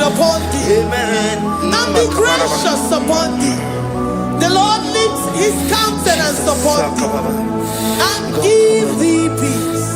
upon thee. Amen. And be gracious upon thee. The Lord lifts his countenance upon thee and give thee peace.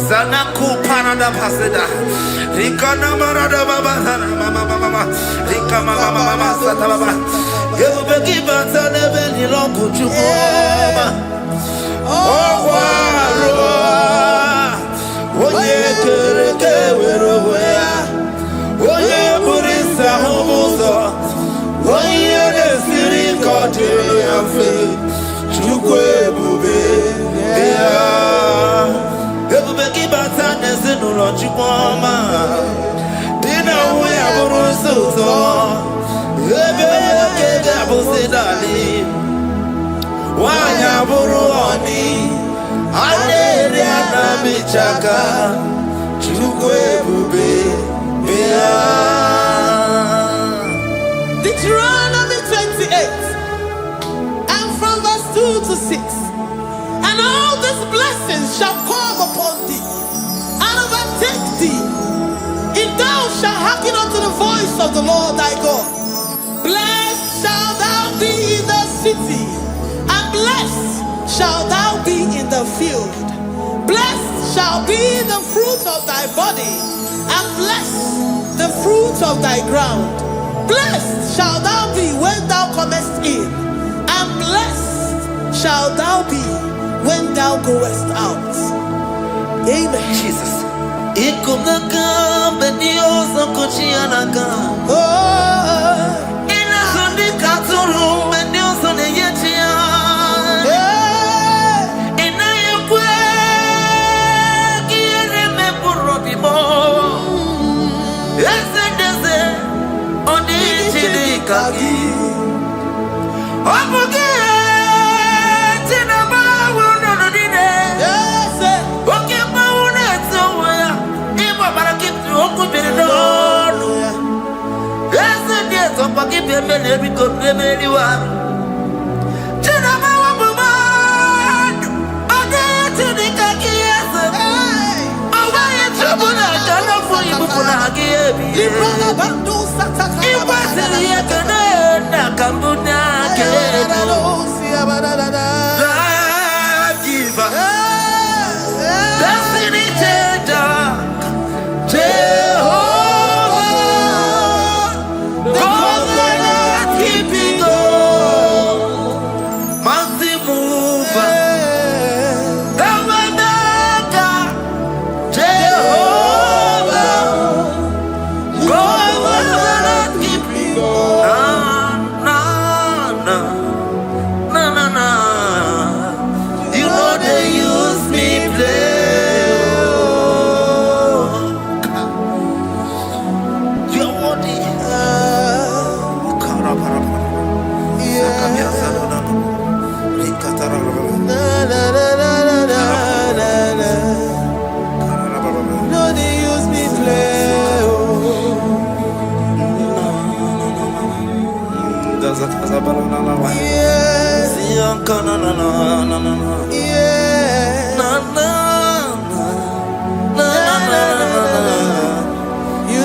Zanaku parada paseda Rikana marada baba mama Rikama mama sata baba Gebeki bata nebeli longu chukoma Owaro Oye kereke weroya Oye burisa humuzo Oye nesiri kotelo yafe Chukwe bube Ebubeki bata nezinu lochikoma Dina uwe aburusu to Ebeke abusidali Wanya buru oni Aneri anamichaka Chukwe bube Bea Deuteronomy 28 and from verse 2 to 6. And all these blessings shall come upon thee and overtake thee, if thou shalt hearken unto the voice of the Lord thy God. Blessed shalt thou be in the city, and blessed shalt thou be in the field. Blessed shall be the fruit of thy body, and blessed the fruit of thy ground. Blessed shalt thou be when thou comest in, and blessed shalt thou be when thou goest out. Amen. Jesus. Ikumaka bedioso kuchianaka. Oh, Inazundi katuru bedioso de yetia. Inayekwe kiereme burobimo. Esedeze odi chidikaki. Obuge tinaba wono dine. Oke mauna tsoya. Ibo barakitu okubirino. Esedeze opakipe mele biko meliwa. Tinaba wabumadu. Odi chidikaki yese. Owaye chobuna kana fuyi bukuna hagiyebi. Destiny changer, Jehovah, covenant keeping God, mountain mover, Tabernacle, Jehovah, covenant keeping God. Na. You know they use me play. You're worthy. no, they use me play. Yes.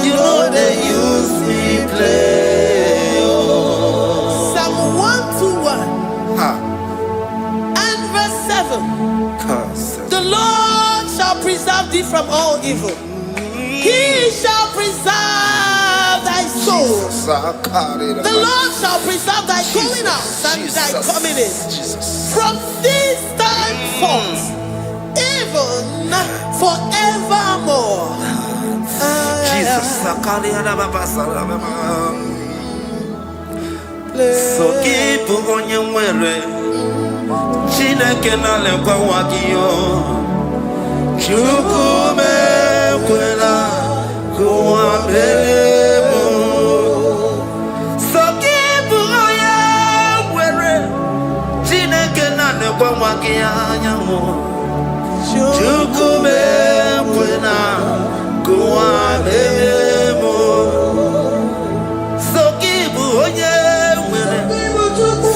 You know they use me. from all evil. He shall preserve thy soul. The Lord shall preserve thy going out and thy coming in from this time forth, even forevermore. Jesus. So keep on your way. Chineke na lekwa wakio. Chukume kwela kuambelemo. So keep on your way. Chineke na lekwa wakianyamo. Chukume kwela kuambelemo. So keep on your way.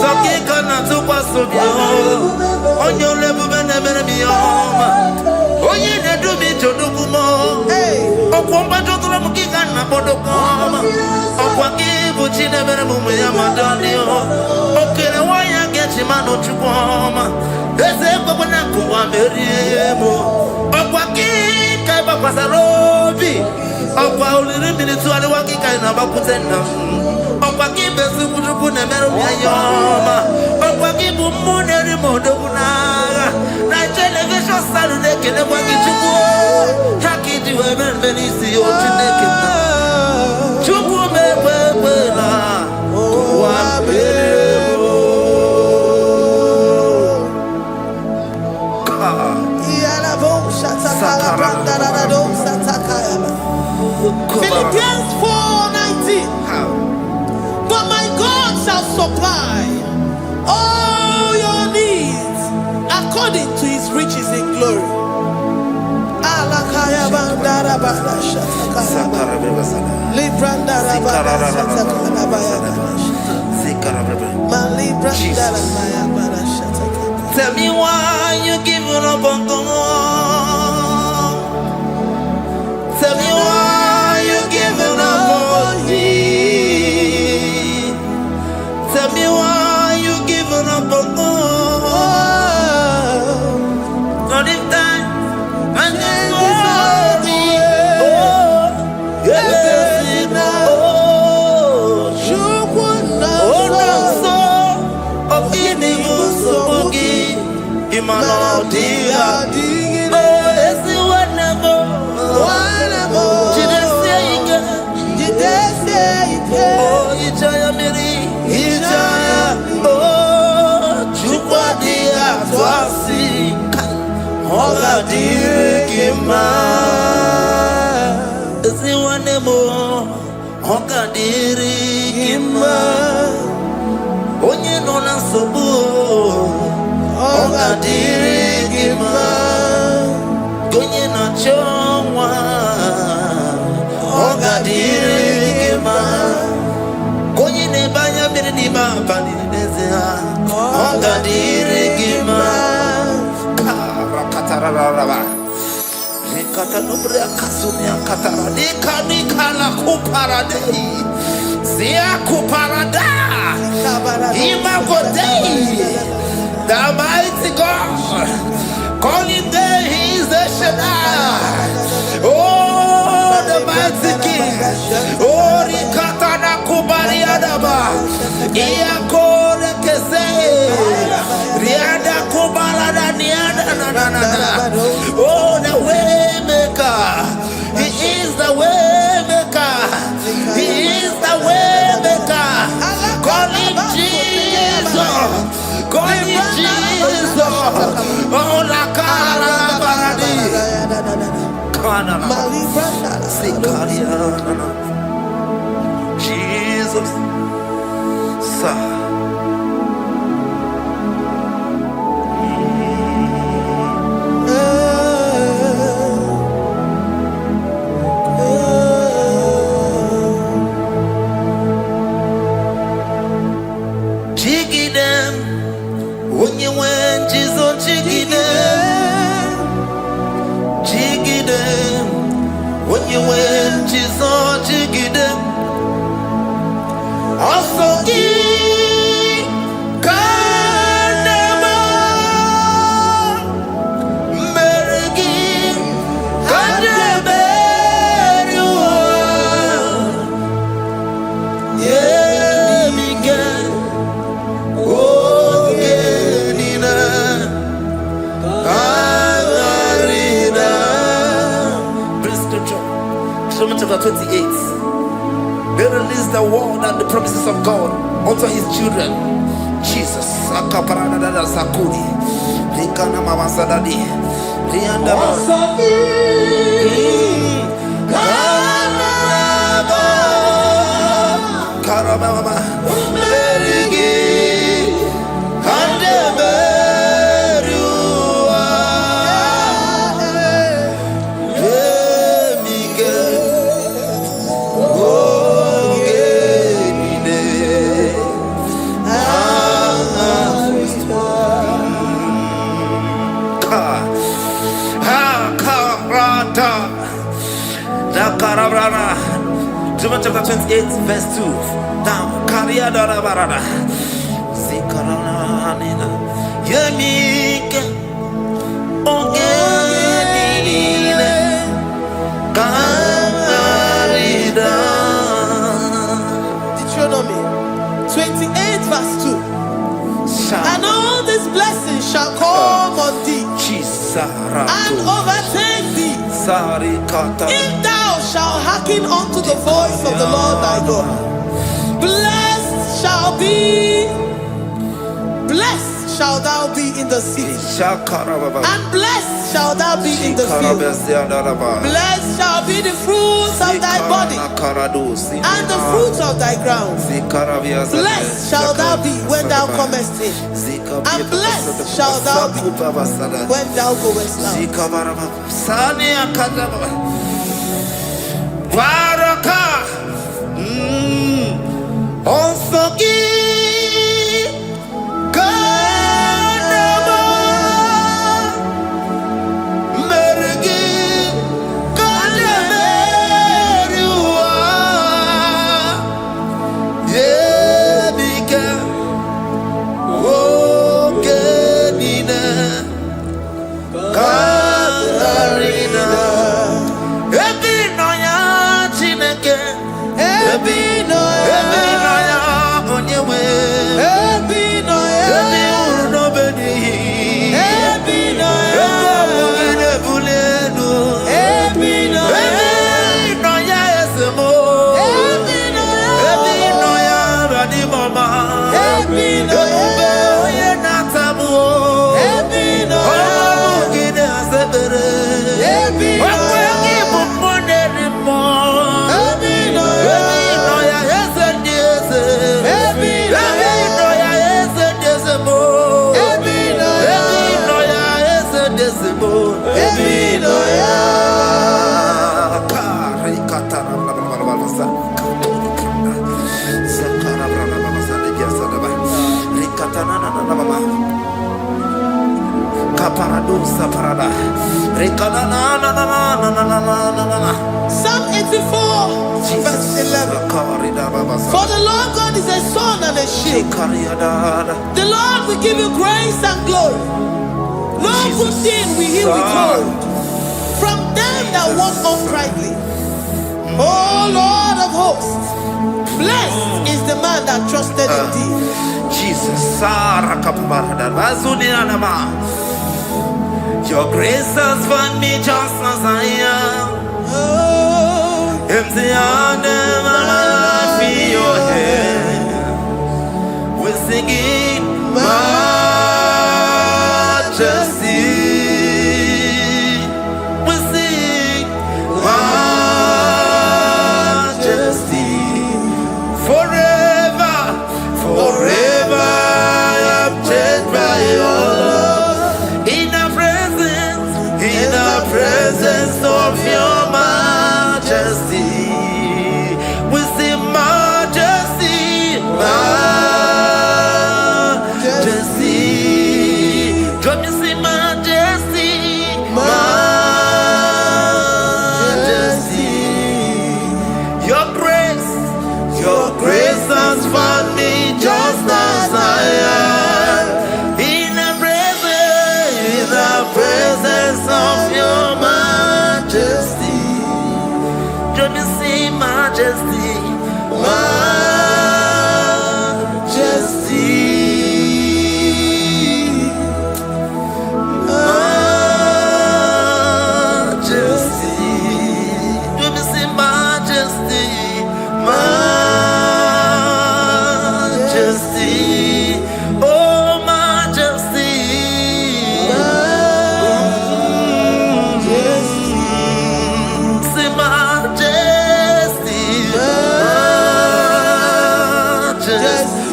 So keep on to pass on your level and me oh, you need to be to do more. Oh, combat to the Mukin and Bodocom. Oh, what give what you never remember, Madonna. Okay, why I get him out to come? There's a Bobonaco, I'm very able. Oh, what give Kabasarobi? Oh, while little minutes to other walking kind of a oh, what give us to put a metal oh, what give money more than Angelic Saturday can never get to go. How can you ever many see your naked? Philippians 4:19. But my God shall supply all your needs according to his riches in glory. Tell me why you giving up on God. Tell me why you giving up on me. Tell me why you giving up on God. Not in time, and then for me. Oh, yes, oh, you would not so of any so boogie. Imano dia, oh, yes, you would never. Oh, Ijaya Miri, Ijaya, oh, Chukwadia, Twasi, Hoga Dirikima, Ziwanemo, Hoga Dirikima, Onye Nona Sobu, Hoga Dirikima, Gonye na Chongwa, Hoga Dirikima. Banya Birima Bandinezia, Honga Dirigima, Kataraba, Katanubra Kasumia Katara, Nikala Kuparade, Zia Kuparada, Imagode, the mighty God, calling there, he is the Shaddai. Oh, the mighty King, oh, Rikatana Kubariadaba, Iakore Kese, Riada Kubalada Niana, oh, the way maker, he is the way maker, he is the way maker, call him Jesus, call him Jesus, oh, la cara Baradi. Jesus, jiggy them when you went, Jesus, jiggy them, jiggy them. When you went, Jesus, jiggy them. Also give chapter 28. They release the word and the promises of God unto his children. Jesus. John chapter 28 verse 2. Now, Karia Dara Barada. Zikaranina. Yemike. Ogenine. Kamarida. Deuteronomy 28 verse 2. And all these blessings shall come on thee and overtake thee if thou shalt hearken unto the voice of the Lord thy God. Blessed shall thou be in the city, and blessed shall thou be in the field. Blessed shall be the fruits of thy body and the fruits of thy ground. Blessed shall thou be when thou comest in, and blessed shall thou be when thou goest out. Psalm 84 verse 11. For the Lord God is a sun and a shield. The Lord will give you grace and glory. No good thing will he withhold from them that walk uprightly. O Lord of hosts, blessed is the man that trusted in thee. Jesus. Your grace has found me just as I am. Empty handed and I feel your hand. We're singing majesty. We sing majesty. Forever, forever I'm changed by your love. In the presence of your majesty,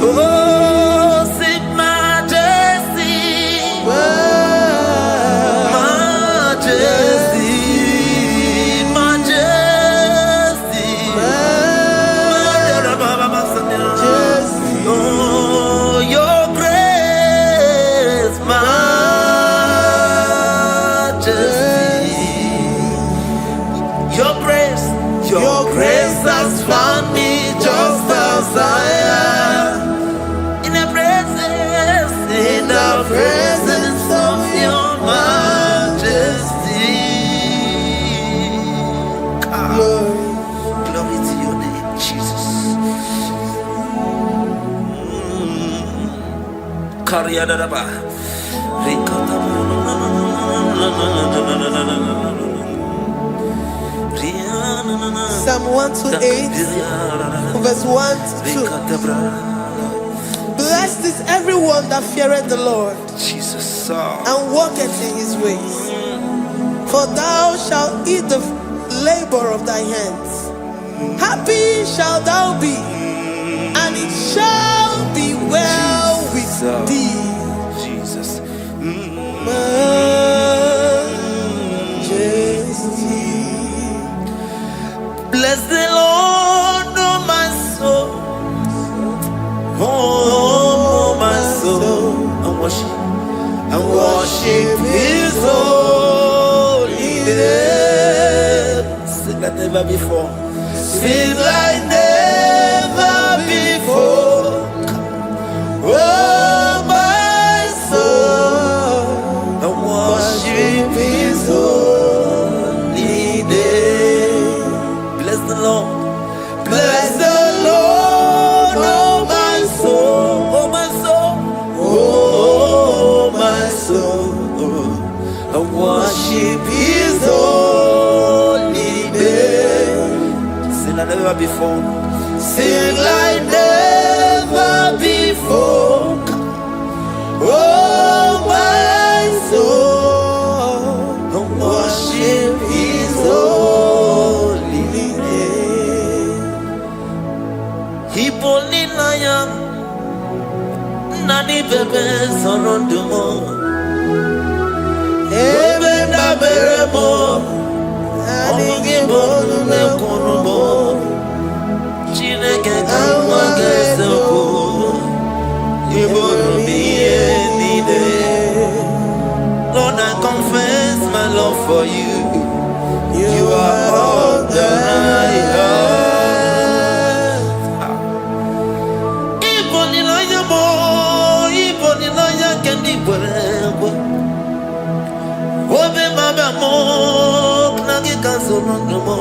Oh, sweet majesty, majesty, majesty, majesty. Oh, your grace, majesty, your grace has found me just as I am. In the presence of your majesty. Glory to your name, Jesus. Psalm 128, verse 1 to 2. Blessed is everyone that feareth the Lord, Jesus, and walketh in his ways. For thou shalt eat the labor of thy hands. Happy shalt thou be, and it shall be well with thee. Jesus. Majesty. Bless the Lord, oh my soul. Oh, my soul. And worship his holy name. Sing like never before. Sing like never before. Oh, my soul. And worship his holy name. Bless the Lord. Bless the Lord, oh my soul, oh my soul, oh my soul. I worship his holy name. Sing like never before. Sing like never before. Oh my soul, I worship his holy name. Hipoli na yang nani bebe sorondumo. Ebe na beremo, omugi bolu ne kunumo. Chineke kama gesoko, ibolu miye nide. Lord, I confess my love for you. You are all that I have. Iboni na yamo, iboni na yakendi bwerebo. Obe maba mo, knagi kazono mo.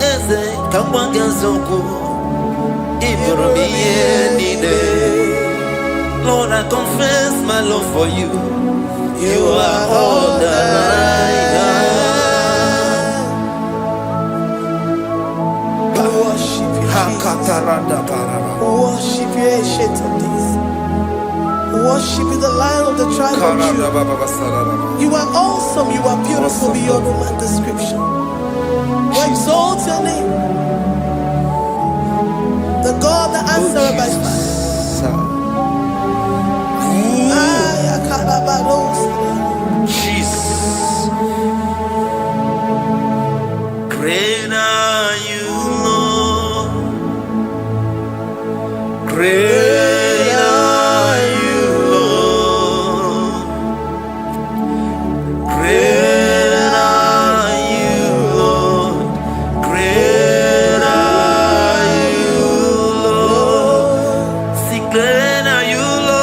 Eze kama gesoko, ibolu miye nide. Lord, I confess my love for you. You are all that I have. Worship you, Jesus. Worship you, Ancient of Days. Worship you, the Lion of the tribe of Judah. You are awesome. You are beautiful beyond human description. We exalt your name, the God that answered by fire. Jesus, great are you, Lord. Great are you, Lord. Great are you, Lord. Great are you, Lord. See, great are you, Lord.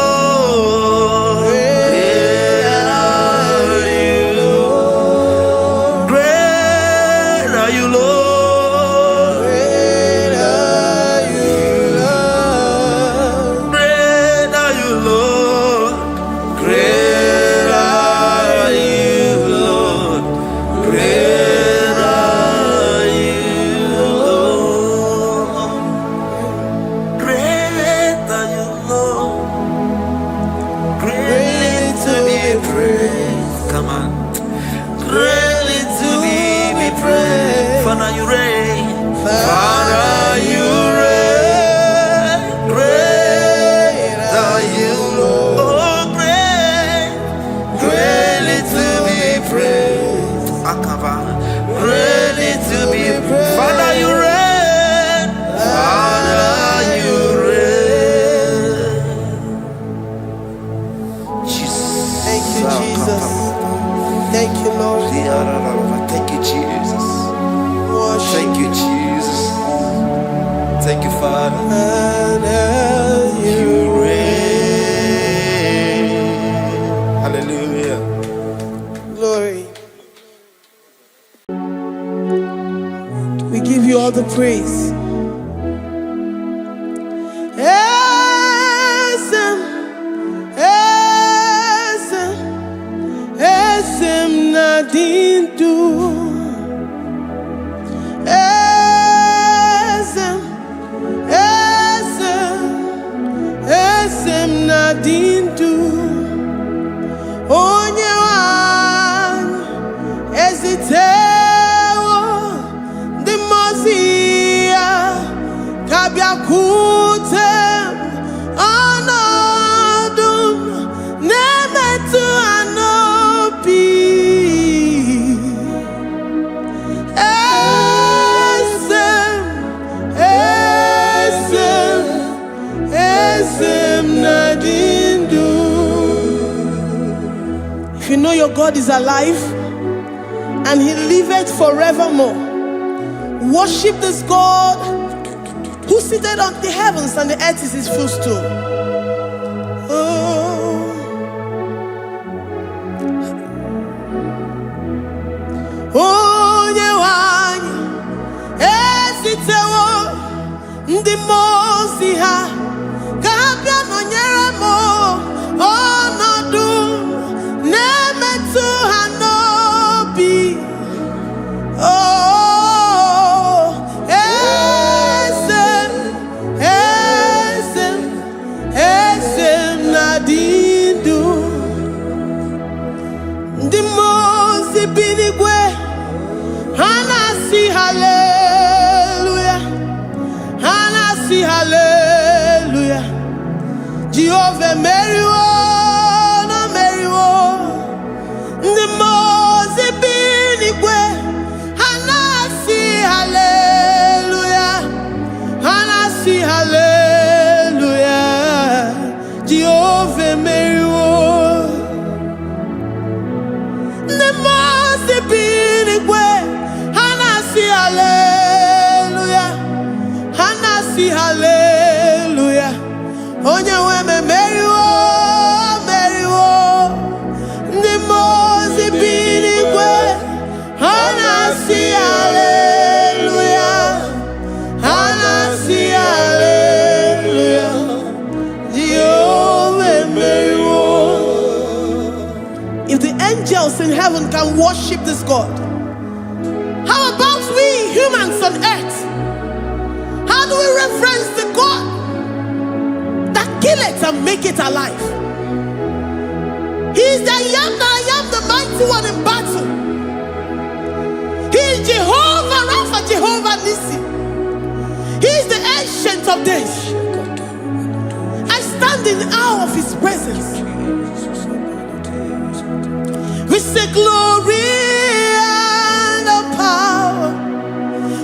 and you reign. Hallelujah. Glory. We give you all the praise. Esem nadindu. Esem nadindu. Onye wan ezitewo the mozia kabia kutem anadum nemetu anopi esem nadindu. If you know your God is alive and he liveth forevermore, worship this God who seated on the heavens and the earth is his footstool. Onye wanyi esitewo ndị mozi ha kabia nonyere mo ọnọdụ nemetu ha n'obi. Esem nadindu. Ndị mozi binigwe hanasi hallelujah, hanasi hallelujah. Jehovah meriwo na meriwo. Ndị mozi binigwe hanasi hallelujah, hanasi hallelujah. Jehovah meriwo. Ndị mozi binigwe hanasi hallelujah, hanasi hallelujah. Onye weme meriwo, meriwo. Ndị mozi binigwe hanasi hallelujah, hanasi hallelujah. Jehovah meriwo. If the angels in heaven can worship this God, how about we humans on earth? How do we reverence the God that kill it and make it alive? He is the I am that I am, the mighty one in battle. He is Jehovah Rapha, Jehovah Nissi. He is the ancient of days. I stand in awe of his presence. We say glory and the power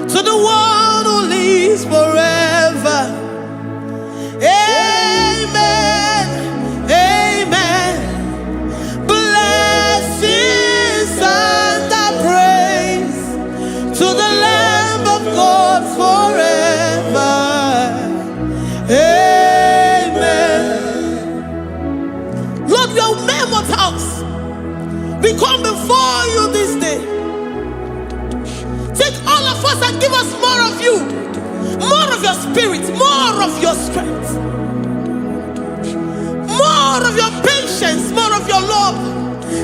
to the one who lives forever. Amen, amen. Blessings and the praise to the Lamb of God forever. Amen. Lord, your mammoth house, we come before you this day. Take all of us and give us more of you, more of your spirit, more of your strength, more of your patience, more of your love.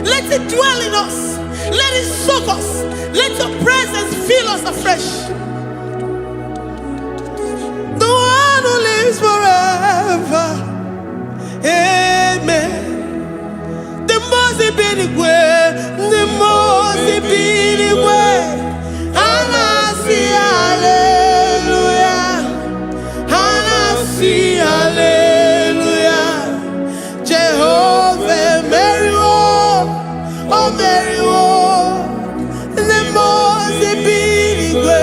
Let it dwell in us. Let it soak us. Let your presence fill us afresh. The one who lives forever. Amen. The mozi binigwe, the mozi binigwe, hanasi hallelujah, hanasi hallelujah. Jehovah meriwo, oh meriwo. The mozi binigwe,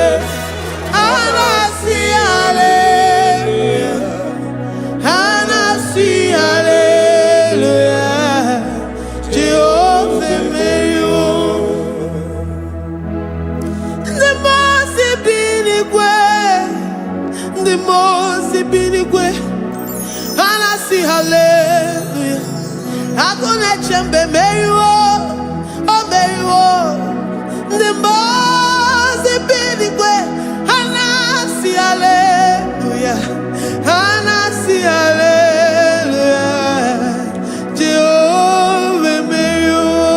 hallelujah. Agone chembe meriwo, oh meriwo. The most big Hanasi hallelujah, Hanasi hallelujah. Jehovah meriwo.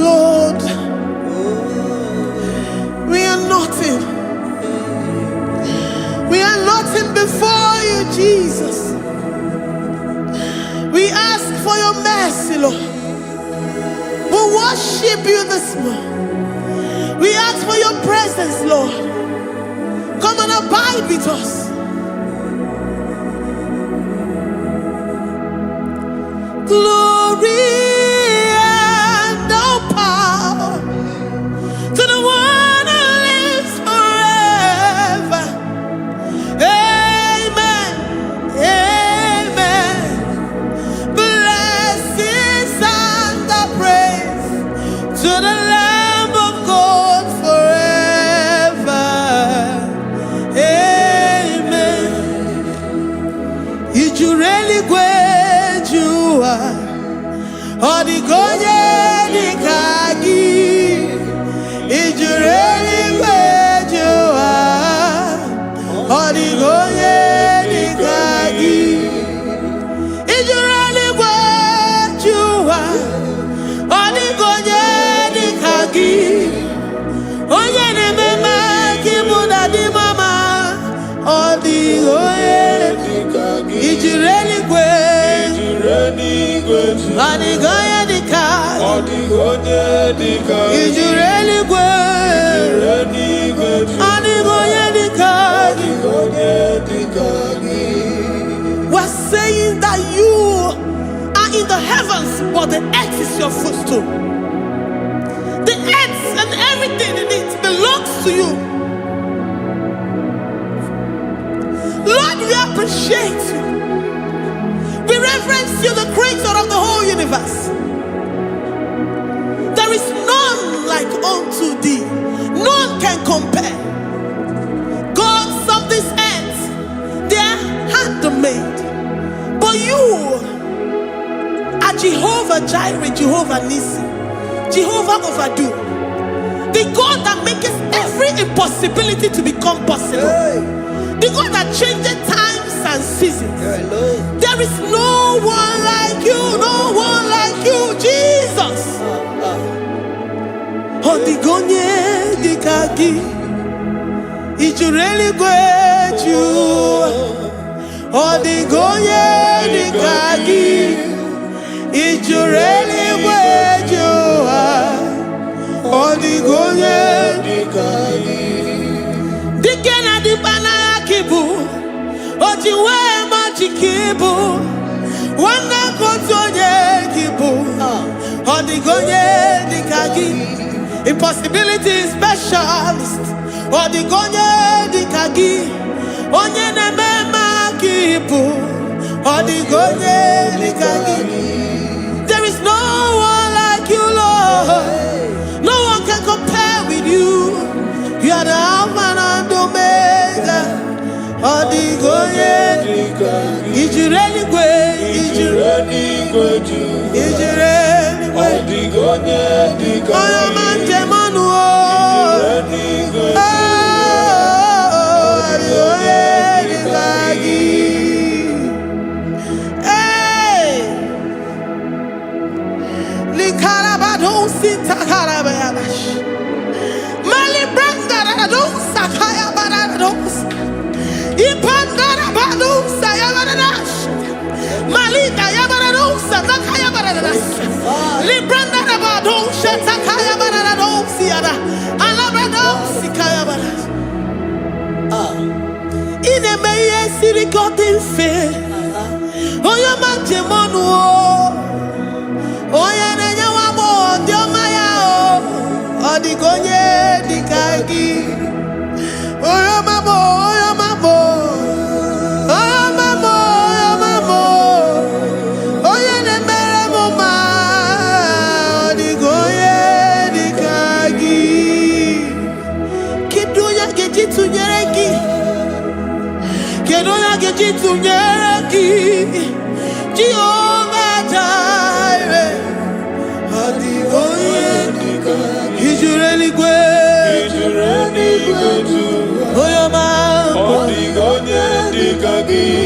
Lord, we are nothing. We are nothing before you, Jesus. We ask for your mercy, Lord. We worship you this morning. We ask for your presence, Lord. Come and abide with us. Glory and all power to the one who lives forever. Amen. Amen. Blessings and the praise to the Lamb of God forever. Amen. Did you really great you are? Odigonye dikagi. Did you really great you are? Odigonye dikagi. Did you really great you are? Odigonye dikagi. Onye ne mema kimuda di mama. Odigonye dikagi. Did you really great? Odigonye dikagi. Odigonye dikagi. Did you really great? Odigonye dikagi. We're saying that you are in the heavens, but the earth is your footstool. The earth and everything in it belongs to you. Lord, we appreciate you. We reverence you, the creator of the whole universe. There is none like unto thee. None can compare. Gods of this earth, they are handmade. But you are Jehovah Jireh, Jehovah Nissi, Jehovah Overdo. The God that makes every impossibility to become possible. The God that changes times and seasons. There is no one like you, no one like you, Jesus. Odigonye dikagi. Did you really great you? Odigonye dikagi. Did you really great you? Odigonye dikagi. Dikena dibana kibu. Ojiwe majikibu. Wana kotonye kibu. Odigonye dikagi. Impossibility specialist. Odigonye dikagi. Onye nemema kibu. Odigonye dikagi. There is no one like you, Lord. No one can compare with you. You are the Alpha and Omega. Odigonye dikagi. Is you really great? Is you really great? Is you really great? Odigonye dikagi. Oh, man, Jemanu. Hey, Likarabado Sitarabayash. Mali Branda don't Sakaya Barados. Ipandara Badu Sayabarash. Malika Yabarados, Sakaya Baradas. Libranda Badu Shatakaya Barados, Siada. Alabrados, Sikaya Baradas. In a maye city got in fair. Oh, your man Jemonu. Oh, yeah, and you are more, dear Maya. Odigonye dikagi. Oh, your mamo, oh, your mamo. Oh, your mamo, oh, your mamo. Oh, yeah, and mere mama. Odigonye dikagi. Keep doing your get it Jehovah Jireh, is you really great? Oh, your man,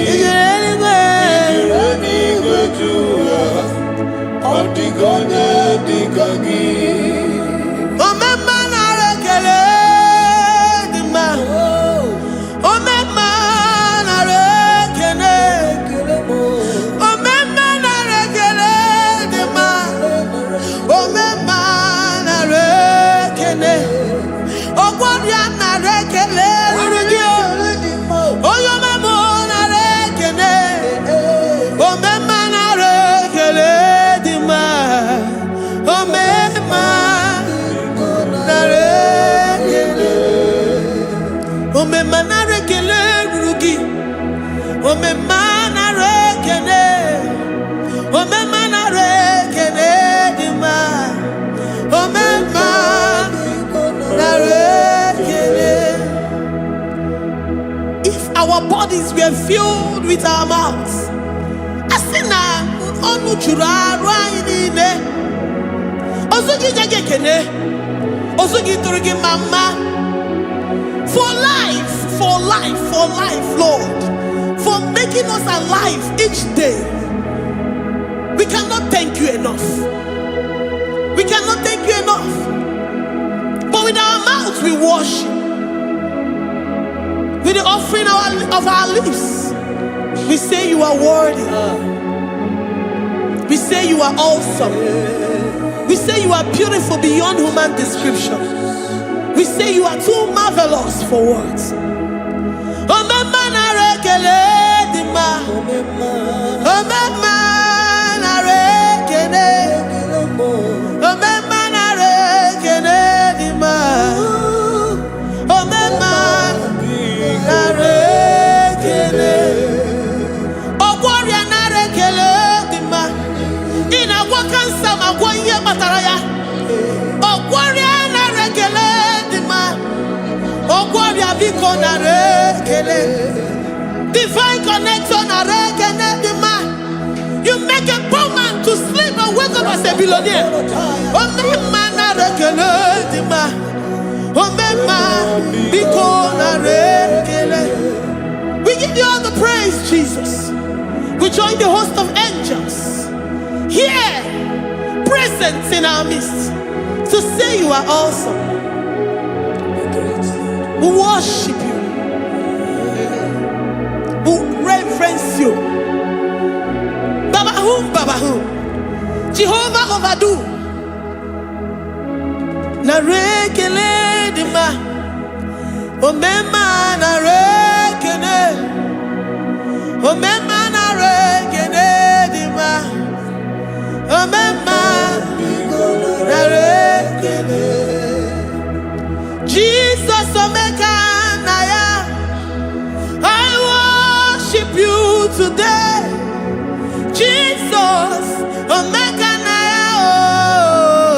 is you really great? Oh, my man, I reckon the man. Oh, my man, I reckon it. Oh, my man, I reckon the man. Oh, my man, I reckon it. Oh, what you are reckon it. Oh, your man, I reckon it. Oh, my man, I reckon it. The man. Oh, my man, I reckon it. Oh, my man, I reckon it. Oh, my man, I reckon it. Oh, my man, I reckon it. The man. Oh, my man, I reckon it. If our bodies were filled with our mouths, asina onu chura rainine. Osugi jagekene. Osugi turugi mama. For life, Lord. For making us alive each day. We cannot thank you enough. We cannot thank you enough. But with our mouths we worship. With the offering of our lips, we say you are worthy. We say you are awesome. We say you are beautiful beyond human description. We say you are too marvelous for words. Oh, my man, I reckon it. Oh, my man, I reckon it. Oh, my man, I reckon it. Oh, my man, I reckon it. Oh, warrior, I reckon it. In a wakan sama kwa ye bataraya. Oh, warrior, I reckon it. Oh, warrior, biko na reckon it. Divine connection, I reckon it. You make a poor man to sleep and wake up as a billionaire. Oh, man, I reckon it. Oh, man, biko na reckon it. We give you all the praise, Jesus. We join the host of angels here, present in our midst, to say you are awesome. We worship you. We reverence you. Baba Jehovah overdo. Na rekele dima. O mema na rekele. O mema na rekele dima. O mema na rekele. Jesus Omega Naya, I worship you today. Jesus Omega Naya,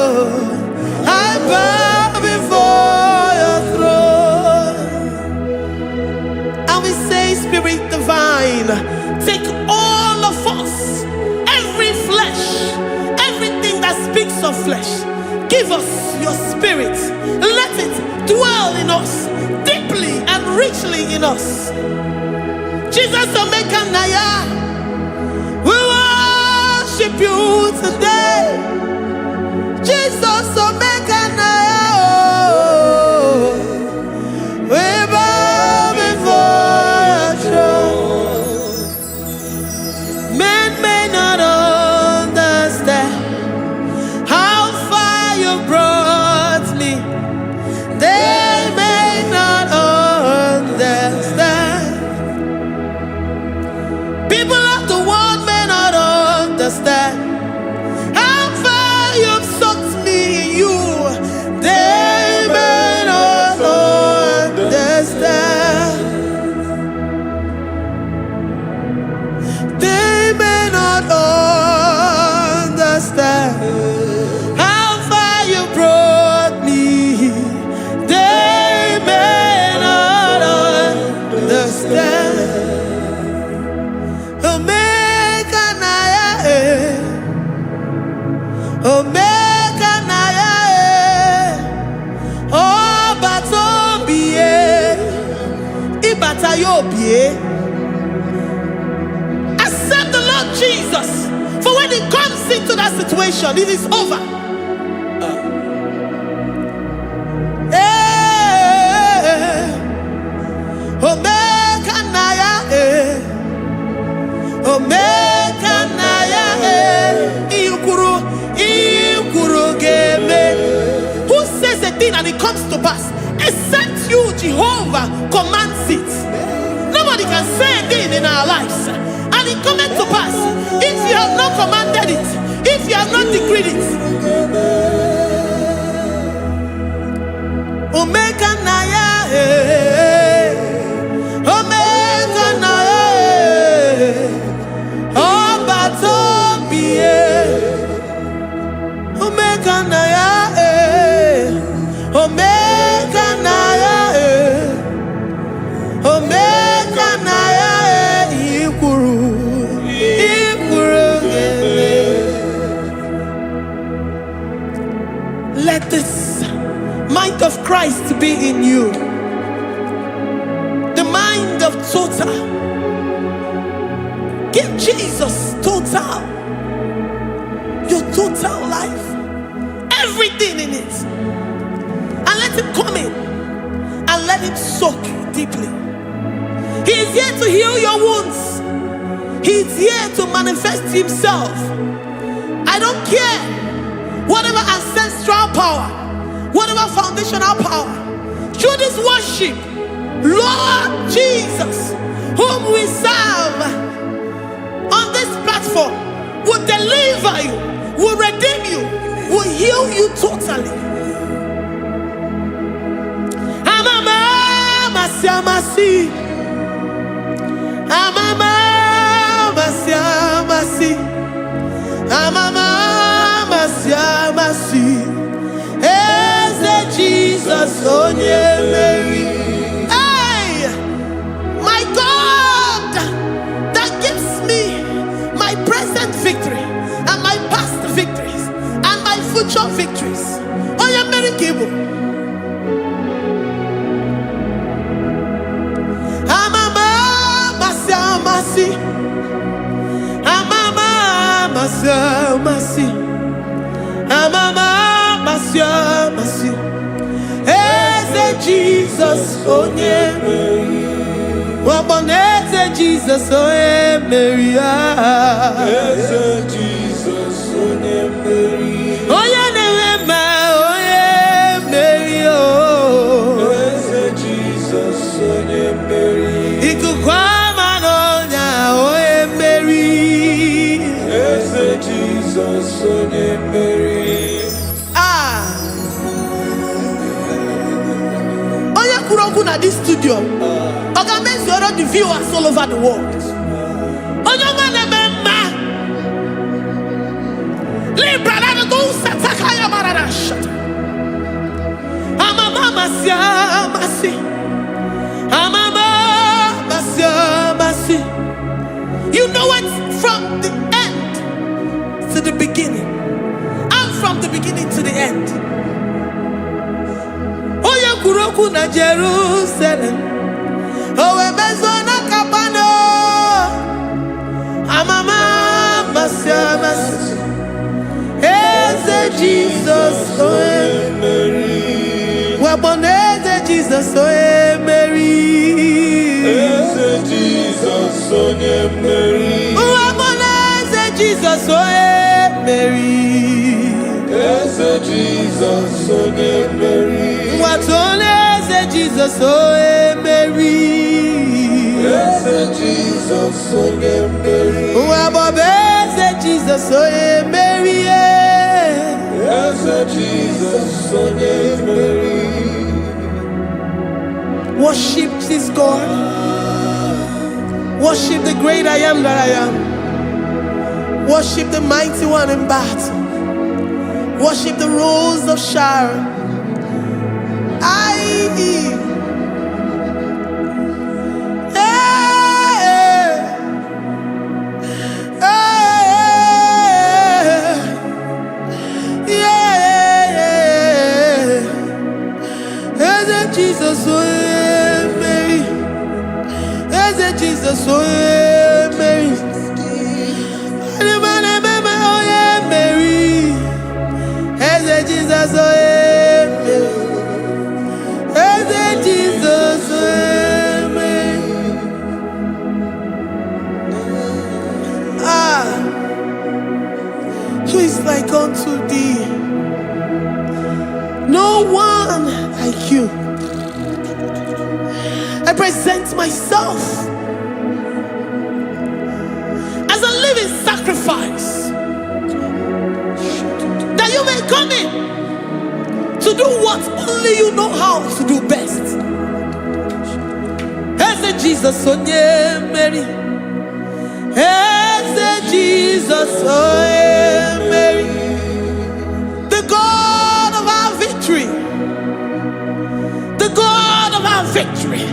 oh, I bow before your throne. And we say, Spirit Divine, take all of us, every flesh, everything that speaks of flesh. Give us your spirit. Let it dwell in us, deeply and richly in us. Jesus Omega Naya, we worship you today. Jesus Omega Naya, oh, we bow before your throne. Men may not understand how far you brought me. They may not understand. People of the world may not understand how far you've sucked me in you. Accept the Lord Jesus. For when He comes into that situation, it is over. Who says a thing and it comes to pass? Except you, Jehovah, commands it. Nobody can say a thing in our lives and it comes to pass if you have not commanded it, if you have not decreed it. Omega Naya, Omega Naya, Obatobie, Omega Naya, Omega Naya, Omega Naya, Ikuru, let this mind of Christ be in you. The mind of total. Give Jesus total. Your total life. Everything in it. And let Him come in. And let Him soak deeply. He is here to heal your wounds. He is here to manifest Himself. I don't care. Whatever ancestral power, whatever foundational power, through this worship, Lord Jesus, whom we serve on this platform, will deliver you, will redeem you, will heal you totally. Amama masiamasi, amama masiamasi, amama masiamasi. Jesus, on Mary. Hey, my God, that gives me my present victory and my past victories and my future victories. Oh, yeah, Mary Kibo. Amama masiamasi, amama masiamasi, amama masiamasi. Jesus, oh yeah, Mary. Jesus, oh yeah, Mary. Jesus, oh yeah, Mary. Oh yeah, Mary. Oh Jesus, oh yeah, Mary. Ikukwamano nya, oh yeah, Mary. Jesus, oh yeah, Mary. At this studio, organize the viewers all over the world. You know it from the end to the beginning, and from the beginning to the end. Kuroku na Jerusalem, owe bezona kapano, amama masiamas, eze Jesus oe Mary, waboneze Jesus oe Mary, eze Jesus oe Mary, waboneze Jesus oe Mary, eze Jesus oe Mary. What only Jesus, oh Mary. Yes, Jesus, oh Mary. What Jesus, oh Mary. Yes, Jesus, oh Mary. Worship this God. Worship the great I am that I am. Worship the mighty one in battle. Worship the rose of Sharon. Jesus, oh Mary. Jesus, oh yeah, Mary. Oh yeah, Mary. Hey, Jesus, oh yeah, Mary. Hey, Jesus, oh yeah, Mary. Who is like unto thee? No one like you. I present myself as a living sacrifice, that you may come in to do what only you know how to do best. As Jesus, oh yeah, Mary. As Jesus, oh yeah, Mary. The God of our victory. The God of our victory.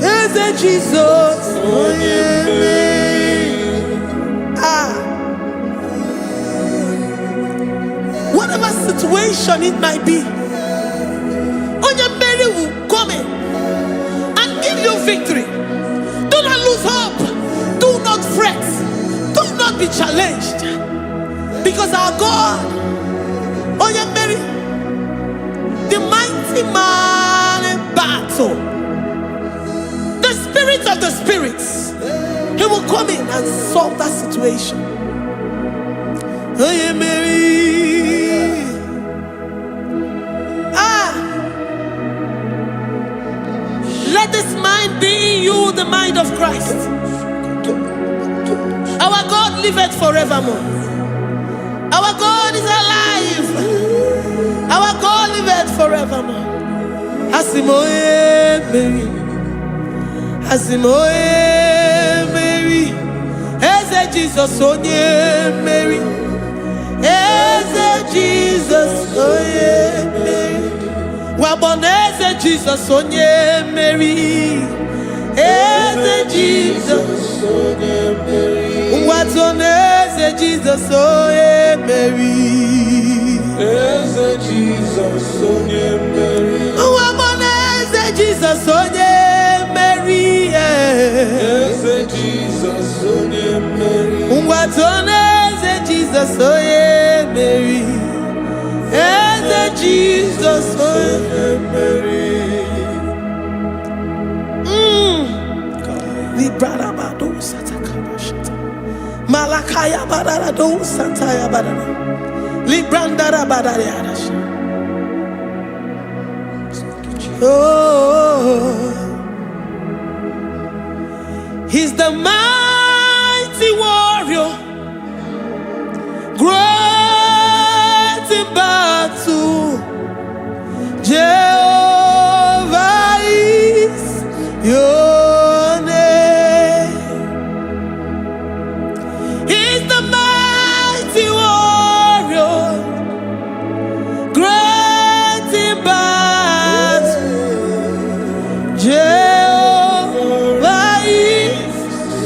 As Jesus, oh yeah, Mary. Whatever situation it might be, Mary will come in and give you victory. Do not lose hope. Do not fret. Do not be challenged. Because our God, Mary, the mighty man in battle, the spirit of the spirits, he will come in and solve that situation. Mary. Let this mind be in you, the mind of Christ. Our God liveth forevermore. Our God is alive. Our God liveth forevermore. Asimoye Mary. Asimoye Mary. Eze Jesus onye Mary. Eze Jesus onye Mary. Waboneze Jesus onye Mary. Eze Jesus onye Mary. Watoneze Jesus onye Mary. Eze Jesus onye Mary. Waboneze Jesus onye Mary. Eze Jesus onye Mary. Watoneze Jesus onye Mary. Eze Jesus onye Mary. Librada bado satakabashata. Malakaya badara do santaya badara. Librandara badara yadasha. Oh, he's the mighty warrior, great in battle. Jehovah is your name. He's the mighty warrior, great in battle. Jehovah is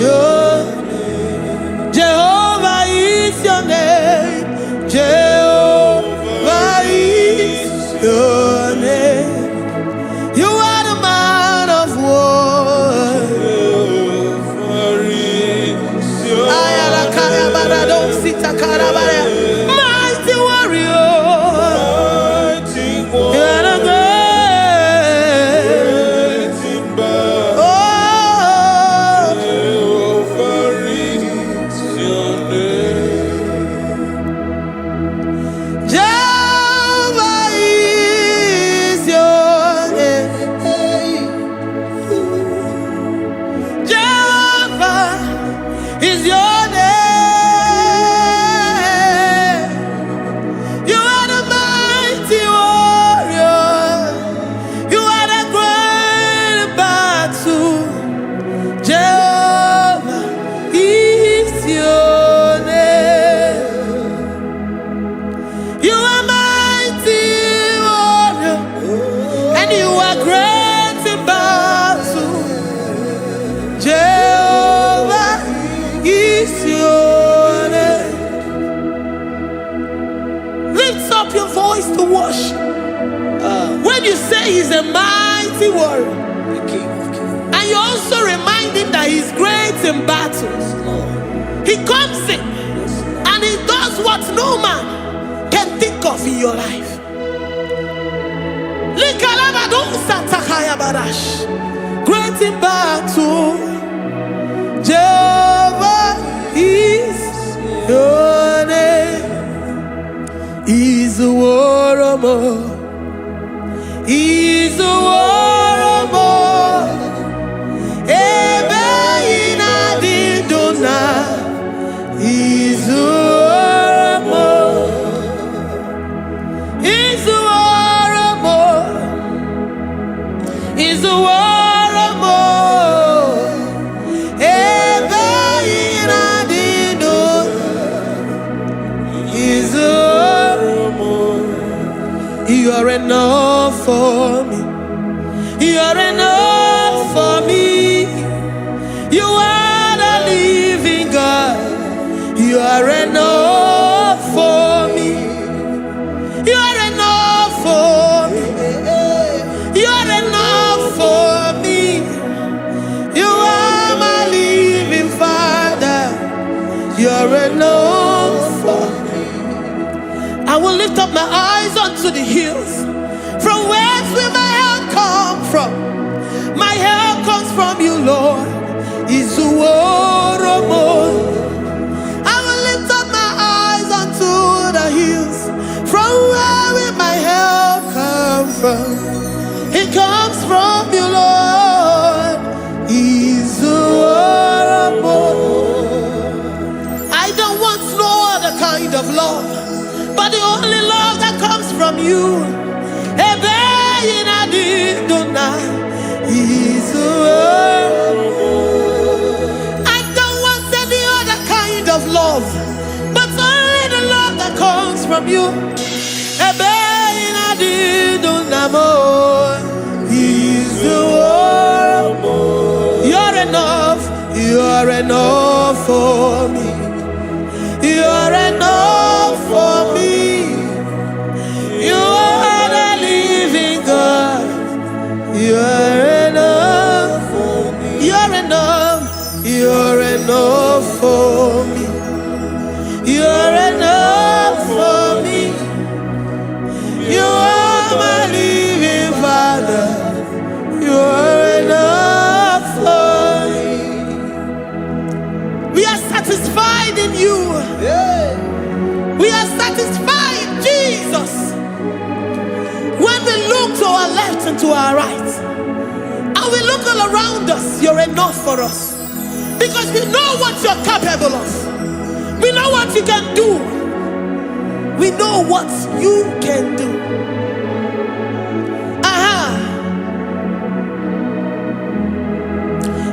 your name. Jehovah is your name. Jehovah is your name. You are the man of war. Mighty warrior. You are the great. Oh, Jehovah is your name. Jehovah is your name. You are the mighty warrior. You are the great battle. Jehovah is your name. You are mighty warrior, and you are great in battle. Jehovah is your name. Lift up your voice to worship. when you say he's a mighty warrior, and you also remind him that he's great in battles, he comes in and he does what no man can think of in your life. Great in battle, Jehovah is your name. He's a warrior. He's a warrior. Ebe ina didona. He's a warrior. He's a warrior. He's a warrior. Ebe ina didona. He's a warrior. You're enough for me. You're enough for me. You are the living God. You are enough for me. You are enough for me. You are enough for me. You are my living Father. You are enough for me. I will lift up my eyes unto the hills. From whence will my help come from? My help comes from you, Lord. Is the word of God. I will lift up my eyes unto the hills. From where will my help come from? It comes from you, Lord. Is the word of God. I don't want no other kind of love, but the only love that comes from you. I don't want any other kind of love, but only the love that comes from you. You're enough. You're enough for me. You're enough for me. You are the living God. You're enough for me. You're enough. You're enough for me. You're enough for me. You are my living Father. You're enough for me. We are satisfied in you. We are satisfied, Jesus. When we look to our left and to our right, and we look all around us, you're enough for us. Because we know what you're capable of. We know what you can do. We know what you can do.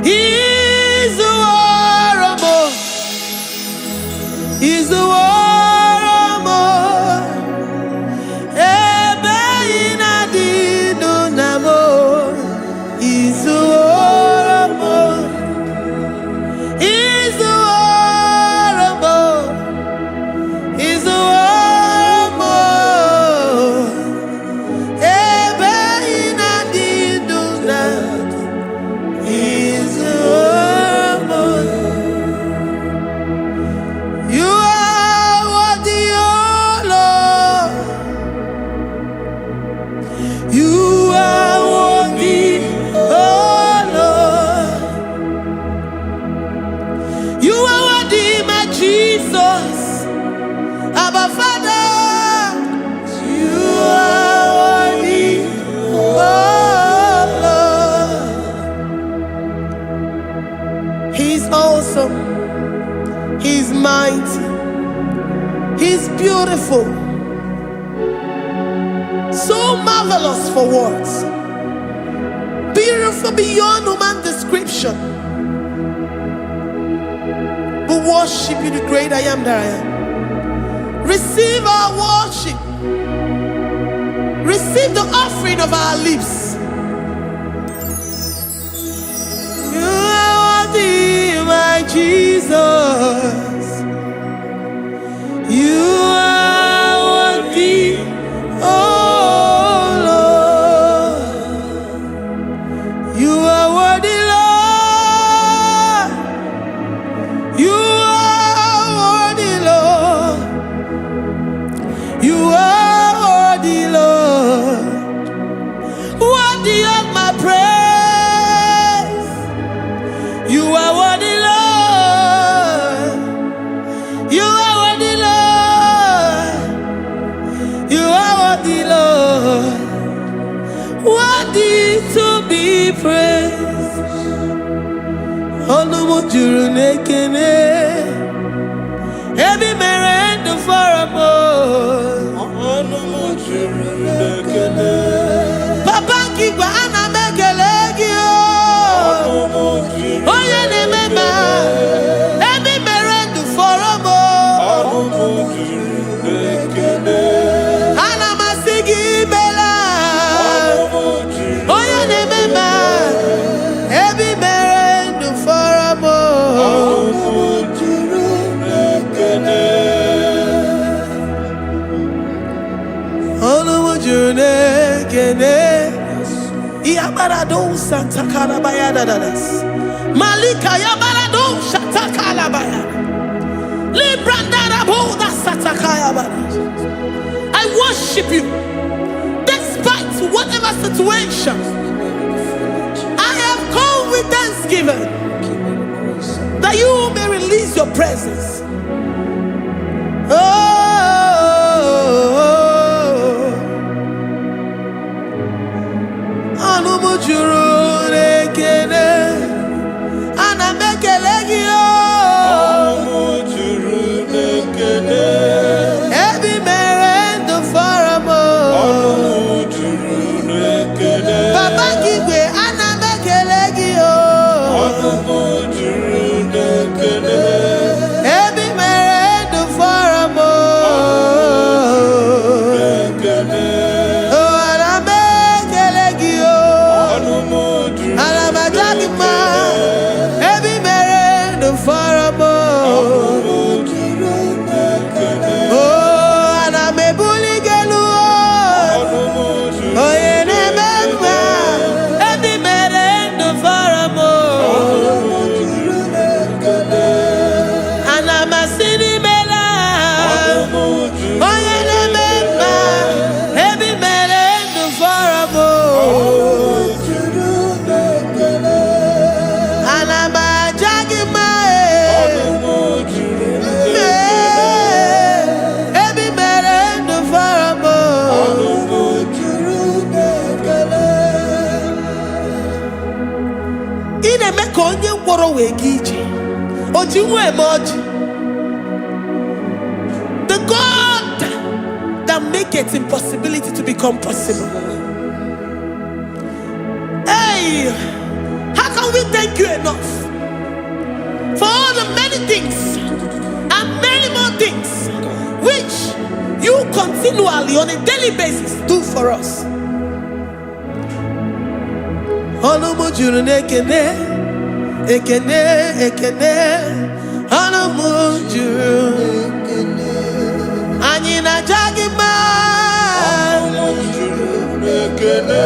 He's the warrior. He's the warrior. He's mighty. He's beautiful. So marvelous for words. Beautiful beyond human description. We worship you, the great I am that I am. Receive our worship. Receive the offering of our lips. You are worthy, my Jesus. You are worthy, oh Lord. Onumu juru nekene. Ebi mere ndu foramo. Onumu juru nekene. Papa kigwa ana mekelegi o. Onumu juru. Oye ne mema. Ebi mere ndu foramo. Onumu juru nekene. Ana masigi bela. Onumu juru. Oye ne mema. Ebi mere ndu foramo. Onumu juru nekene. Onumu juru nekene. Yabarado Santa Calabaya dadas. Malika Yabarado Shata Calabaya. Libranda Boda Satakaya badas. I worship you despite whatever situation. I have come with thanksgiving that you may release your presence. Anumu juru nekene, ana mekelegi o. Onumu juru nekene. Ebi mere ndu foramo. Onumu juru nekene. Papa kigwe ana mekelegi o. Onumu juru nekene. Ebi mere ndu foramo. Nekene. Oh, ana mekelegi o. Onumu juru Ana majagima. Ebi mere ndu foramo. Onumu juru nekene. Oh, ana mebuligelu o. Onumu juru Oye ne mema. Ebi mere ndu foramo. Onumu juru nekene. Ana masini bela. Onumu juru Oye ne mema. Ebi mere ndu foramo. juru nekene. Ana majagima. Onumu juru Ebi mere ndu foramo. Onumu juru nekene. Ine meka onye ngwọrọ wee ga ije. Oji nwa eme ọjị. The God that maketh impossibility to become possible. Hey, how can we thank you enough for all the many things and many more things which you continually on a daily basis do for us? Onumu juru nekene, ekene, ekene. Onumu juru anyị na-aja gị mma. Onumu juru nekene.